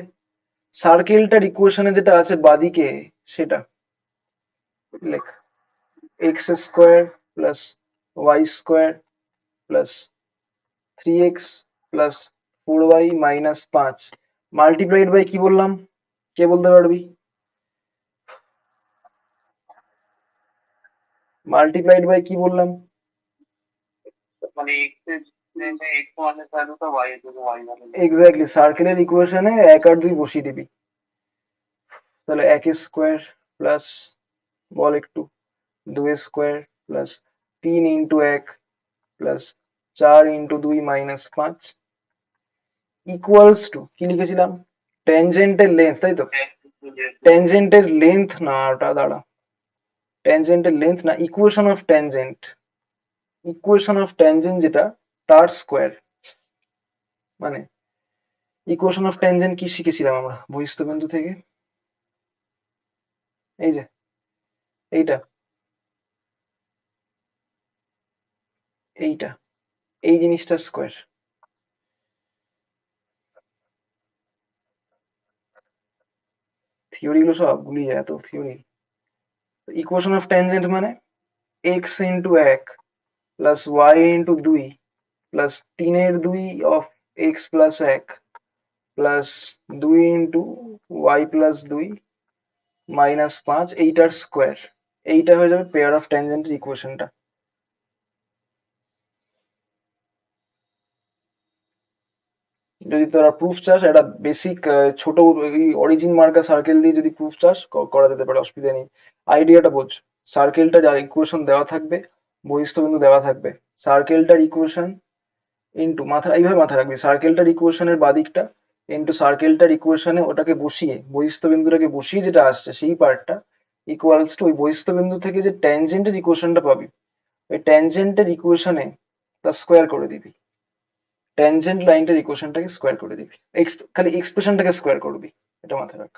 সার্কেলটার ইকুয়েশনে যেটা আছে বাদিকে সেটা লেখ, x square plus y square plus 3x plus 4y minus 5 multiplied by কি বললাম, কে বলতে পারবি? মাল্টিপ্লাইড বাই কি বললাম? মানে x ওয়ান এর ভ্যালু তো y এর জন্য y ওয়ান। এক্স্যাক্টলি, সার্কেলের ইকুয়েশনে 1 আর 2 বসিয়ে দিবি, তাহলে 1 স্কোয়ার প্লাস, বল একটু, 2 square plus 3 into 1 plus 4 into 2 minus 5 equals to কি লিখেছিলাম? ট্যানজেন্টের লেন্থ, তাই তো? ট্যানজেন্টের লেন্থ না, ওটা দাঁড়া, ট্যানজেন্টের লেন্থ না, equation of tangent, equation of tangent যেটা তার স্কোয়ার। মানে ইকুয়েশন অফ ট্যানজেন্ট কি শিখেছিলাম আমরা বহিস্থ বিন্দু থেকে? এই যে এইটা এইটা এই জিনিসটা স্কোয়ার। থিওরি গুলো সব গুলিয়ে যায়, এত থিওরি। ইকুয়েশন অফ ট্যানজেন্ট মানে x into 1 plus y into 2 plus 3/2 of x plus 1 plus 2 into y plus 2 minus 5, এইটার স্কোয়ার। এইটা হয়ে যাবে পেয়ার অফ ট্যানজেন্টের ইকুয়েশনটা। যদি তোরা প্রুফ চাস, একটা বেসিক ছোট অরিজিন মার্কা সার্কেল দিয়ে যদি প্রুফ চাস করা যেতে পারে, অসুবিধা নেই। আইডিয়াটা বোঝ। সার্কেলটা যার ইকুয়েশন দেওয়া থাকবে, বহিস্থ বিন্দু দেওয়া থাকবে, সার্কেলটার ইকুয়েশন ইন্টু এইভাবে মাথা রাখবি, সার্কেলটার ইকুয়েশনের বাদিকটা ইন্টু সার্কেলটার ইকুয়েশনে ওটাকে বসিয়ে, বহিস্থ বিন্দুটাকে বসিয়ে যেটা আসছে সেই পার্টটা ইকুয়ালস টু ওই বহিস্থ বিন্দু থেকে যে ট্যানজেন্টের ইকুয়েশনটা পাবি, ওই ট্যানজেন্টের ইকুয়েশনে তার স্কোয়ার করে দিবি। ট্যানজেন্ট লাইনটার ইকুয়েশনটাকে স্কোয়ার করে দিবি, খালি এক্সপ্রেশনটাকে স্কোয়ার করবি, এটা মাথায় রাখ।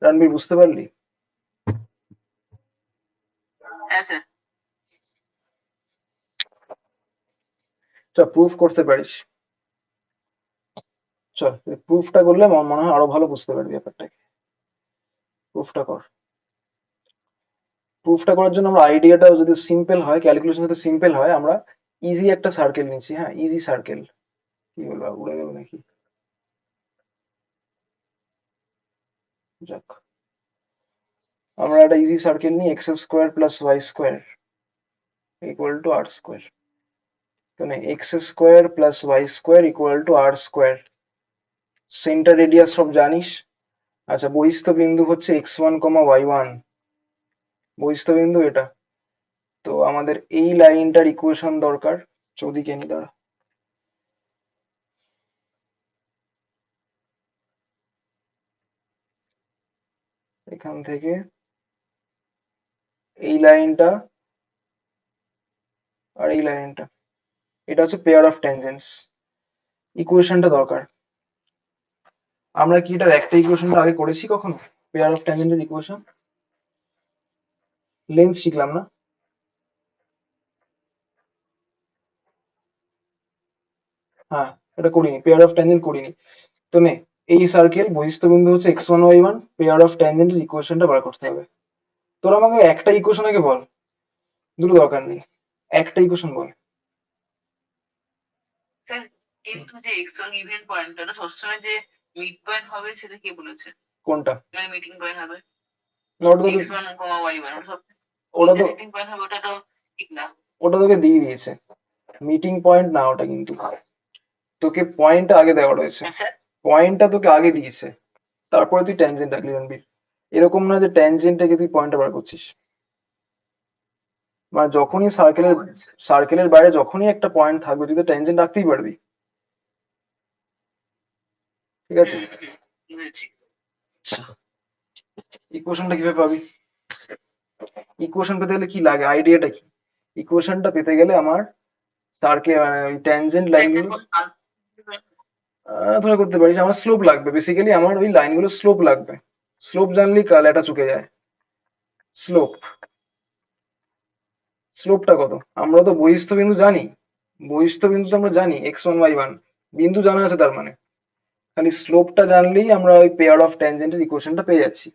রণবীর, বুঝতে পারলি? হ্যাঁ স্যার। চল প্রুফ করতে পারিস, চল প্রুফটা করলে আমার মনে হয় আরো ভালো বুঝতে পারবি ব্যাপারটাকে। প্রুফটা কর। প্রুফটা করার জন্য আমরা আইডিয়াটাও যদি সিম্পল হয়, ক্যালকুলেশন যদি সিম্পল হয়, আমরা ইজি একটা সার্কেল নিচ্ছি। হ্যাঁ, ইজি সার্কেল। কি বলবো, উড়ে গেল নাকি? যাক, আমরা একটা ইজি সার্কেল নিই, x square plus y square equal to r square. মানে x square plus y square equal to r square. Centre radius সব জানিস। আচ্ছা, বহিস্থ বিন্দু হচ্ছে x1, y1, বহিস্থ বিন্দু এটা। তো আমাদের এই লাইনটার ইকুয়েশন দরকার। চৌদিকে নি, দাঁড়া। এখান থেকে এই লাইনটা আর এই লাইনটা, এটা হচ্ছে পেয়ার অফ ট্যানজেন্টস। ইকুয়েশনটা দরকার। আমরা কি এটার একটা ইকুয়েশনটা আগে করেছি কখনো? পেয়ার অফ ট্যানজেন্টের ইকুয়েশন লেন্থ শিখলাম না? হ্যাঁ, এটা করিনি, পেয়ার অফ ট্যানজেন্ট করিনি। তো নে, এই সার্কেল বহিস্থ বিন্দু হচ্ছে x1, y1, পেয়ার অফ ট্যানজেন্টের ইকুয়েশনটা বার করতে হবে। তোরা আমাকে একটা ইকুয়েশন আগে বল, দুটো দরকার নেই, একটা ইকুয়েশন বল। স্যার কিন্তু যে এক্স1 ইভেন পয়েন্ট, ওটা সবসময় যে মিড পয়েন্ট হবে সেটা কে বলেছে? কোনটা? মানে মিটিং পয়েন্ট হবে না, ওটা তোকে, x1, y1, ওটা সব ওটা তো মিটিং পয়েন্ট হবে, ওটা তো ঠিক না। ওটা তোকে দিয়ে দিয়েছে। মিটিং পয়েন্ট না ওটা, কিন্তু তোকে পয়েন্টটা আগে দেওয়া রয়েছে। হ্যাঁ স্যার। পয়েন্টটা তোকে আগে দিয়েছে, তারপরে তুই ট্যানজেন্ট রাখলি রণবীর। এরকম না যে ট্যানজেন্ট থেকে তুই পয়েন্টটা বার করছিস। মানে যখনই সার্কেলের বাইরে যখনই একটা পয়েন্ট থাকবে, তুই তো ট্যানজেন্ট রাখতেই পারবি। ঠিক আছে? বুঝেছি। ইকুয়েশনটা কিভাবে পাবি? ইকুয়েশন পেতে গেলে কি লাগে, আইডিয়াটা কি? ইকুয়েশনটা পেতে গেলে আমার সার্কেল মানে ওই ট্যানজেন্ট লাইনগুলো ধরে করতে পারিস। আমার স্লোপ লাগবে, বেসিক্যালি আমার ওই লাইনগুলো স্লোপ লাগবে। স্লোপ জানলেই লেটা চুকে যায়। স্লোপ, স্লোপটা কত? আমরা তো বহিস্থ বিন্দু জানি, বহিস্থ বিন্দু তো আমরা জানি x1, y1, বিন্দু জানা আছে, তার মানে খালি স্লোপটা জানলেই আমরা ওই পেয়ার অফ ট্যানজেন্টের ইকুয়েশনটা পেয়ে যাচ্ছি।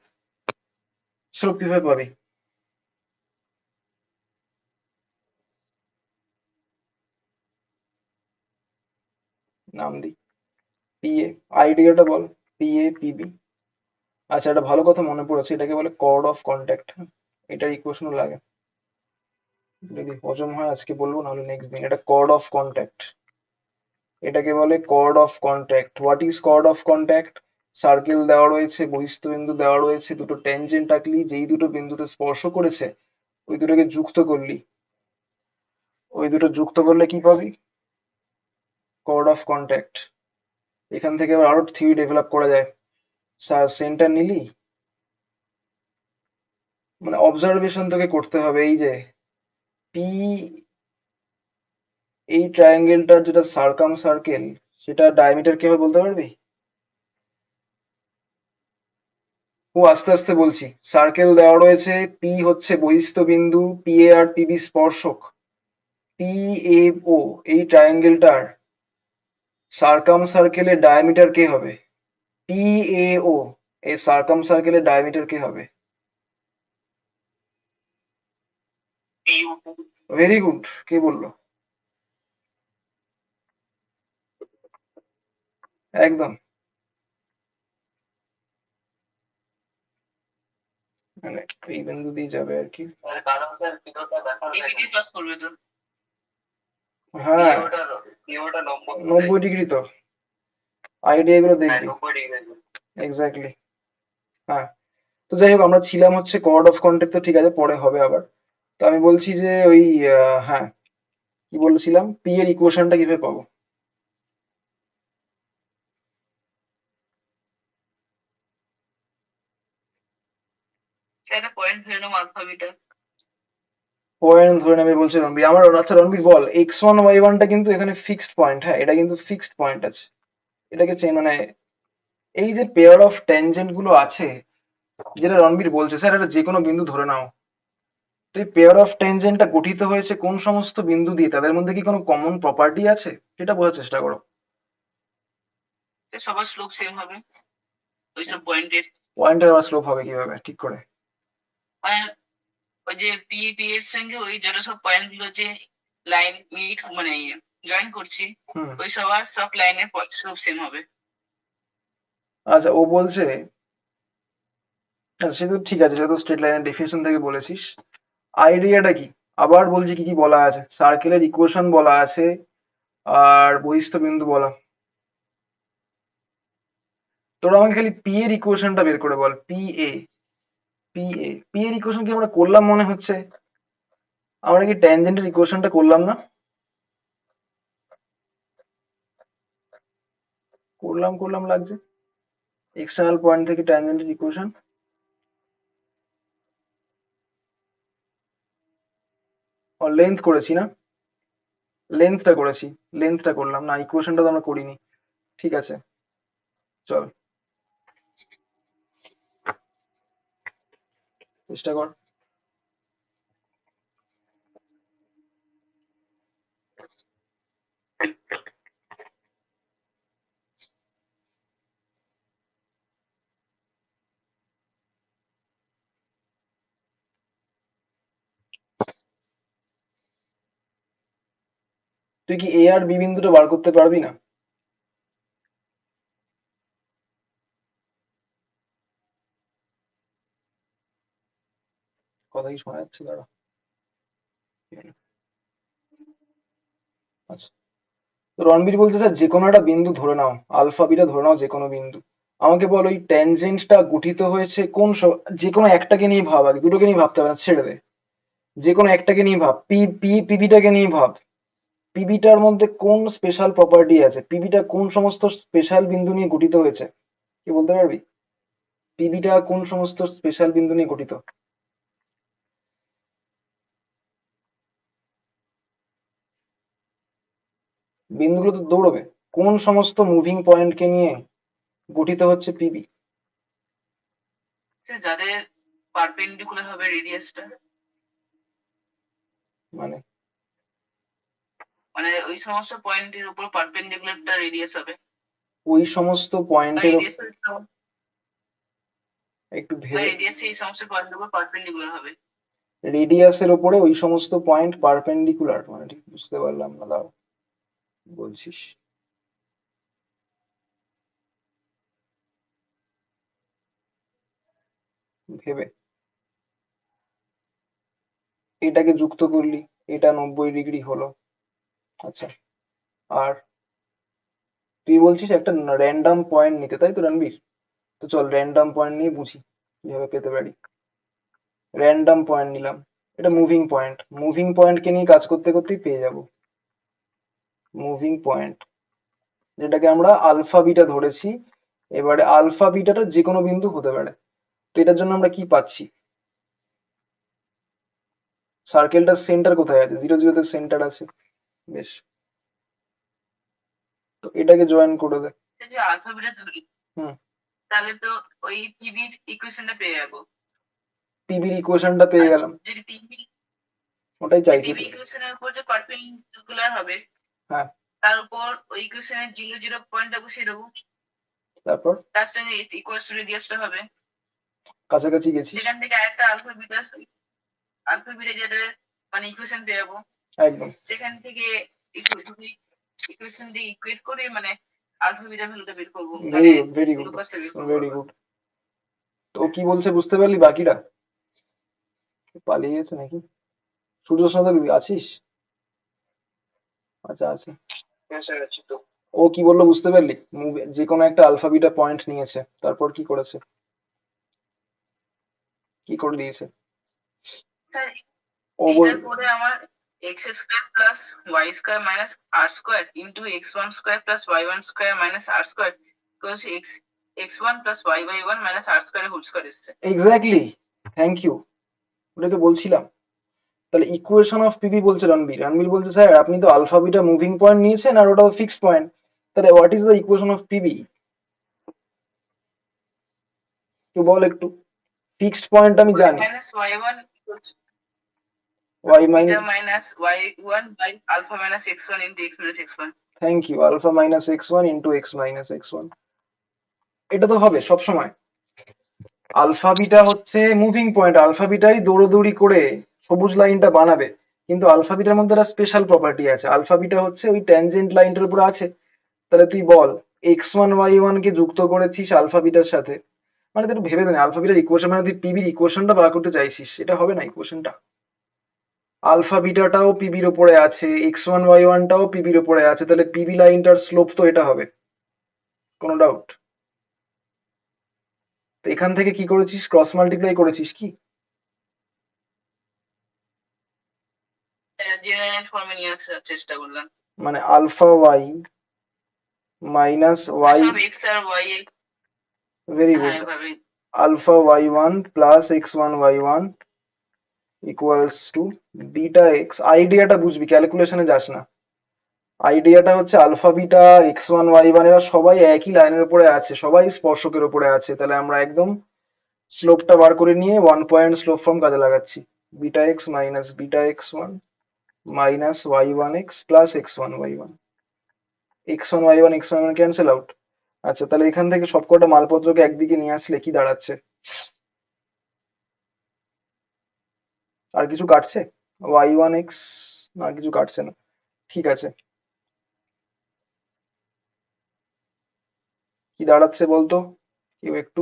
স্লোপ কিভাবে পাবি? নাম দিই পিএ, আইডিয়াটা বল। PA PB. আচ্ছা, একটা ভালো কথা মনে পড়েছে, এটাকে বলে কর্ড অফ কন্ট্যাক্ট। এটার ইকুয়েশনও লাগে, যদি হজম হয় আজকে বলবো, নাহলে নেক্সট দিন। এটা কর্ড অফ কন্ট্যাক্ট, এটাকে বলে chord of contact. What is chord of contact? Circle দেওয়া রয়েছে, বহিস্থ বিন্দু দেওয়া রয়েছে, দুটো ট্যানজেন্ট আঁকলি, যেই দুটো বিন্দুতে স্পর্শ করেছে ওই দুটোকে যুক্ত করলি, ওই দুটো যুক্ত করলে কি পাবি? Chord of contact. এখান থেকে আবার আরো থিওরি ডেভেলপ করা যায়। সেন্টার নিলি, মানে অবজারভেশন তোকে করতে হবে, এই যে পি এই ট্রায়াঙ্গেলটার যেটা সার্কাম সার্কেল, সেটা ডায়ামিটার কি হবে বলতে পারবি? ও আস্তে আস্তে বলছি। সার্কেল দেওয়া রয়েছে, পি হচ্ছে বহিস্থ বিন্দু, পি এ আর পিবি স্পর্শক, পি এ ও এই ট্রায়াঙ্গেলটার সার্কাম সার্কেলের ডায়ামিটার কে হবে? পি এ ও এই সার্কাম সার্কেলের ডায়ামিটার কে হবে? PU very good. কে বললো? একদম, মানে এই বিন্দু দিয়ে যাবে আর কি। কারণ স্যার পিওটা দেখা এবিডি পাস করবে তো। হ্যাঁ, পিওটা নম্বর 90 ডিগ্রি তো, আইডিয়া এগুলো দেখবি। 90 ডিগ্রি। এক্স্যাক্টলি। হ্যাঁ, তো যাই হোক, আমরা ছিলাম হচ্ছে কর্ড অফ কন্টাক্ট, তো ঠিক আছে, পরে হবে আবার। তো আমি বলছি যে ওই হ্যাঁ, কি বলছিলাম, পি এর ইকুয়েশনটা কিভাবে পাবো? একটা পয়েন্ট ধরে নাও আলফা বিটা। পয়েন্ট ধরে নেবে বলছে রণবীর। আমার আচ্ছা রণবীর বল, x1 y1টা কিন্তু এখানে ফিক্সড পয়েন্ট, হ্যাঁ এটা কিন্তু ফিক্সড পয়েন্ট আছে। এটাকে মানে এই যে পেয়ার অফ ট্যানজেন্ট গুলো আছে, যেটা রণবীর বলছে স্যার এটা যে কোনো বিন্দু ধরে নাও, তো এই পেয়ার অফ ট্যানজেন্টটা গঠিত হয়েছে কোন সমস্ত বিন্দু দিয়ে, তাদের মধ্যে কি কোনো কমন প্রপার্টি আছে, সেটা বোঝার চেষ্টা করো। সবার স্লোপ সেম হবে ওইসব পয়েন্টের। পয়েন্টের আবার স্লোপ হবে কিভাবে ঠিক করে? মানে ওই যে পি পি এর সঙ্গে ওই যত সব পয়েন্ট গুলো যে লাইন মিট মানে জয়েন করছি, হুম, ওই সবার সব লাইনের স্লোপ সেম হবে। আচ্ছা ও বলছে, আচ্ছা সে তো ঠিক আছে, সেটা তো স্ট্রেট লাইনের ডেফিনেশন থেকে বলেছিস। আইডিয়াটা কি? আবার বলছি কি কি বলা আছে, সার্কেলের ইকুয়েশন বলা আছে, আর বহিস্থ বিন্দু বলা। তোরা আমাকে খালি পি এর ইকুয়েশনটা বের করে বল। পি এর ইকুয়েশন কি আমরা করলাম মনে হচ্ছে? আমরা কি ট্যানজেন্টের ইকুয়েশনটা করলাম না? করলাম করলাম লাগছে। এক্সটার্নাল পয়েন্ট থেকে ট্যানজেন্টের ইকুয়েশন, লেন্থ করেছি না? লেন্থটা করেছি, লেন্থটা করলাম না, ইকুয়েশনটা তো আমরা করিনি। ঠিক আছে, চল চেষ্টা কর। তুই কি এ আর বি বিন্দুটা বার করতে পারবি না? কথা কি শোনা যাচ্ছে? দাঁড়া। আচ্ছা, তো রণবীর বলতে স্যার যে কোনো একটা বিন্দু ধরে নাও, আলফা বিটা ধরে নাও, যে কোনো বিন্দু। আমাকে বল ওই ট্যানজেন্টটা গঠিত হয়েছে কোন যে কোনো একটাকে নিয়ে ভাব, আগে দুটোকে নিয়ে ভাবতে হবে না, ছেড়ে দে। যে কোনো একটাকে নিয়ে ভাব, পিবিটাকে নিয়ে ভাব। পিবিটার মধ্যে কোন স্পেশাল প্রপার্টি আছে, পিবিটা কোন সমস্ত স্পেশাল বিন্দু নিয়ে গঠিত হয়েছে, কি বলতে পারবি? পিবিটা কোন সমস্ত স্পেশাল বিন্দু নিয়ে গঠিত? বিন্দুগুলো তো দৌড়বে। কোন সমস্ত মুভিং পয়েন্টকে নিয়ে গঠিত হচ্ছে পিবি? যাদের পারপেন্ডিকুলার হবে রেডিয়াসটা, মানে মানে ওই সমস্ত পয়েন্টের উপর পারপেন্ডিকুলারটা রেডিয়াস হবে। ওই সমস্ত পয়েন্টের রেডিয়াস একটু ভেবে, রেডিয়াস এই সমস্ত পয়েন্টের উপর পারপেন্ডিকুলার হবে। রেডিয়াসের ওপরে ওই সমস্ত পয়েন্ট পারপেন্ডিকুলার, মানে ঠিক বুঝতে পারলাম না, দাও বলছিস। ভেবে, এটাকে যুক্ত করলি, এটা 90 ডিগ্রি হলো। আচ্ছা, আর তুই বলছিস একটা র্যান্ডম পয়েন্ট নিতে, তাই তো রণবীর? তো চল র্যান্ডম পয়েন্ট নিয়ে বুঝি কিভাবে পেতে পারি। র্যান্ডম পয়েন্ট নিলাম, এটা মুভিং পয়েন্ট, মুভিং পয়েন্টকে নিয়ে কাজ করতে করতেই পেয়ে যাব। মুভিং পয়েন্ট, যেটাকে আমরা আলফা বিটা ধরেছি। এবারে আলফা বিটাটা যে কোনো বিন্দু হতে পারে। তো এটার জন্য আমরা কি পাচ্ছি? সার্কেলটার সেন্টার কোথায় আছে? 0 0 তে সেন্টার আছে। বেশ, তো এটাকে জয়েন করে দে। যদি আলফা বিটা ধরি হুম। তাহলে তো ওই পিবির ইকুয়েশনটা পেয়ে যাবো। পিবির ইকুয়েশনটা পেয়ে গেলাম, যদি পিবি ওটাই চাইছি। পিবি ইকুয়েশনের উপর যে পারপেন্ডিকুলার হবে হ্যাঁ, তার উপর ওই ইকুয়েশনের 0 পয়েন্টটা বসিয়ে দেবো, তারপর তার সঙ্গে ইকুয়াল টু রেডিয়াসটা হবে। কাছাকাছি গেছিস। সেখান থেকে আরেকটা আলফা বিটা যেটা মানে ইকুয়েশন পেয়ে যাবো। একদম সেখান থেকে ইকুয়েশন দিয়ে ইকুয়েট করে মানে আলফা বিটা ভ্যালুটা বের করবো। ভেরি গুড, ভেরি গুড, গ্লুকোজটা বের করবো। Very good. তো ও কি বলছে বুঝতে পারলি বাকিটা? পালিয়ে গেছে নাকি? সূর্য সঙ্গে আছিস? আচ্ছা আছে। হ্যাঁ স্যার আছে তো। ও কি বললো বুঝতে পারলি? যে কোনো একটা আলফা বিটা পয়েন্ট নিয়েছে, তারপর কি করেছে, কি করে দিয়েছে? স্যার ও বল, এটার পরে আমার x square plus y square minus r square into x1 square plus y1 square minus r square equals x1 plus y1 minus r square whole square এসছে। এক্স্যাক্টলি, থ্যাংক ইউ, ওটাই তো বলছিলাম। তাহলে ইকুয়েশন অফ পিবি বলছে রণবীর, রণবীর বলছে sir আপনি তো alpha beta moving point নিয়েছেন আর ওটাও ফিক্সড পয়েন্ট, তাহলে what is the equation of PB? তুই বল একটু। ফিক্সড পয়েন্ট আমি জানি, minus y1 y minus, beta minus y1 by alpha minus x1 into x minus x1। Thank you, alpha minus x1 into x minus x1। এটা তো হবে সব সময়। আলফা বিটা হচ্ছে মুভিং পয়েন্ট, আলফা বিটাই দৌড়োদৌড়ি করে সবুজ লাইনটা বানাবে, কিন্তু আলফা বিটার মধ্যে একটা স্পেশাল প্রপার্টি আছে, আলফা বিটা হচ্ছে ওই ট্যানজেন্ট লাইনটার উপর আছে। তাহলে তুই বল, x1 y1 কে যুক্ত করেছিস আলফা বিটার সাথে, মানে তুই একটু ভেবে দে না, আলফা বিটার ইকুয়েশন মানে তুই পিবির ইকুয়েশনটা বার করতে চাইছিস, এটা হবে না ইকুয়েশনটা। আলফা বিটাটাও পিবির উপরে আছে, x1 y1টাও পিবির উপরে আছে, তাহলে পিবি লাইনটার স্লোপ তো এটা হবে, কোনো ডাউট? তো এখান থেকে কি করেছিস, ক্রস মাল্টিপ্লাই করেছিস কি? জেনারেল ফর্মে নিয়ে আসার চেষ্টা করলাম। মানে আলফা ওয়াই মাইনাস ওয়াই, সব x আর y ভেরি হ্যাঁ গুড, এভাবে। Alpha y1 plus x1 y1 equals to beta x. আইডিয়াটা বুঝবি, ক্যালকুলেশনে যাস না। আইডিয়াটা হচ্ছে আলফা বিটা x1 y1 এরা সবাই একই লাইনের উপরে আছে, সবাই স্পর্শকের উপরে আছে, তাহলে আমরা একদম স্লোপটা বার করে নিয়ে 1 পয়েন্ট স্লোপ ফর্ম কাজে লাগাচ্ছি। Beta x minus beta x1 minus y1 x plus x1 y1, x1 y1 cancel out. আচ্ছা তাহলে এখান থেকে সবকটা মালপত্রকে একদিকে নিয়ে আসলে কি দাঁড়াচ্ছে? আর কিছু কাটছে? y1 x, না কিছু কাটছে না, ঠিক আছে। কি দাঁড়াচ্ছে বলতো কেউ একটু?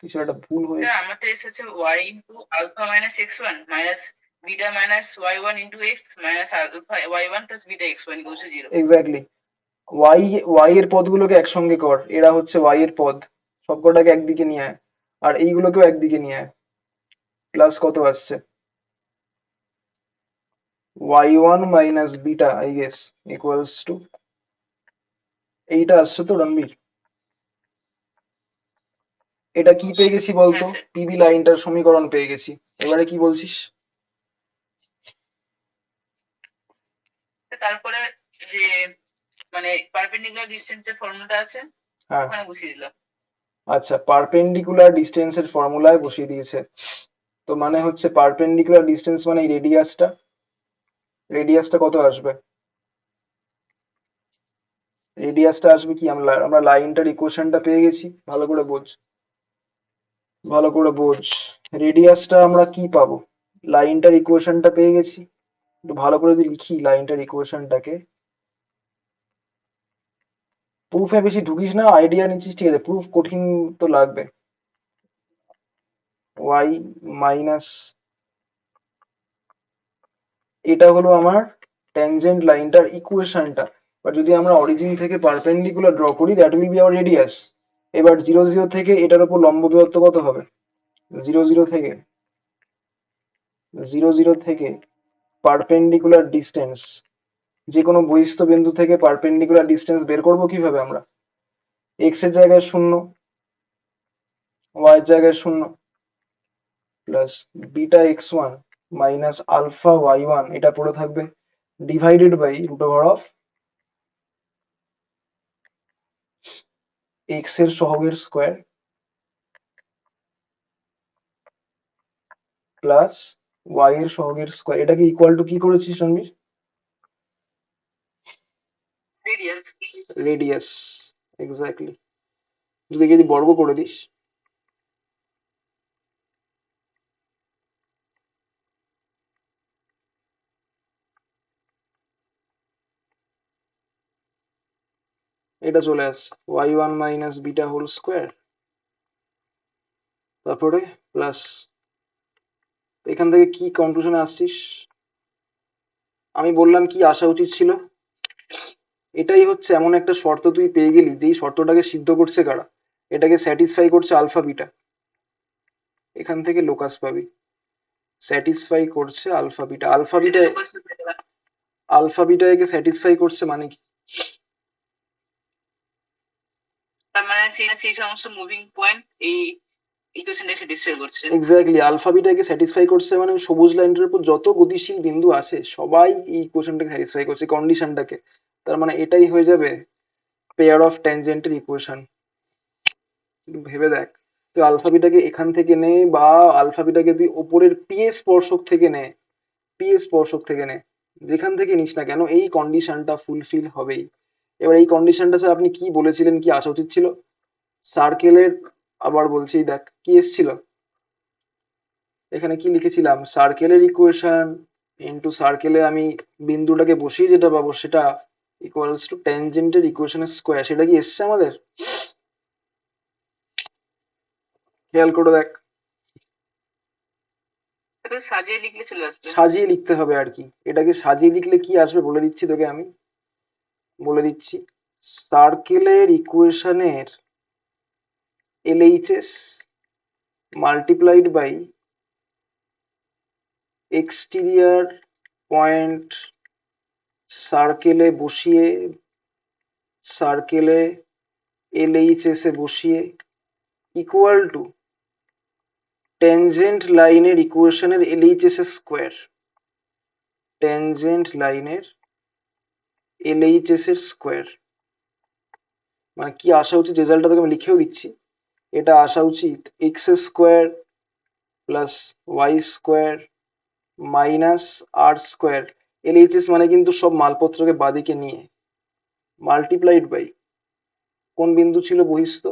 কিছু একটা ভুল হয়ে, স্যার আমারটা এসেছে y into alpha minus x1 minus beta minus y1 into x minus alpha y1 plus beta x1 equals to 0। Exactly. y এর পদগুলোকে একসঙ্গে কর, এরা হচ্ছে y এর পদ, সবকটাকে একদিকে নিয়ে আয়, আর এইগুলোকেও একদিকে নিয়ে আয়। প্লাস কত আসছে? y1 minus beta I guess equals to, এইটা আসছে তো রণবীর? এটা কি পেয়ে গেছি বলতো? হ্যাঁ, স্যার। পিবি লাইনটার সমীকরণ পেয়ে গেছি, এবারে কি বলছিস? তারপরে যে মানে পারপেন্ডিকুলার ডিসটেন্সের ফর্মুলাটা আছে হ্যাঁ, ওখানে বসিয়ে দিলাম। আচ্ছা, পারপেন্ডিকুলার ডিস্টেন্সের ফর্মুলায় বসিয়ে দিয়েছে। তো মানে হচ্ছে পারপেন্ডিকুলার ডিস্টেন্স মানে এই রেডিয়াসটা, রেডিয়াসটা কত আসবে? রেডিয়াসটা আসবে কি, আমরা লাইনটার ইকুয়েশনটা পেয়ে গেছি, ভালো করে বোঝ, ভালো করে বোঝ। রেডিয়াসটা আমরা কি পাবো? লাইনটার ইকুয়েশনটা পেয়ে গেছি, একটু ভালো করে যদি লিখি লাইনটার ইকুয়েশনটাকে। প্রুফে বেশি ঢুকিস না, আইডিয়া নিচ্ছিস ঠিক আছে, প্রুফ কঠিন তো লাগবে। ওয়াই মাইনাস, এটা হলো আমার ট্যানজেন্ট লাইনটার ইকুয়েশনটা, বাট যদি আমরা অরিজিন থেকে পারপেন্ডিকুলার ড্র করি that will be hour radius. এবার 0 0 থেকে এটার উপর লম্ব দূরত্ব কত হবে? 0 0 থেকে, 0 0 থেকে পারপেন্ডিকুলার ডিস্টেন্স, যে কোনো বহিস্থ বিন্দু থেকে পারপেন্ডিকুলার ডিস্টেন্স বের করবো কিভাবে আমরা? এক্স এর জায়গায় 0, ওয়াই এর জায়গায় 0, plus beta x1 minus alpha y1, এটা পড়ে থাকবে divided by √(x1 + x2 + y1) x এর সহগের স্কোয়ার প্লাস ওয়াই এর সহগের স্কোয়ার, এটাকে ইকুয়াল টু কি করেছিস রণবীর? রেডিয়াস। Radius, exactly. যদি বর্গ করে দিস, এটা চলে আসছে y one minus beta whole square, তারপরে প্লাস, এখান থেকে কি কনক্লুশনে আসছিস? আমি বললাম কি আসা উচিত ছিল, এটাই হচ্ছে এমন একটা শর্ত তুই পেয়ে গেলি যেই শর্তটাকে সিদ্ধ করছে কারা, এটাকে স্যাটিসফাই করছে আলফা বিটা, এখান থেকে লোকাস পাবি। স্যাটিসফাই করছে আলফা বিটা, আলফা বিটা একে স্যাটিসফাই করছে মানে কি? তার মানে সেই সমস্ত মুভিং পয়েন্ট এই ইকুয়েশনটা স্যাটিসফাই করছে। এক্স্যাক্টলি, আলফা বিটা একে স্যাটিসফাই করছে মানে ওই সবুজ লাইনটার উপর যত গতিশীল বিন্দু আছে সবাই এই ইকুয়েশনটাকে স্যাটিসফাই করছে, কন্ডিশনটাকে। তার মানে এটাই হয়ে যাবে পেয়ার অফ ট্যানজেন্টের ইকুয়েশন। ভেবে দেখ, তুই আলফা বিটাকে এখান থেকে নে বা আলফা বিটাকে তুই ওপরের পি স্পর্শক থেকে নে, পি স্পর্শক থেকে নে, যেখান থেকে নিস না কেন এই কন্ডিশনটা ফুলফিল হবেই। এবার এই কন্ডিশনটা স্যার আপনি কি বলেছিলেন কি আসা উচিত ছিল? সার্কেলের, আবার বলছি দেখ কি এসেছিল, এখানে কি লিখেছিলাম, সার্কেলের ইকুয়েশন ইনটু সার্কেলে আমি বিন্দুটাকে বসিয়ে যেটা পাবো সেটা ইকুয়ালস টু ট্যানজেন্টের ইকুয়েশনের স্কোয়ার, সেটা কি এসছে আমাদের? খেয়াল করে দেখ, এটা সাজিয়ে লিখলে চলে আসবে। সাজিয়ে লিখতে হবে আর কি, এটাকে সাজিয়ে লিখলে কি আসবে বলে দিচ্ছি তোকে আমি, বলে দিচ্ছি। সার্কেলের ইকুয়েশনের LHS multiplied by exterior point সার্কেলে বসিয়ে, সার্কেলে এলএইচএস এ বসিয়ে ইকুয়াল টু ট্যানজেন্ট লাইনের ইকুয়েশনের এলএইচএস এর স্কোয়ার, ট্যানজেন্ট লাইনের এলএইচএস এর স্কোয়ার। মানে কি আসা উচিত, রেজাল্টটা তোকে আমি লিখেও দিচ্ছি, এটা আসা উচিত x square plus y square minus r square, LHS মানে কিন্তু সব মালপত্রকে বাদিকে নিয়ে, মাল্টিপ্লাইড বাই কোন বিন্দু ছিল বহিস্থ,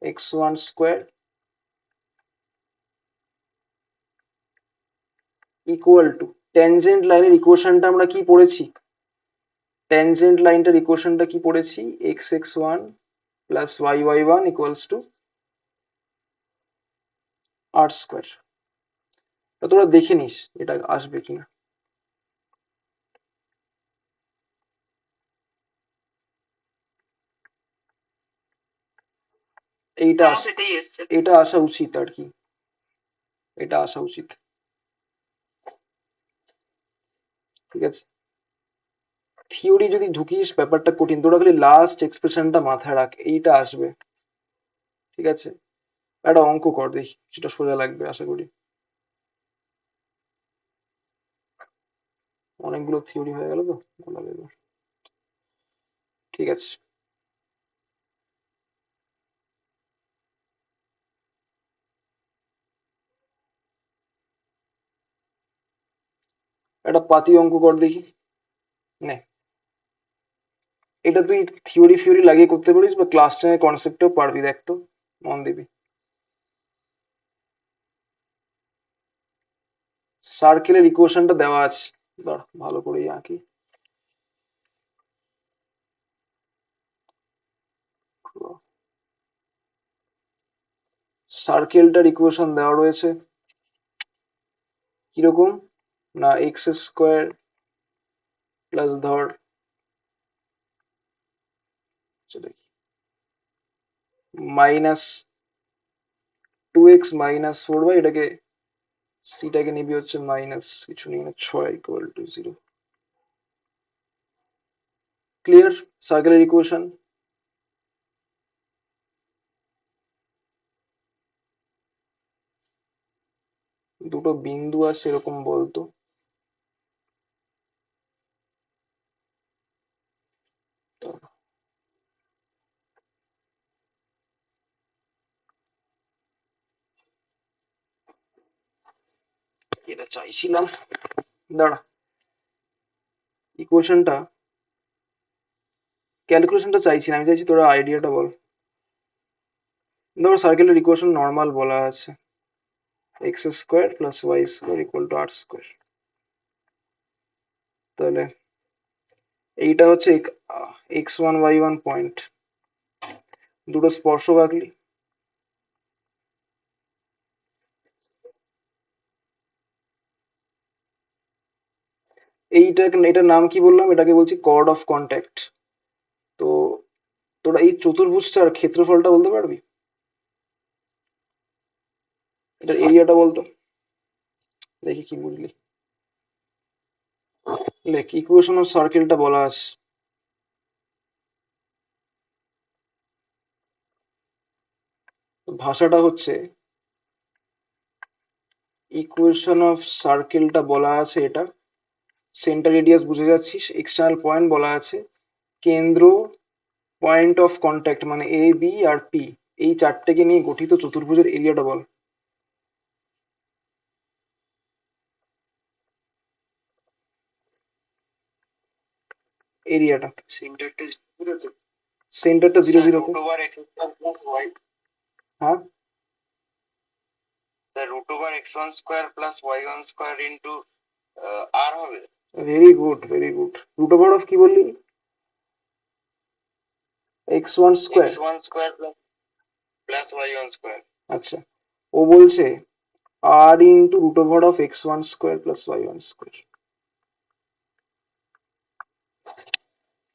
x one square equal to tangent লাইনের ইকুয়েশনটা আমরা কি পড়েছি, ট্যানজেন্ট লাইনটার ইকুয়েশনটা কি পড়েছি, x x one plus y y one equals to r square. তোরা দেখে নিস এটা আসবে কিনা। এইটা আমার সেটাই এসছে। এটা আসা উচিত আর কি, এটা আসা উচিত, ঠিক আছে। থিওরি যদি ঢুকিস ব্যাপারটা কঠিন, তোরা খালি লাস্ট এক্সপ্রেশনটা মাথায় রাখ, এইটা আসবে, ঠিক আছে। একটা অঙ্ক কর দেখি, সেটা সোজা লাগবে আশা করি। অনেকগুলো থিওরি হয়ে গেল তো, ভালো লাগবে। ঠিক আছে, একটা পাতি অঙ্ক কর দেখি, নে। এটা তুই থিওরি ফিওরি লাগিয়ে করতে পারিস বা ক্লাস টেনের কনসেপ্টেও পারবি, দেখ তো, মন দিবি। সার্কেলের ইকুয়েশনটা দেওয়া আছে, দাঁড়া ভালো করেই আঁকি। সার্কেলটার ইকুয়েশন দেওয়া রয়েছে কিরকম, না এক্স স্কোয়ার প্লাস ধর, minus two x minus four by, এটাকে সিটাকে নিবি হচ্ছে মাইনাস কিছু নেই না 6 ইকুয়াল টু 0। ক্লিয়ার সার্কেলের ইকুয়েশন? দুটো বিন্দু আছে এরকম বলতো, যেটা চাইছিলাম, দাঁড়া, ইকুয়েশনটা ক্যালকুলেশনটা চাইছি না, আমি চাইছি তোরা আইডিয়াটা বল। ধর সার্কেলের ইকুয়েশন নর্মাল বলা আছে, x square plus y square equal to r square. তাহলে এইটা হচ্ছে x one y one point, দুটো স্পর্শক আঁকলি, এটার নাম কি বললাম, এটাকে বলছি কর্ড অফ কন্ট্যাক্ট। তো তোরা এই চতুর্ভুজটার ক্ষেত্রফলটা বলতে পারবি? এটার এরিয়াটা বলতো, দেখি কি বুঝলি। লেখ, ইকুয়েশন অফ সার্কেলটা বলা আছে, ভাষাটা হচ্ছে ইকুয়েশন অফ সার্কেলটা বলা আছে, এটা সেন্টার রেডিয়াস বুঝে যাচ্ছিস, এক্সটার্নাল পয়েন্ট বলা আছে, কেন্দ্র পয়েন্ট অফ কন্ট্যাক্ট মানে এ বি আর পি, এই চারটেকে নিয়ে গঠিত চতুর্ভুজের এরিয়াটা বল। এরিয়াটা, সেন্টারটা 0 তে। সেন্টারটা zero sir zero root over x square plus y, হ্যাঁ sir root over x one square plus y one square into r হবে। Very good very good. Root over of কি বললি? X one square. X one square plus y one square. আচ্ছা, ও বলছে r into root over of x one square plus y one square.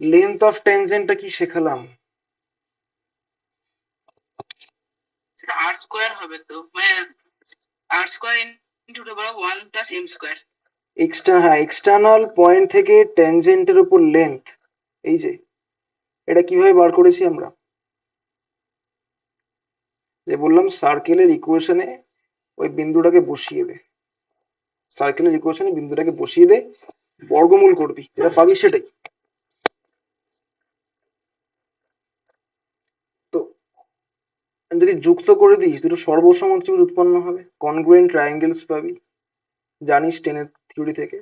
Length of ট্যানজেন্টটা কি শেখালাম? সেটা r square হবে তো, মানে r square into root over 1 plus m square. হ্যাঁ, এক্সটার্নাল পয়েন্ট থেকে ট্যানজেন্টের উপর লেন্থ, এই যে এটা কিভাবে বার করেছি আমরা, যে বললাম সার্কেলের ইকুয়েশনে ওই বিন্দুটাকে বসিয়ে দে, সার্কেলের ইকুয়েশনে বিন্দুটাকে বসিয়ে দে, বর্গমূল করবি, যেটা পাবি সেটাই। তো যদি যুক্ত করে দিস, দুটো সর্বসম ত্রিভুজ উৎপন্ন হবে, কনগ্রুয়েন্ট ট্রায়াঙ্গেলস পাবি, জানিস টেনের থিওরি থেকে।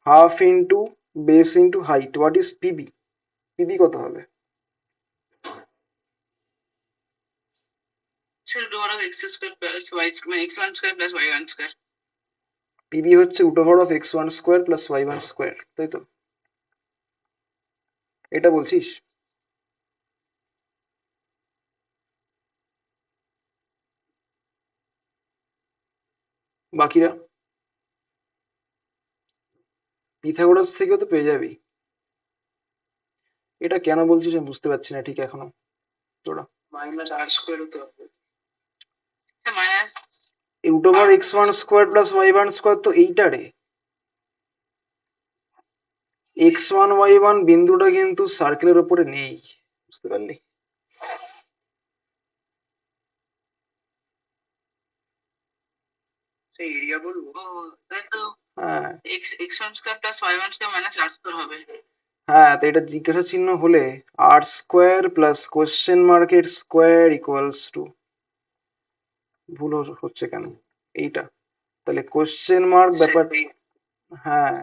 Half into base into height, what is PB? PB কত হবে? সেটা root over of x square plus y মানে x one square plus y one square. PB হচ্ছে root over of x one square plus y one square, তাই তো? এটা বলছিস? বাকিরা পিথাগোরাস থেকেও তো পেয়ে যাবি। এটা কেন বলছিস আমি বুঝতে পারছি না ঠিক এখনো তোরা। মাইনাস আর স্কোয়ার হতে হবে। Minus root over x one square plus y one square তো এইটা রে, এক্স ওয়ান ওয়াই ওয়ান বিন্দুটা কিন্তু সার্কেলের উপরে নেই, বুঝতে পারলি? সেই এরিয়া বলবো। ও তাই তো, হ্যাঁ x one square plus y one square minus r square হবে। হ্যাঁ, তো এটা জিজ্ঞাসা চিহ্ন হলে আর স্কোয়ার প্লাস কোশ্চেন মার্কের স্কোয়ার ইকুয়ালস টু, ভুল হচ্ছে কেন এইটা, তাহলে কোশ্চেন মার্ক ব্যাপার, হ্যাঁ,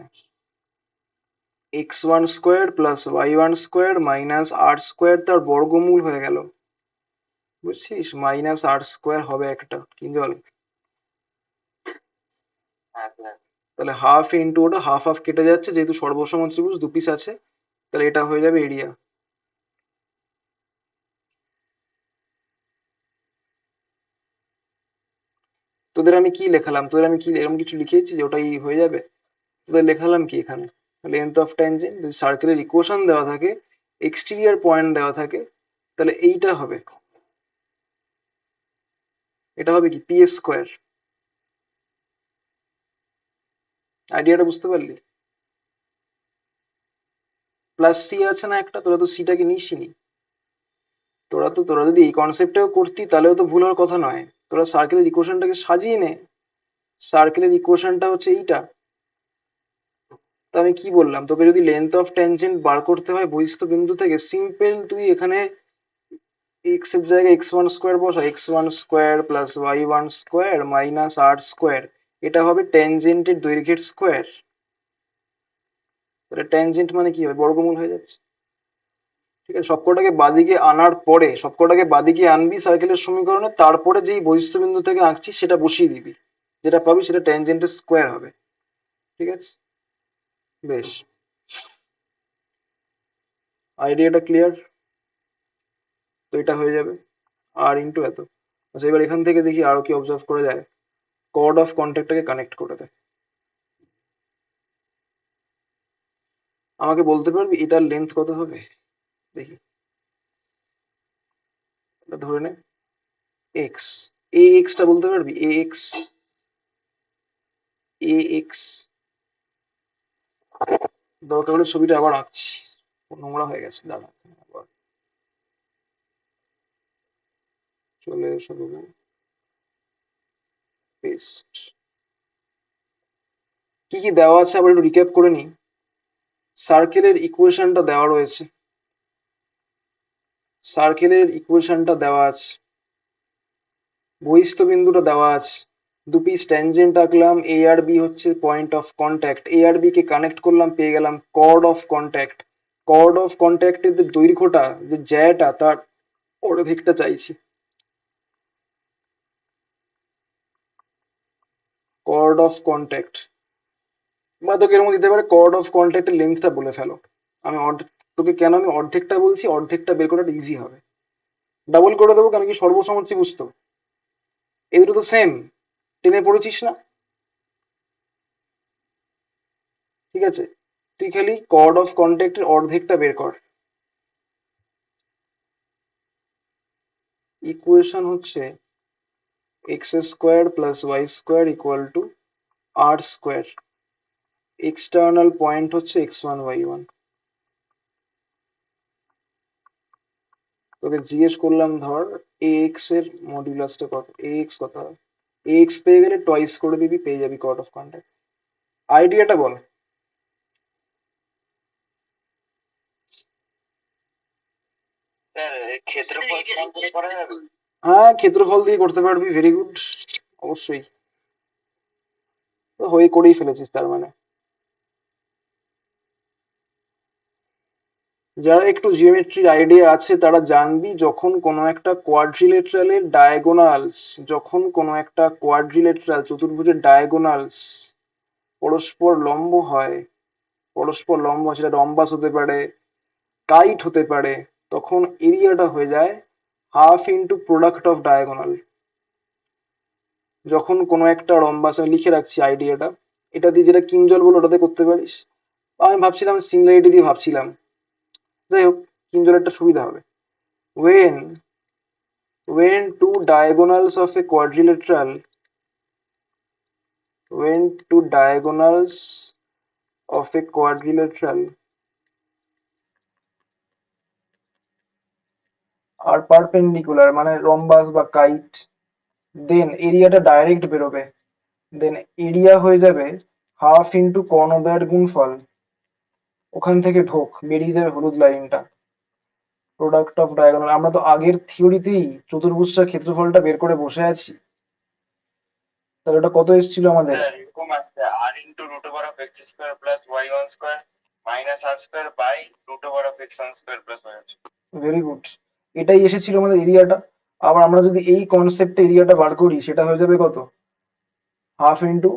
x one square plus y one square minus r square তার বর্গমূল হয়ে গেল, বুঝছিস? মাইনাস আর স্কোয়ার হবে একটা, কি জল? হ্যাঁ স্যার। তাহলে হাফ ইন্টু ওটা হাফ হাফ কেটে যাচ্ছে, যেহেতু সর্বসম ত্রিভুজ দু পিস আছে, তাহলে এটা হয়ে যাবে এরিয়া। তোদের আমি কি লেখালাম, তোদের আমি কি এরকম কিছু লিখেছি যে ওটাই হয়ে যাবে? তোদের লেখালাম কি এখানে, লেন্থ অফ ট্যানজেন্ট যদি সার্কেলের ইকুয়েশন দেওয়া থাকে, এক্সটেরিয়র পয়েন্ট দেওয়া থাকে, তাহলে এইটা হবে, এটা হবে কি পি স্কোয়ার। আইডিয়াটা বুঝতে পারলি? প্লাস সি আছে না একটা, তোরা তো সিটাকে নিসনি। তোরা যদি এই কনসেপ্টটাও করতি তাহলেও তো ভুল হওয়ার কথা নয়। তোরা সার্কেলের ইকুয়েশনটাকে সাজিয়ে নে, সার্কেলের ইকুয়েশনটা হচ্ছে এইটা। তা আমি কি বললাম তোকে, যদি লেন্থ অফ ট্যানজেন্ট বার করতে হয় বহিস্থ বিন্দু থেকে, সিম্পল তুই এখানে এক্স এর জায়গায় এক্স ওয়ান স্কোয়ার বসা, x one square plus y one square minus r square, এটা হবে ট্যানজেন্টের দৈর্ঘ্যের স্কোয়ার। তাহলে ট্যানজেন্ট মানে কি হবে, বর্গমূল হয়ে যাচ্ছে। ঠিক আছে, সবকটাকে বাদিকে আনার পরে, সবকটাকে বাদিকে আনবি সার্কেলের সমীকরণে, তারপরে যেই বহিঃস্থবিন্দু থেকে আঁকছিস সেটা বসিয়ে দিবি, যেটা পাবি সেটা ট্যানজেন্টের স্কোয়ার হবে। ঠিক আছে, বেশ, আইডিয়াটা ক্লিয়ার? তো এটা হয়ে যাবে আর ইন্টু এত। আচ্ছা, এবার এখান থেকে দেখি আরো কি অবজার্ভ করা যায়। কর্ড অফ কন্ট্যাক্টটাকে কানেক্ট করে দেয়। আমাকে বলতে পারবি এটার লেন্থ কত হবে? দেখি, এটা ধরে নে এক্স। এ এক্সটা বলতে পারবি? এ এক্স, এ এক্স। দরকার হলে ছবিটা আবার আঁকছি, নোংরা হয়ে গেছে, দাঁড়া আবার চলে এসো পেস্ট। কি কি দেওয়া আছে আবার একটু রিক্যাপ করে নিই। সার্কেলের ইকুয়েশনটা দেওয়া রয়েছে, সার্কেলের ইকুয়েশনটা দেওয়া আছে, বহিস্থ বিন্দুটা দেওয়া আছে, দু পিস ট্যানজেন্ট আঁকলাম, এ আর বি হচ্ছে পয়েন্ট অফ কন্ট্যাক্ট, এ আর বি কে কানেক্ট করলাম, পেয়ে গেলাম chord of contact. Chord of কন্ট্যাক্টের যে দৈর্ঘ্যটা, যে জ্যাটা, তার অর্ধেকটা চাইছি। কর্ড অফ কন্ট্যাক্ট বা তোকে এর মধ্যে দিতে পারে কর্ড অফ কন্ট্যাক্টের লেন্থটা বলে ফেলো। আমি অর্ধেক, তোকে কেন আমি অর্ধেকটা বলছি, অর্ধেকটা বের করাটা ইজি হবে। ডাবল করে দেবো কেন কি, সর্বসম ত্রিভুজ তো, এই দুটো তো সেম, টেনে পড়েছিস না? ঠিক আছে, তুই খালি কর্ড অফ কন্ট্যাক্টের অর্ধেকটা বের কর। ইকুয়েশন হচ্ছে x square plus y square equal to r square. External point হচ্ছে এক্স ওয়ান ওয়াই ওয়ান। তোকে জিজ্ঞেস করলাম ধর এ এক্স এর মডিউলাসটা কত, এ এক্স কত হবে? এ এক্স পেয়ে গেলে টয়েস করে দিবি, পেয়ে যাবি কর্ড অফ কন্ট্যাক্ট। আইডিয়াটা বল। স্যার ক্ষেত্রফল সমান করে করা যাবে? হ্যাঁ, ক্ষেত্রফল দিয়ে করতে পারবি, ভেরি গুড, অবশ্যই। তো হয়ে করেই ফেলেছিস তার মানে। যারা একটু জিওমেট্রির আইডিয়া আছে তারা জানবি, যখন কোনো একটা কোয়াড্রিলেটারালের ডায়াগোনালস, যখন কোনো একটা কোয়াড্রিলেটারাল চতুর্ভুজের ডায়াগোনালস পরস্পর লম্ব হয়, পরস্পর লম্ব হয়, সেটা রম্বাস হতে পারে, কাইট হতে পারে, তখন এরিয়াটা হয়ে যায় half into product off diagonal. যখন কোনো একটা রম্বাস, আমি লিখে রাখছি আইডিয়াটা, এটা দিয়ে যেটা কিঞ্জল বলে ওটাতে করতে পারিস। আমি ভাবছিলাম সিমিলারিটি দিয়ে ভাবছিলাম, যাই হোক, কিঞ্জলেরটা সুবিধা হবে। when two diagonals of a quadrilateral, when two diagonals of a quadrilateral are perpendicular, মানে রম্বাস বা কাইট, দেন এরিয়াটা ডাইরেক্ট বেরোবে, দেন এরিয়া হয়ে যাবে হাফ ইন্টু কর্ণদ্বয়ের গুণফল। ওখান থেকে ঢোক, বেরিয়ে যাবে হলুদ লাইনটা, প্রোডাক্ট অফ ডায়াগোনাল। আমরা তো আগের থিওরিতেই চতুর্ভুজটার ক্ষেত্রফলটা বের করে বসে আছি, তাহলে ওটা কত এসেছিল আমাদের? স্যার এরকম আসছে r into root over of x square plus y one square minus r square by root over of x one square plus y one. Very good, এটাই এসেছিল আমাদের এরিয়াটা। আবার আমরা যদি এই কনসেপ্টে এরিয়াটা বার করি, সেটা হয়ে যাবে কত, হাফ ইন্টু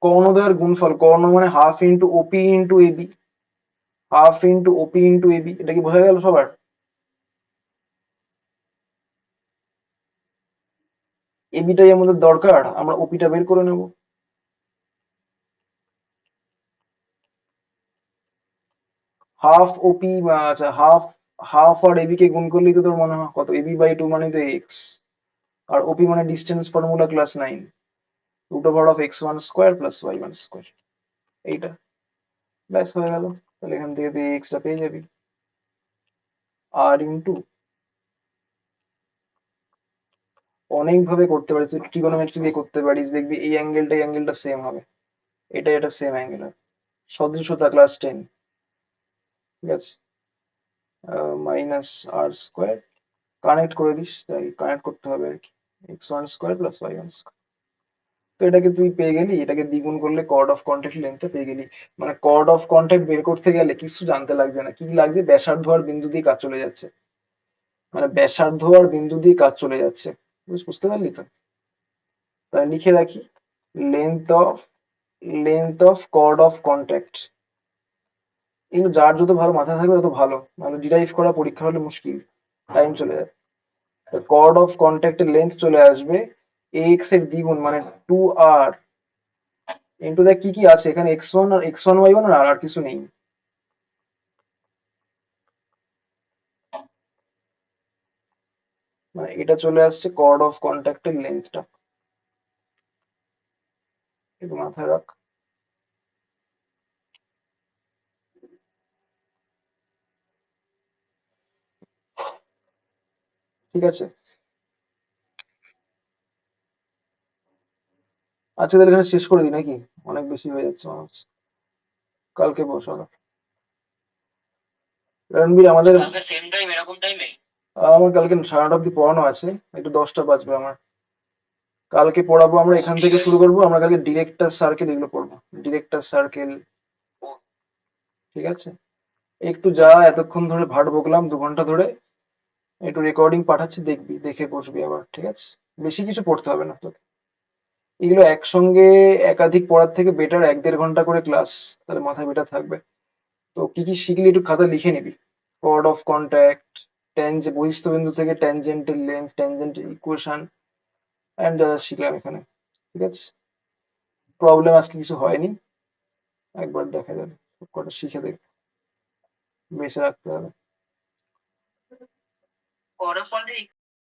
কর্ণদ্বয়ের গুণফল, কর্ণ মানে হাফ ইন্টু ওপি ইন্টু এবি, হাফ ইন্টু ওপি ইন্টু এবি। এটা কি বোঝা গেল সবার? এবিটাই আমাদের দরকার, আমরা ওপিটা বের করে নেব। হাফ ওপি, আচ্ছা হাফ, হাফ আর এবি কে গুণ করলেই তো তোর মনে হয় কত, এবি বাই টু মানে তো এক্স, আর ওপি মানে distance formula class 9, root over of x one square plus y one square. এইটা ব্যাস হয়ে গেল। তাহলে এখান থেকে তুই এক্সটা পেয়ে যাবি আর ইন্টু, অনেক ভাবে করতে পারিস, তুই ট্রিগোনোমেট্রি দিয়ে করতে পারিস, দেখবি এই অ্যাঙ্গেলটা এই অ্যাঙ্গেলটা সেম হবে, এটা সেম অ্যাঙ্গেল হবে। সদৃশতা ক্লাস 10, ঠিক আছে, মাইনাস আর স্কোয়ার, কানেক্ট করে দিস, তাই কানেক্ট করতে হবে আর কি, x one square plus y one square. তো এটাকে তুই পেয়ে গেলি, এটাকে দ্বিগুণ করলে কর্ড অফ কন্ট্যাক্ট লেন্থটা পেয়ে গেলি। মানে কর্ড অফ কন্ট্যাক্ট বের করতে গেলে কিছু জানতে লাগছে না, কি লাগছে, ব্যাসার্ধ আর বিন্দু দিয়ে কাজ চলে যাচ্ছে, মানে ব্যাসার্ধ আর বিন্দু দিয়ে কাজ চলে যাচ্ছে। বুঝতে পারলি তো? তাহলে লিখে রাখি, length of chord of contact. এগুলো যার যত ভালো মাথায় থাকবে তত ভালো, মানে ডিরাইভ করা পরীক্ষা হলে মুশকিল, টাইম চলে যাবে। কর্ড অফ কন্ট্যাক্টের লেন্থ চলে আসবে এক্স এর দ্বিগুণ মানে 2r ইন্টু দেখ কি কি আছে এখানে, x1 আর x1 y1 আর আর কিছু নেই, মানে এটা চলে আসছে কর্ড অফ কন্ট্যাক্টের লেন্থটা, একটু মাথায় রাখ। ঠিক আছে, আচ্ছা তাহলে এখানে শেষ করে দিই নাকি, অনেক বেশি হয়ে যাচ্ছে মনে হচ্ছে। কালকে বসাবো রণবীর আমাদের। কালকে সেম টাইম এরকম টাইমে? আমার কালকে 9:30 অব্দি পড়ানো আছে, একটু 10টা বাজবে আমার। কালকে পড়াবো আমরা, এখান থেকে শুরু করবো আমরা কালকে ডিরেক্টর সার্কেল, এগুলো পড়বো, ডিরেক্টর সার্কেল। ঠিক আছে, একটু যা, এতক্ষণ ধরে ভাট বকলাম 2 ঘন্টা ধরে, একটু রেকর্ডিং পাঠাচ্ছি, দেখবি, দেখে বসবি আবার। ঠিক আছে, বেশি কিছু পড়তে হবে না তোকে, এগুলো একসঙ্গে একাধিক পড়ার থেকে বেটার 1-1.5 ঘন্টা করে ক্লাস, তাহলে মাথায় বেটার থাকবে। তো কি কি শিখলি একটু খাতা লিখে নিবি, কর্ড অফ কন্ট্যাক্ট, বহিস্থ বিন্দু থেকে ট্যানজেন্টের লেন্থ, ট্যানজেন্টের ইকুয়েশন, অ্যান্ড যা যা শিখলাম এখানে। ঠিক আছে, প্রবলেম আজকে কিছু হয়নি, একবার দেখা যাবে, সব কটা শিখে দেখবে, বেঁচে রাখতে হবে। করসপন্ডেন্ট